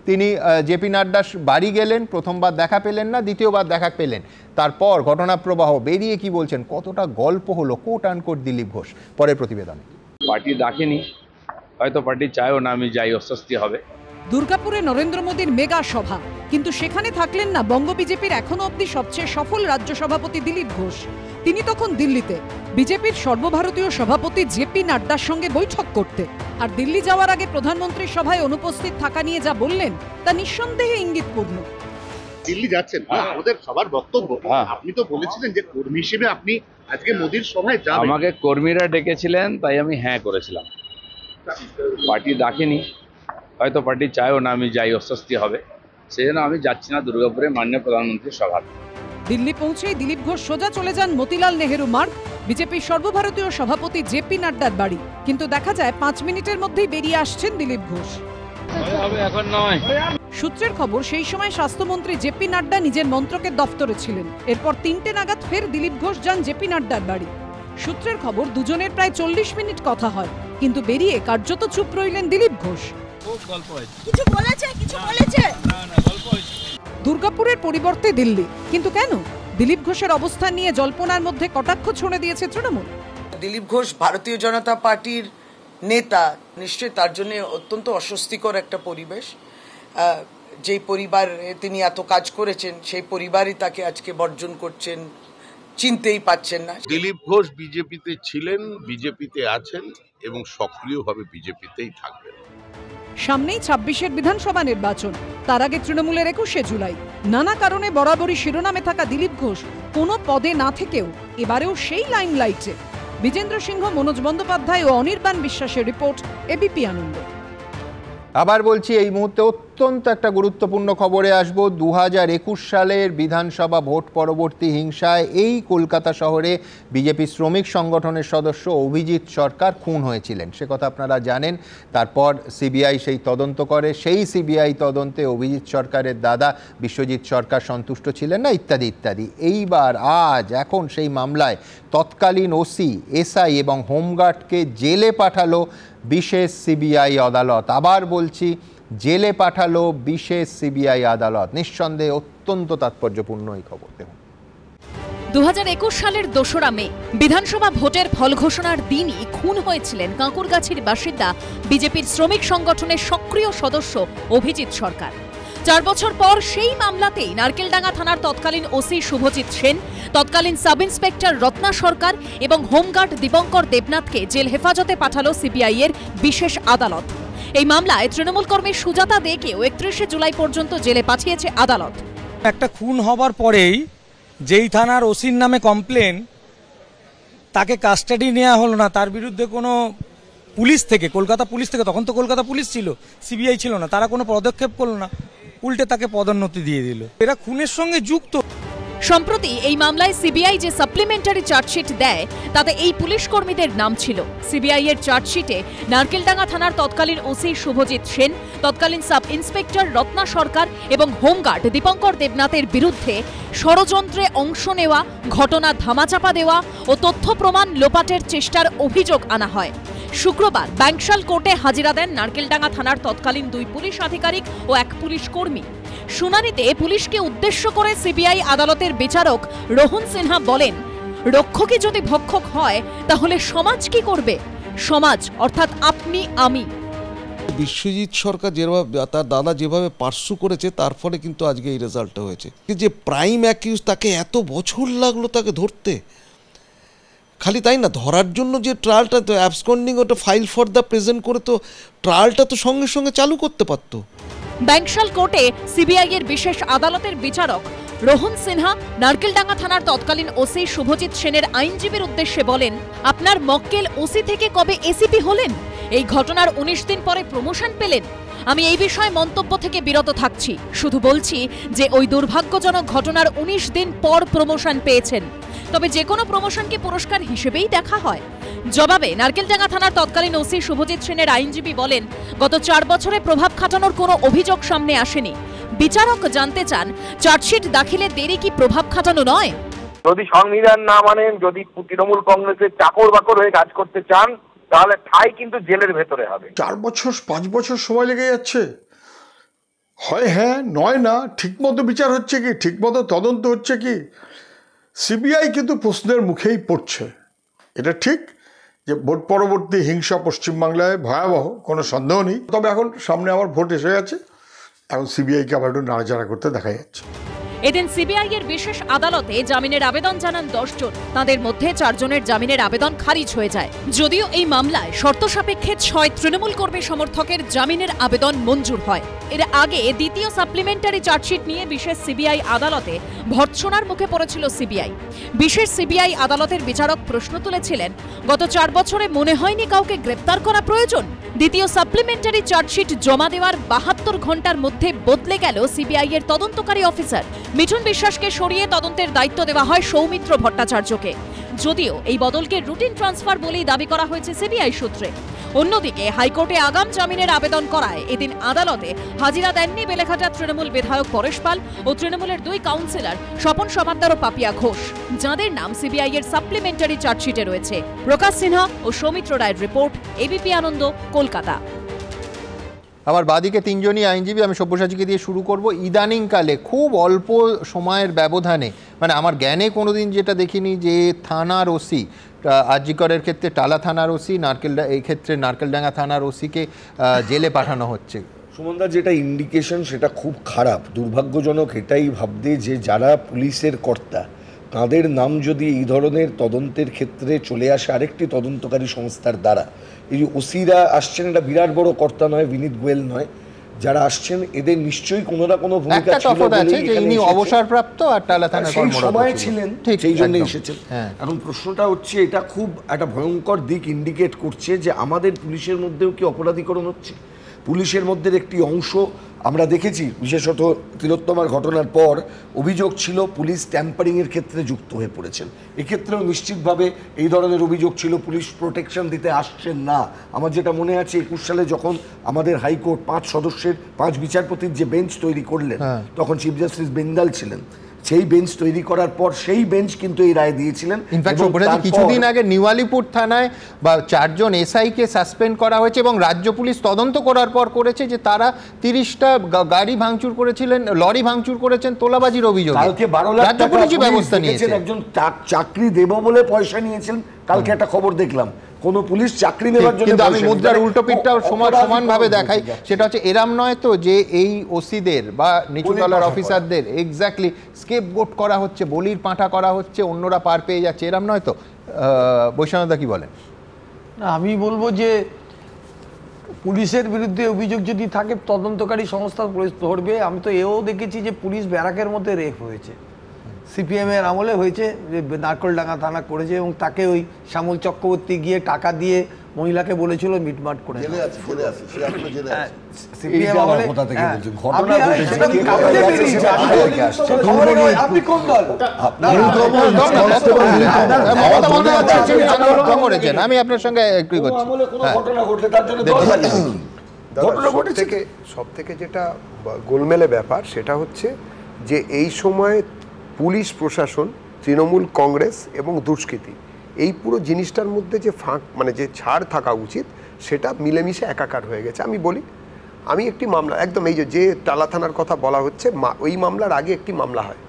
তিনি জেপি নাড্ডার বাড়ি গেলেন, প্রথমবার দেখা পেলেন না, দ্বিতীয়বার দেখা পেলেন। তারপর ঘটনাপ্রবাহ বেরিয়ে কি বলছেন, কতটা গল্প হলো, কোট আনকোট দিলীপ ঘোষ। পরের প্রতিবেদনে। পার্টি ডাকেনি, হয়তো পার্টি চায়ও না আমি যাই, অস্বস্তি হবে। দুর্গাপুরে নরেন্দ্র মোদীর মেগা সভা, কিন্তু সেখানে থাকলেন না বঙ্গ বিজেপির এখনো অবধি সবচেয়ে সফল রাজ্য সভাপতি দিলীপ ঘোষ। তিনি তখন দিল্লিতে বিজেপির সর্বভারতীয় সভাপতি জেপি নাড্ডার সঙ্গে বৈঠক করতে। আর দিল্লি যাওয়ার আগে প্রধানমন্ত্রীর সভায় অনুপস্থিত থাকা নিয়ে যা বললেন তা নিঃসন্দেহে ইঙ্গিতপূর্ণ। দিল্লি যাচ্ছেন, আমাদের সবার বক্তব্য, আপনি তো বলেছিলেন যে কর্মী হিসেবে আপনি আজকে মোদীর সভায় যাবেন। আমাকে কর্মীরা ডেকেছিলেন, তাই আমি হ্যাঁ করেছিলাম। পার্টি ডাকেনি, হয়তো পার্টি চায়ও না আমি যাই, অস্বস্তি হবে, সেজন্য আমি যাচ্ছি না দুর্গাপুরে মাননীয় প্রধানমন্ত্রীর সভা। দিল্লি পৌঁছেই দিলীপ ঘোষ সোজা চলে যান মতিলাল নেহেরু মার্গ, বিজেপির সর্বভারতীয় সভাপতি জেপি নাড্ডার বাড়ি। কিন্তু দেখা যায় 5 মিনিটের মধ্যেই বেরিয়ে আসছেন দিলীপ ঘোষ। এখন নয়। সূত্রের খবর, সেই সময় স্বাস্থ্যমন্ত্রী জেপি নাড্ডা নিজের মন্ত্রকের দফতরে ছিলেন। এরপর 3টে নাগাদ ফের দিলীপ ঘোষ যান জেপি নাড্ডার বাড়ি। সূত্রের খবর, দুজনের প্রায় 40 মিনিট কথা হয়, কিন্তু বেরিয়ে কার্যত চুপ রইলেন দিলীপ ঘোষ। দুর্গাপুরের পরিবর্তে দিল্লি, কিন্তু কেন? দিলীপ ঘোষের অবস্থান নিয়ে জল্পনার মধ্যে কটাক্ষ ছড়ে দিয়েছে তৃণমূল। দিলীপ ঘোষ ভারতীয় জনতা পার্টির নেতা, নিশ্চয়ই তার জন্য অত্যন্ত অস্বস্তিকর একটা পরিবেশ। যেই পরিবার তিনি এত কাজ করেছেন, সেই পরিবারই তাকে আজকে বর্জন করছেন, চিনতেই পাচ্ছেন না। দিলীপ ঘোষ বিজেপিতে ছিলেন, বিজেপিতে আছেন এবং সক্রিয়ভাবে বিজেপিতেই থাকবেন। সামনেই 26-এর বিধানসভা নির্বাচন, তার আগে তৃণমূলের 21শে জুলাই। নানা কারণে বরাবরই শিরোনামে থাকা দিলীপ ঘোষ কোনো পদে না থেকেও এবারেও সেই লাইমলাইটে। বিজেন্দ্র সিংহ, মনোজ বন্দ্যোপাধ্যায় ও অনির্বাণ বিশ্বাসের রিপোর্ট, এবিপি আনন্দ। আবার বলছি এই মুহূর্তে অত্যন্ত একটা গুরুত্বপূর্ণ খবরে আসবো। 2021 সালের বিধানসভা ভোট পরবর্তী হিংসায় এই কলকাতা শহরে বিজেপি শ্রমিক সংগঠনের সদস্য অভিজিৎ সরকার খুন হয়েছিলেন, সে কথা আপনারা জানেন। তারপর সিবিআই সেই তদন্ত করে, সেই সিবিআই তদন্তে অভিজিৎ সরকারের দাদা বিশ্বজিৎ সরকার সন্তুষ্ট ছিলেন না, ইত্যাদি ইত্যাদি। এইবার এখন সেই মামলায় তৎকালীন ওসি, এসআই এবং হোমগার্ডকে জেলে পাঠালো বিশেষ সিবিআই আদালত। আবার বলছি, জেলে পাঠালো বিশেষ সিবিআই আদালত। নিঃসন্দেহে অত্যন্ত তাৎপর্যপূর্ণ এই খবর। দেখুন, 2021 সালের 2রা মে বিধানসভা ভোটের ফল ঘোষণার দিনই খুন হয়েছিলেন কাঁকুরগাছির বাসিন্দা বিজেপির শ্রমিক সংগঠনের সক্রিয় সদস্য অভিজিৎ সরকার। 4 বছর পর সেই মামলাতেই নারকেলডাঙ্গা থানার তৎকালীন ওসি শুভজিৎ সেন, তৎকালীন সাব ইন্সপেক্টর রত্না সরকার এবং হোমগার্ড দীপঙ্কর দেবনাথকে জেল হেফাজতে পাঠালো সিবিআই এর বিশেষ আদালত। এই মামলায় তৃণমূল কর্মী সুজাতা দেকেও 31শে জুলাই পর্যন্ত জেলে পাঠিয়েছে আদালত। একটা খুন হবার পরেই যেই থানার ওসির নামে কমপ্লেন, তাকে কাস্টাডি নেওয়া হলো না, তার বিরুদ্ধে কোনো পুলিশ থেকে, কলকাতা পুলিশ থেকে, তখন তো কলকাতা পুলিশ ছিল, সিবিআই ছিল না, তারা কোনো পদক্ষেপ করলো না, উল্টে তাকে পদোন্নতি দিয়ে দিল। এরা খুনের সঙ্গে যুক্ত। সম্প্রতি এই মামলায় সিবিআই যে সাপ্লিমেন্টারি চার্জশিট দেয় তাতে এই পুলিশ কর্মীদের নাম ছিল। সিবিআই এর চার্জশিটে নারকেলডাঙ্গা থানার তৎকালীন ওসি শুভজিৎ সেন, তৎকালীন সাব ইন্সপেক্টর রত্না সরকার এবং হোমগার্ড দীপঙ্কর দেবনাথের বিরুদ্ধে ষড়যন্ত্রে অংশ নেওয়া, ঘটনা ধামাচাপা দেওয়া ও তথ্য প্রমাণ লোপাটের চেষ্টার অভিযোগ আনা হয়। শুক্রবার ব্যাংকশাল কোর্টে হাজিরা দেন নারকেলডাঙ্গা থানার তৎকালীন 2 পুলিশ আধিকারিক ও 1 পুলিশ কর্মী। শুনানিতে পুলিশকে উদ্দেশ্য করে সিবিআই আদালতের বিচারক রোহন সিনহা বলেন, রক্ষকই যদি ভক্ষক হয় তাহলে সমাজ কি করবে? সমাজ অর্থাৎ আপনি আমি। বিশ্বজিৎ সরকার যেভাবে তার দাদা যেভাবে পার্সু করেছে, তার ফলে কিন্তু আজকে এই রেজাল্টটা হয়েছে। যে প্রাইম অ্যাকিউজ, তাকে এত বছর লাগলো তাকে ধরতে। খালি তাই না, ধরার জন্য যে ট্রায়ালটা তো অ্যাবসকন্ডিং, ওটা ফাইল ফর দ্য প্রেজেন্ট করে তো ট্রায়ালটা তো সঙ্গে সঙ্গে চালু করতে পারতো। ব্যাংকশাল কোর্টে সিবিআই এর বিশেষ আদালতের বিচারক রোহন সিনহা নারকেলডাঙ্গা থানার তৎকালীন ওসি শুভজিৎ সেনের আইনজীবীর উদ্দেশ্যে বলেন, আপনার মক্কেল ওসি থেকে কবে এসিপি হলেন? এই ঘটনার 19 দিন পরে প্রমোশন পেলেন। আমি এই বিষয়ে মন্তব্য থেকে বিরত থাকছি, শুধু বলছি যে ওই দুর্ভাগ্যজনক ঘটনার 19 দিন পর প্রমোশন পেয়েছেন। তবে যে কোনো প্রমোশনকে পুরস্কার হিসেবেই দেখা হয়। জবাবে নারকেলডাঙ্গা থানার তৎকালীন ওসি শুভজিৎ সেনের আইনজীবী বলেন, গত 4 বছরে প্রভাব খাটানোর কোনো অভিযোগ সামনে আসেনি। বিচারক জানতে চান, চার্জশিট দাখিলে দেরি কি প্রভাব খাটানো নয়? যদি সংবিধান না মানেন, যদি তৃণমূল কংগ্রেসের চাকর বাকর হয়ে কাজ করতে চান, তাহলে ঠাই কিন্তু জেলের ভেতরে হবে। 4 বছর 5 বছর সময় লেগে যাচ্ছে। হয় হ্যাঁ, নয় না। ঠিকমতো বিচার হচ্ছে কি? ঠিকমতো তদন্ত হচ্ছে কি? সিবিআই কিন্তু প্রশ্নের মুখেই পড়ছে। এটা ঠিক যে ভোট পরবর্তী হিংসা পশ্চিমবাংলায় ভয়াবহ, কোনো সন্দেহ নেই। তবে এখন সামনে আবার ভোট এসে গেছে, এখন সিবিআইকে আবার একটু নাড়াচাড়া করতে দেখা যাচ্ছে। এদিন সিবিআই এর বিশেষ আদালতে জামিনের আবেদন জানান 10 জন। তাদের মধ্যে 4 জনের জামিনের আবেদন খারিজ হয়ে যায়। যদিও এই মামলায় শর্ত সাপেক্ষে 6 তৃণমূল কর্মী সমর্থকের জামিনের আবেদন মঞ্জুর হয়। এর আগে দ্বিতীয় সাপ্লিমেন্টারি চার্জশিট নিয়ে বিশেষ সিবিআই আদালতে ভর্ৎসনার মুখে পড়েছিল সিবিআই। বিশেষ সিবিআই আদালতের বিচারক প্রশ্ন তুলেছিলেন, গত 4 বছরে মনে হয়নি কাউকে গ্রেপ্তার করা প্রয়োজন? দ্বিতীয় সাপ্লিমেন্টারি চার্জশিট জমা দেওয়ার 72 ঘন্টার মধ্যে বদলে গেল সিবিআই এর তদন্তকারী অফিসার। মিঠুন বিশ্বাসকে সরিয়ে তদন্তের দায়িত্ব দেওয়া হয় সৌমিত্র ভট্টাচার্যকে। যদিও এই বদলকে রুটিন ট্রান্সফার বলেই দাবি করা হয়েছে সিবিআই সূত্রে। অন্যদিকে হাইকোর্টে আগাম জামিনের আবেদন করায় এদিন আদালতে হাজিরা দেননি বেলেঘাটার তৃণমূল বিধায়ক পরেশ পাল ও তৃণমূলের 2 কাউন্সিলর স্বপন সমাদ্দার ও পাপিয়া ঘোষ, যাঁদের নাম সিবিআই এর সাপ্লিমেন্টারি চার্জশিটে রয়েছে। প্রকাশ সিনহা ও সৌমিত্র রায়ের রিপোর্ট, এবিপি আনন্দ, কলকাতা। আমার বাদিকে 3 জনই আইনজীবী। আমি সব্যসাচীকে দিয়ে শুরু করব। ইদানিংকালে খুব অল্প সময়ের ব্যবধানে, মানে আমার জ্ঞানে কোনোদিন যেটা দেখিনি, যে থানার ওসি, আরজিকরের ক্ষেত্রে টালা থানার ওসি, এই ক্ষেত্রে নারকেলডাঙ্গা থানার ওসিকে জেলে পাঠানো হচ্ছে। সুমনদা, যেটা ইন্ডিকেশন সেটা খুব খারাপ, দুর্ভাগ্যজনক। এটাই ভাবতে যে যারা পুলিশের কর্তা, তাদের নাম যদি এই ধরনের তদন্তের ক্ষেত্রে চলে আসে আরেকটি তদন্তকারী সংস্থার দ্বারা, এই যে ওসিরা আসছেন, এটা বিরাট বড় কর্তা নয়, বিনীত গোয়েল নয়, যারা আসছেন এদের নিশ্চয়ই কোনো না কোনো ভূমিকা ছিল। অবসরপ্রাপ্ত আর টালা থানার সময় ছিলেন, সেই জন্য এসেছেন। এখন প্রশ্নটা হচ্ছে, এটা খুব একটা ভয়ঙ্কর দিক ইন্ডিকেট করছে যে আমাদের পুলিশের মধ্যেও কি অপরাধীকরণ হচ্ছে। পুলিশের মধ্যে একটি অংশ আমরা দেখেছি, বিশেষত তিলোত্তমার ঘটনার পর অভিযোগ ছিল পুলিশ ট্যাম্পারিংয়ের ক্ষেত্রে যুক্ত হয়ে পড়েছেন। এক্ষেত্রেও নিশ্চিতভাবে এই ধরনের অভিযোগ ছিল, পুলিশ প্রোটেকশন দিতে আসছেন না। আমার যেটা মনে আছে 21 সালে যখন আমাদের হাইকোর্ট 5 সদস্যের 5 বিচারপতির যে বেঞ্চ তৈরি করলেন, তখন চিফ জাস্টিস বেঙ্গাল ছিলেন। সেই বেঞ্চ তৈরি করার পর সেই বেঞ্চ কিন্তু এই রায় দিয়েছিলেন। ইনফ্যাক্ট কিছুদিন আগে নিওয়ালিপুর থানায় বা 4 জন এসআইকে সাসপেন্ড করা হয়েছে এবং রাজ্য পুলিশ তদন্ত করার পর করেছে যে তারা 30টা গাড়ি ভাঙচুর করেছিলেন, লরি ভাঙচুর করেছেন তোলাবাজির অভিযোগে। কালকে 12 লাখ রাজ্য পুলিশই ব্যবস্থা নিয়েছে। একজন চাকরি দেব বলে পয়সা নিয়েছিলেন, কালকে একটা খবর দেখলাম কোন পুলিশ চাকরি নেবার জন্য। কিন্তু আমি মুদ্রার উল্টো পিঠটাও সমানভাবে দেখাই, সেটা হচ্ছে এরাম নয় তো যে এই ওসিদের বা নিচুতলার অফিসারদের এক্স্যাক্টলি স্কেপগোট করা হচ্ছে, বলির পাঁঠা করা হচ্ছে, অন্যরা পার পেয়ে যাচ্ছে, এরাম নয় তো। বৈষ্ণবদা কি বলেন? না, আমি বলবো যে পুলিশের বিরুদ্ধে অভিযোগ যদি থাকে তদন্তকারী সংস্থা পুলিশ ধরবে। আমি তো এও দেখেছি যে পুলিশ ব্যারাকের মধ্যে রেপ হয়েছে, সিপিএম এর আমলে হয়েছে, যে নারকলডাঙ্গা থানা করেছে এবং তাকে ওই শ্যামল চক্রবর্তী গিয়ে টাকা দিয়ে মহিলাকে বলেছিল মিটমাট করে। আপনি কোন দল? আমি আপনার সঙ্গে সব থেকে যেটা গোলমেলে ব্যাপার সেটা হচ্ছে যে এই সময় পুলিশ প্রশাসন, তৃণমূল কংগ্রেস এবং দুষ্কৃতী, এই পুরো জিনিসটার মধ্যে যে ফাঁক মানে যে ছাড় থাকা উচিত সেটা মিলেমিশে একাকার হয়ে গেছে। আমি একটি মামলা একদম এই যে টালা থানার কথা বলা হচ্ছে, ওই মামলার আগে একটি মামলা হয়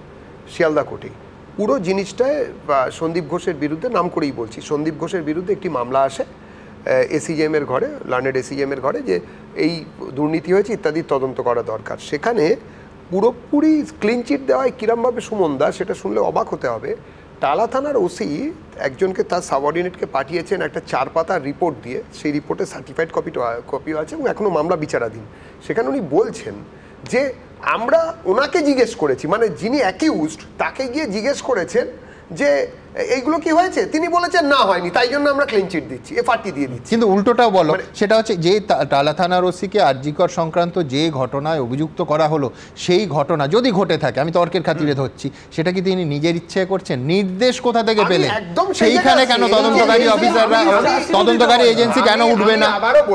শিয়ালদা কোর্টে। পুরো জিনিসটায় সন্দীপ ঘোষের বিরুদ্ধে, নাম করেই বলছি, সন্দীপ ঘোষের বিরুদ্ধে একটি মামলা আসে এসিজিএম এর ঘরে, লার্নেড এসিজিএম এর ঘরে, যে এই দুর্নীতি হয়েছে ইত্যাদি তদন্ত করা দরকার। সেখানে পুরোপুরি ক্লিন চিট দেওয়ায় কিরমভাবে সুমন দা, সেটা শুনলে অবাক হতে হবে। টালা থানার ওসি একজনকে তার সাবঅর্ডিনেটকে পাঠিয়েছেন একটা 4 পাতার রিপোর্ট দিয়ে, সেই রিপোর্টে সার্টিফাইড কপিও আছে এবং এখনও মামলা বিচারাধীন। সেখানে উনি বলছেন যে আমরা ওনাকে জিজ্ঞেস করেছি, মানে যিনি অ্যাকিউজড তাকে গিয়ে জিজ্ঞেস করেছেন যে এইগুলো কি হয়েছে, তিনি বলেছেন না হয়নি, তাই জন্য আমরা ক্লিন চিট দিচ্ছি, এফআরটি দিয়ে দিচ্ছি। কিন্তু উল্টোটাও বলো, সেটা হচ্ছে যে টালা থানার ওসিকে আরজিকর সংক্রান্ত যে ঘটনায় অভিযুক্ত করা হলো, সেই ঘটনা যদি ঘটে থাকে, আমি তর্কের খাতিরে ধরছি, সেটা কি তিনি নিজের ইচ্ছে করছেন? নির্দেশ কোথা থেকে পেলেন? সেইখানে কেন তদন্তকারী অফিসাররা, তদন্তকারী এজেন্সি কেন উঠবে না?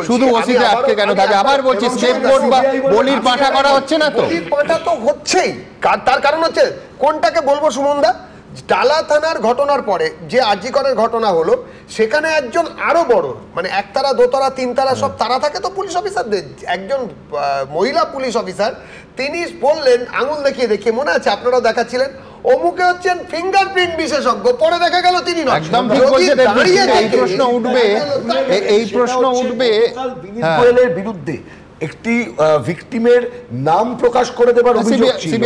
শুধু ওসিতে আটকে কেন থাকে? আবার বলছি, স্কেপগোট বা বলির পাঁঠা করা হচ্ছে না তো? বলির পাঁঠা তো হচ্ছেই। তার কারণ হচ্ছে, কোনটাকে বলবো সুমনদা, টালা থানার ঘটনার পরে যে আরজিকরের ঘটনা হলো, সেখানে একজন আরো বড় মানে একতারা, দোতারা, তিনতারা সব তারা থাকে তো পুলিশ অফিসারদের। একজন মহিলা পুলিশ অফিসার, তিনি বললেন আঙুল দেখিয়ে, মনে আছে আপনারা দেখাচ্ছিলেন, অমুকে হচ্ছেন ফিঙ্গারপ্রিন্ট বিশেষজ্ঞ, পরে দেখা গেল তিনি নন। একদম ঠিক বলছেন। এই প্রশ্ন উঠবে বিরুদ্ধে একটি ভিকটিমের নাম প্রকাশ করে দেবার অভিযোগ ছিল,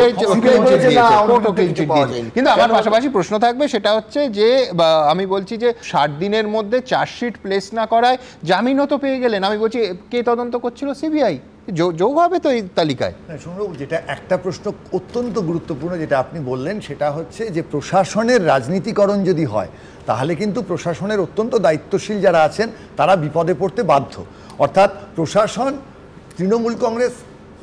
কিন্তু আমার পাশাপাশি প্রশ্ন থাকবে, সেটা হচ্ছে যে আমি বলছি যে 60 দিনের মধ্যে চার্জশিট প্লেস না করায় জামিনও তো পেয়ে গেলেন। আমি বলছি কে তদন্ত করছিল? সিবিআই যোগ হবে তো এই তালিকায়? শুনুন, যেটা একটা প্রশ্ন অত্যন্ত গুরুত্বপূর্ণ যেটা আপনি বললেন, সেটা হচ্ছে যে প্রশাসনের রাজনীতিকরণ যদি হয়, তাহলে কিন্তু প্রশাসনের অত্যন্ত দায়িত্বশীল যারা আছেন তারা বিপদে পড়তে বাধ্য। অর্থাৎ প্রশাসন, তৃণমূল কংগ্রেস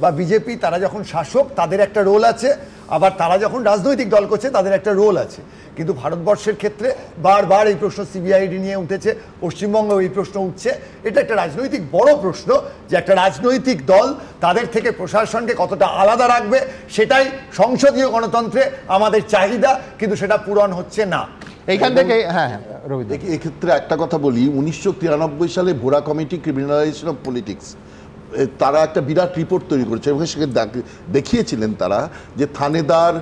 বা বিজেপি, তারা যখন শাসক তাদের একটা রোল আছে, আবার তারা যখন রাজনৈতিক দল করছে তাদের একটা রোল আছে। কিন্তু ভারতবর্ষের ক্ষেত্রে বারবার এই প্রশ্ন সিবিআইডি নিয়ে উঠেছে, পশ্চিমবঙ্গেও এই প্রশ্ন উঠছে। এটা একটা রাজনৈতিক বড় প্রশ্ন যে একটা রাজনৈতিক দল তাদের থেকে প্রশাসনকে কতটা আলাদা রাখবে, সেটাই সংসদীয় গণতন্ত্রে আমাদের চাহিদা, কিন্তু সেটা পূরণ হচ্ছে না। এইখান থেকে এক্ষেত্রে একটা কথা বলি, 1993 সালে ভোরা কমিটি ক্রিমিনালাইজেশন অফ পলিটিক্স, তারা একটা বিরাট রিপোর্ট তৈরি করেছে এবং সেখানে দেখিয়েছিলেন তারা যে থানেদার,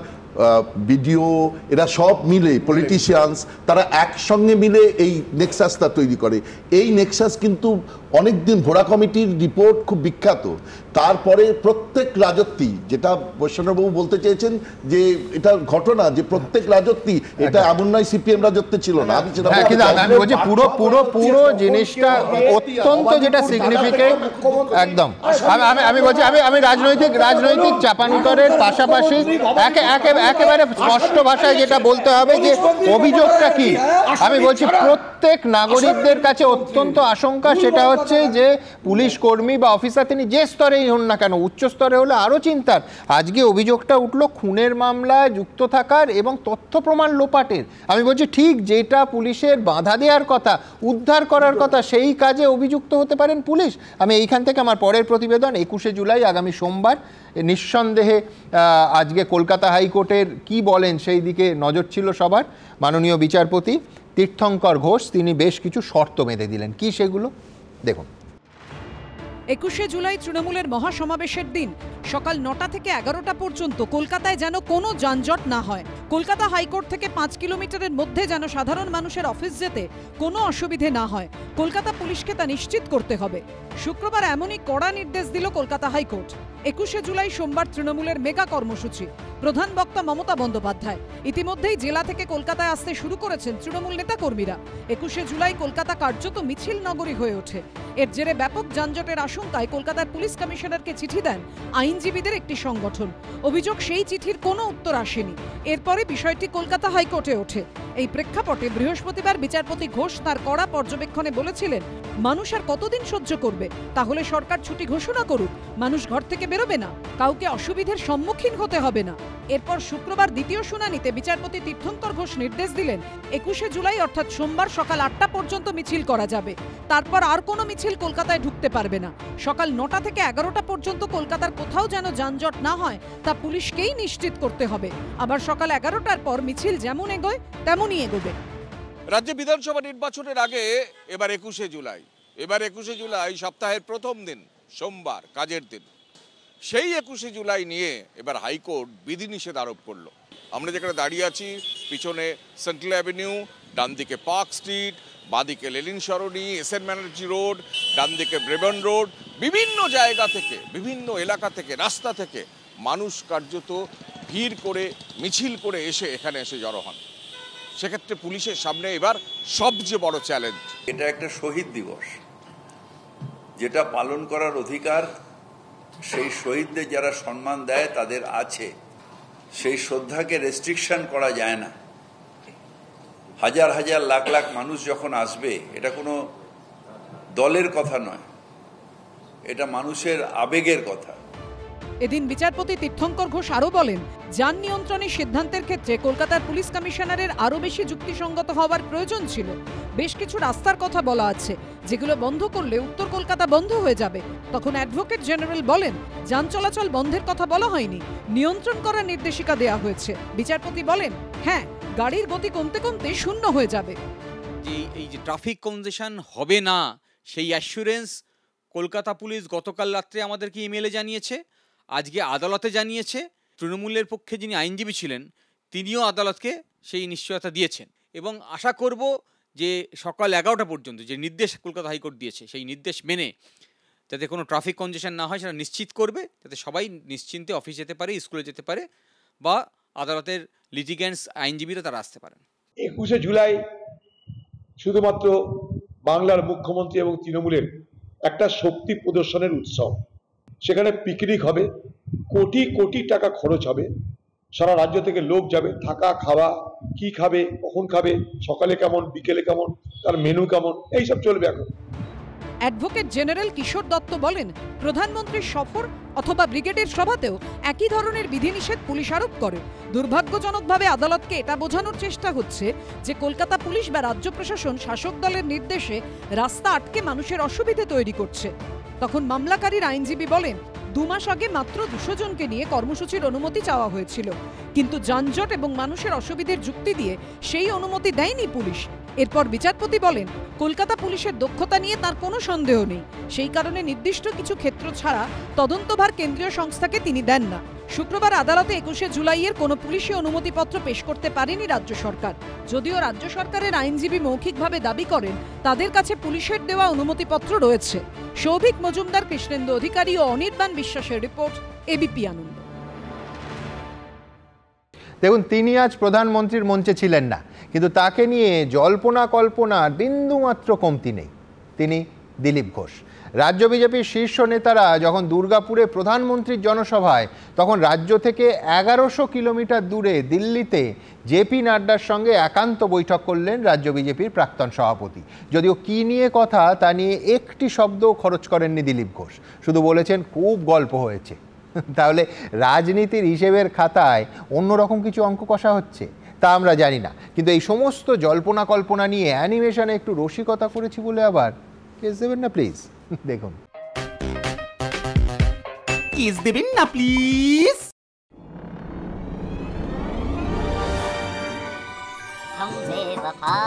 বিডিও, এরা সব মিলে, পলিটিশিয়ানস, তারা একসঙ্গে মিলে এই নেক্সাসটা তৈরি করে। এই নেক্সাস কিন্তু অনেকদিন, ভোরা কমিটির রিপোর্ট খুব বিখ্যাত। তারপরে প্রত্যেক রাজত্বী, যেটা বৈষ্ণববাবু বলতে চেয়েছেন যে এটা ঘটনা যে প্রত্যেক রাজত্বী, এটা এমন নয় সিপিএম রাজত্বে ছিল না। আমি বলছি পুরো জিনিসটা অত্যন্ত যেটা সিগনিফিকেন্ট একদম। আমি বলছি আমি রাজনৈতিক চাপানুতরের পাশাপাশি একেবারে স্পষ্ট ভাষায় যেটা বলতে হবে যে অভিযোগটা কি। আমি বলছি প্রত্যেক নাগরিকদের কাছে অত্যন্ত আশঙ্কা, সেটা হচ্ছে যে পুলিশ কর্মী বা অফিসার তিনি যে স্তরেই হন না কেন, উচ্চ স্তরে হলে আরও চিন্তার। আজকে অভিযোগটা উঠলো খুনের মামলায় যুক্ত থাকার এবং তথ্য প্রমাণ লোপাটের। আমি বলছি ঠিক যেটা পুলিশের বাধা দেওয়ার কথা, উদ্ধার করার কথা, সেই কাজে অভিযুক্ত হতে পারেন পুলিশ। আমি এইখান থেকে আমার পরের প্রতিবেদন 21শে জুলাই আগামী সোমবার নিঃসন্দেহে আজকে কলকাতা হাইকোর্টের কি বলেন সেই দিকে নজর ছিল সবার। মাননীয় বিচারপতি তীর্থঙ্কর ঘোষ তিনি বেশ কিছু শর্ত বেঁধে দিলেন, কি সেগুলো দেখুন। 21শে জুলাই তৃণমূলের মহাসমাবেশের দিন সকাল 9টা থেকে 11টা পর্যন্ত কলকাতায় যেন কোনো যানজট না হয়। কলকাতা হাইকোর্ট থেকে 5 কিলোমিটারের মধ্যে যেন সাধারণ মানুষের অফিস যেতে কোনো অসুবিধে না হয়, কলকাতা পুলিশকে তা নিশ্চিত করতে হবে। শুক্রবার এমনই কড়া নির্দেশ দিল কলকাতা হাইকোর্ট। 21শে জুলাই সোমবার তৃণমূলের মেগা কর্মসূচি, প্রধান বক্তা মমতা বন্দ্যোপাধ্যায়। ইতিমধ্যেই জেলা থেকে কলকাতায় আসতে শুরু করেছেন তৃণমূল নেতাকর্মীরা। 21শে জুলাই কলকাতা কার্যত মিছিল নগরী হয়ে ওঠে। এর জেরে ব্যাপক যানজটের আশঙ্কায় কলকাতার পুলিশ কমিশনারকে চিঠি দেন আইনজীবীদের একটি সংগঠন। অভিযোগ সেই চিঠির কোনো উত্তর আসেনি। এরপরে বিষয়টি কলকাতা হাইকোর্টে ওঠে। এই প্রেক্ষাপটে বৃহস্পতিবার বিচারপতি ঘোষ তার কড়া পর্যবেক্ষণে বলেছিলেন, মানুষ আর কতদিন সহ্য করবে? তাহলে সরকার ছুটি ঘোষণা করুক, মানুষ ঘর থেকে বেরোবে না, কাউকে অসুবিধার সম্মুখীন হতে হবে না। এরপর শুক্রবার দ্বিতীয় শুনানিতে বিচারপতি তীর্থঙ্কর ঘোষ নির্দেশ দিলেন 21শে জুলাই অর্থাৎ সোমবার সকাল 8টা পর্যন্ত মিছিল করা যাবে। তারপর আর কোনো মিছিল কলকাতায় ঢুকতে পারবে না। সকাল 9টা থেকে 11টা পর্যন্ত কলকাতার কোথাও যেন যানজট না হয় তা পুলিশকেই নিশ্চিত করতে হবে। আবার সকাল 11টার পর মিছিল যেমন এগোয় তেমনই এগোবে। রাজ্যে বিধানসভা নির্বাচনের আগে এবার 21শে জুলাই সপ্তাহের প্রথম দিন, সোমবার, কাজের দিন। সেই 21শে জুলাই নিয়ে এবার হাইকোর্ট বিধিনিষেধ আরোপ করলো। আমরা যেখানে দাঁড়িয়ে আছি, পিছনে সেন্ট্রাল অ্যাভিনিউ, ডান দিকে পার্ক স্ট্রিট, বাঁদিকে লেনিন সরণি, এসএন ব্যানার্জি রোড, ডান দিকে ব্রেবন রোড, বিভিন্ন জায়গা থেকে, বিভিন্ন এলাকা থেকে, রাস্তা থেকে মানুষ কার্যত ভিড় করে, মিছিল করে এখানে এসে জড়ো হন। সেক্ষেত্রে পুলিশের সামনে এবার সবচেয়ে বড় চ্যালেঞ্জ। এটা একটা শহীদ দিবস, যেটা পালন করার অধিকার সেই শহীদদের যারা সম্মান দেয় তাদের আছে। সেই শ্রদ্ধাকে রেস্ট্রিকশন করা যায় না। হাজার হাজার লাখ লাখ মানুষ যখন আসবে, এটা কোনো দলের কথা নয়, এটা মানুষের আবেগের কথা। এদিন বিচারপতি তীর্থঙ্কর ঘোষ আরও বলেন, যান নিয়ন্ত্রণের সিদ্ধান্তের ক্ষেত্রে কলকাতার পুলিশ কমিশনারের আরও বেশি যুক্তিসঙ্গত হওয়ার প্রয়োজন ছিল। বেশ কিছু রাস্তার কথা বলা আছে, যেগুলো বন্ধ করলে উত্তর কলকাতা বন্ধ হয়ে যাবে। তখন অ্যাডভোকেট জেনারেল বলেন, যান চলাচল বন্ধের কথা বলা হয়নি, নিয়ন্ত্রণ করার নির্দেশিকা দেওয়া হয়েছে। বিচারপতি বলেন, হ্যাঁ, গাড়ির গতি কমতে কমতে শূন্য হয়ে যাবে। এই যে ট্রাফিক কনজেশন হবে না, সেই অ্যাসুরেন্স কলকাতা পুলিশ গতকাল রাত্রে আমাদেরকে ইমেলে জানিয়েছে, আজকে আদালতে জানিয়েছে। তৃণমূলের পক্ষে যিনি আইনজীবী ছিলেন তিনিও আদালতকে সেই নিশ্চয়তা দিয়েছেন। এবং আশা করব যে সকাল 11টা পর্যন্ত যে নির্দেশ কলকাতা হাইকোর্ট দিয়েছে, সেই নির্দেশ মেনে যাতে কোনো ট্রাফিক কনজেশন না হয় সেটা নিশ্চিত করবে, যাতে সবাই নিশ্চিন্তে অফিস যেতে পারে, স্কুলে যেতে পারে, বা আদালতের লিটিগ্যান্টস আইনজীবীরা তারা আসতে পারেন। 21শে জুলাই শুধুমাত্র বাংলার মুখ্যমন্ত্রী এবং তৃণমূলের একটা শক্তি প্রদর্শনের উৎসব। সেখানে পিকনিক হবে, কোটি কোটি টাকা খরচ হবে, সারা রাজ্য থেকে লোক যাবে, থাকা খাওয়া, কি খাবে, কখন খাবে, সকালে কেমন, বিকেলে কেমন, তার মেনু কেমন, এইসব চলবে এখন। অ্যাডভোকেট জেনারেল কিশোর দত্ত বলেন, প্রধানমন্ত্রীর সফর অথবা ব্রিগেডের সভাতেও একই ধরনের বিধিনিষেধ পুলিশ আরোপ করে। দুর্ভাগ্যজনকভাবে আদালতকে এটা বোঝানোর চেষ্টা হচ্ছে যে কলকাতা পুলিশ বা রাজ্য প্রশাসন শাসক দলের নির্দেশে রাস্তা আটকে মানুষের অসুবিধে তৈরি করছে। তখন মামলাকারীর আইনজীবী বলেন, 2 মাস আগে মাত্র 200 জনকে নিয়ে কর্মসূচির অনুমতি চাওয়া হয়েছিল, কিন্তু যানজট এবং মানুষের অসুবিধার যুক্তি দিয়ে সেই অনুমতি দেয়নি পুলিশ। এরপর বিচারপতি বলেন, কলকাতা পুলিশের দক্ষতা নিয়ে তার কোনো সন্দেহ নেই, সেই কারণে নির্দিষ্ট কিছু ক্ষেত্র ছাড়া তদন্তভার কেন্দ্রীয় সংস্থাকে তিনি দেন না। শুক্রবার আদালতে 21শে জুলাইয়ের কোনো পুলিশি অনুমতিপত্র পেশ করতে পারেনি রাজ্য সরকার। যদিও রাজ্য সরকারের আইনজীবী মৌখিকভাবে দাবি করেন তাদের কাছে পুলিশের দেওয়া অনুমতিপত্র রয়েছে। সৌভিক মজুমদার, কৃষ্ণেন্দু অধিকারী ও অনির্বাণ বিশ্বাসের রিপোর্ট, এবিপি আনন্দ। দেখুন, তিনি আজ প্রধানমন্ত্রীর মঞ্চে ছিলেন না, কিন্তু তাকে নিয়ে জল্পনা কল্পনার বিন্দুমাত্র কমতি নেই। তিনি দিলীপ ঘোষ। রাজ্য বিজেপির শীর্ষ নেতারা যখন দুর্গাপুরে প্রধানমন্ত্রীর জনসভায়, তখন রাজ্য থেকে 1100 কিলোমিটার দূরে দিল্লিতে জেপি নাড্ডার সঙ্গে একান্ত বৈঠক করলেন রাজ্য বিজেপির প্রাক্তন সভাপতি। যদিও কি নিয়ে কথা তা নিয়ে একটি শব্দও খরচ করেননি দিলীপ ঘোষ, শুধু বলেছেন খুব গল্প হয়েছে। তাহলে রাজনীতির হিসেবের খাতায় অন্যরকম কিছু অঙ্ক কষা হচ্ছে তা আমরা জানি না, কিন্তু এই সমস্ত জল্পনা কল্পনা নিয়ে অ্যানিমেশনে একটু রসিকতা করেছি বলে আবার কেস দেবেন না প্লিজ। দেখুন, কেস দেবেন না প্লিজ। हमसे वफा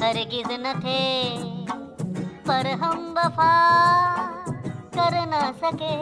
हरगिज़ न थे, पर हम वफा कर न सके।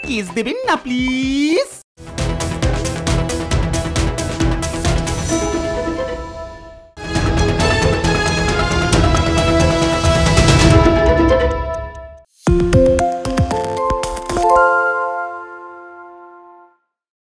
কেস দেবেন না প্লিজ।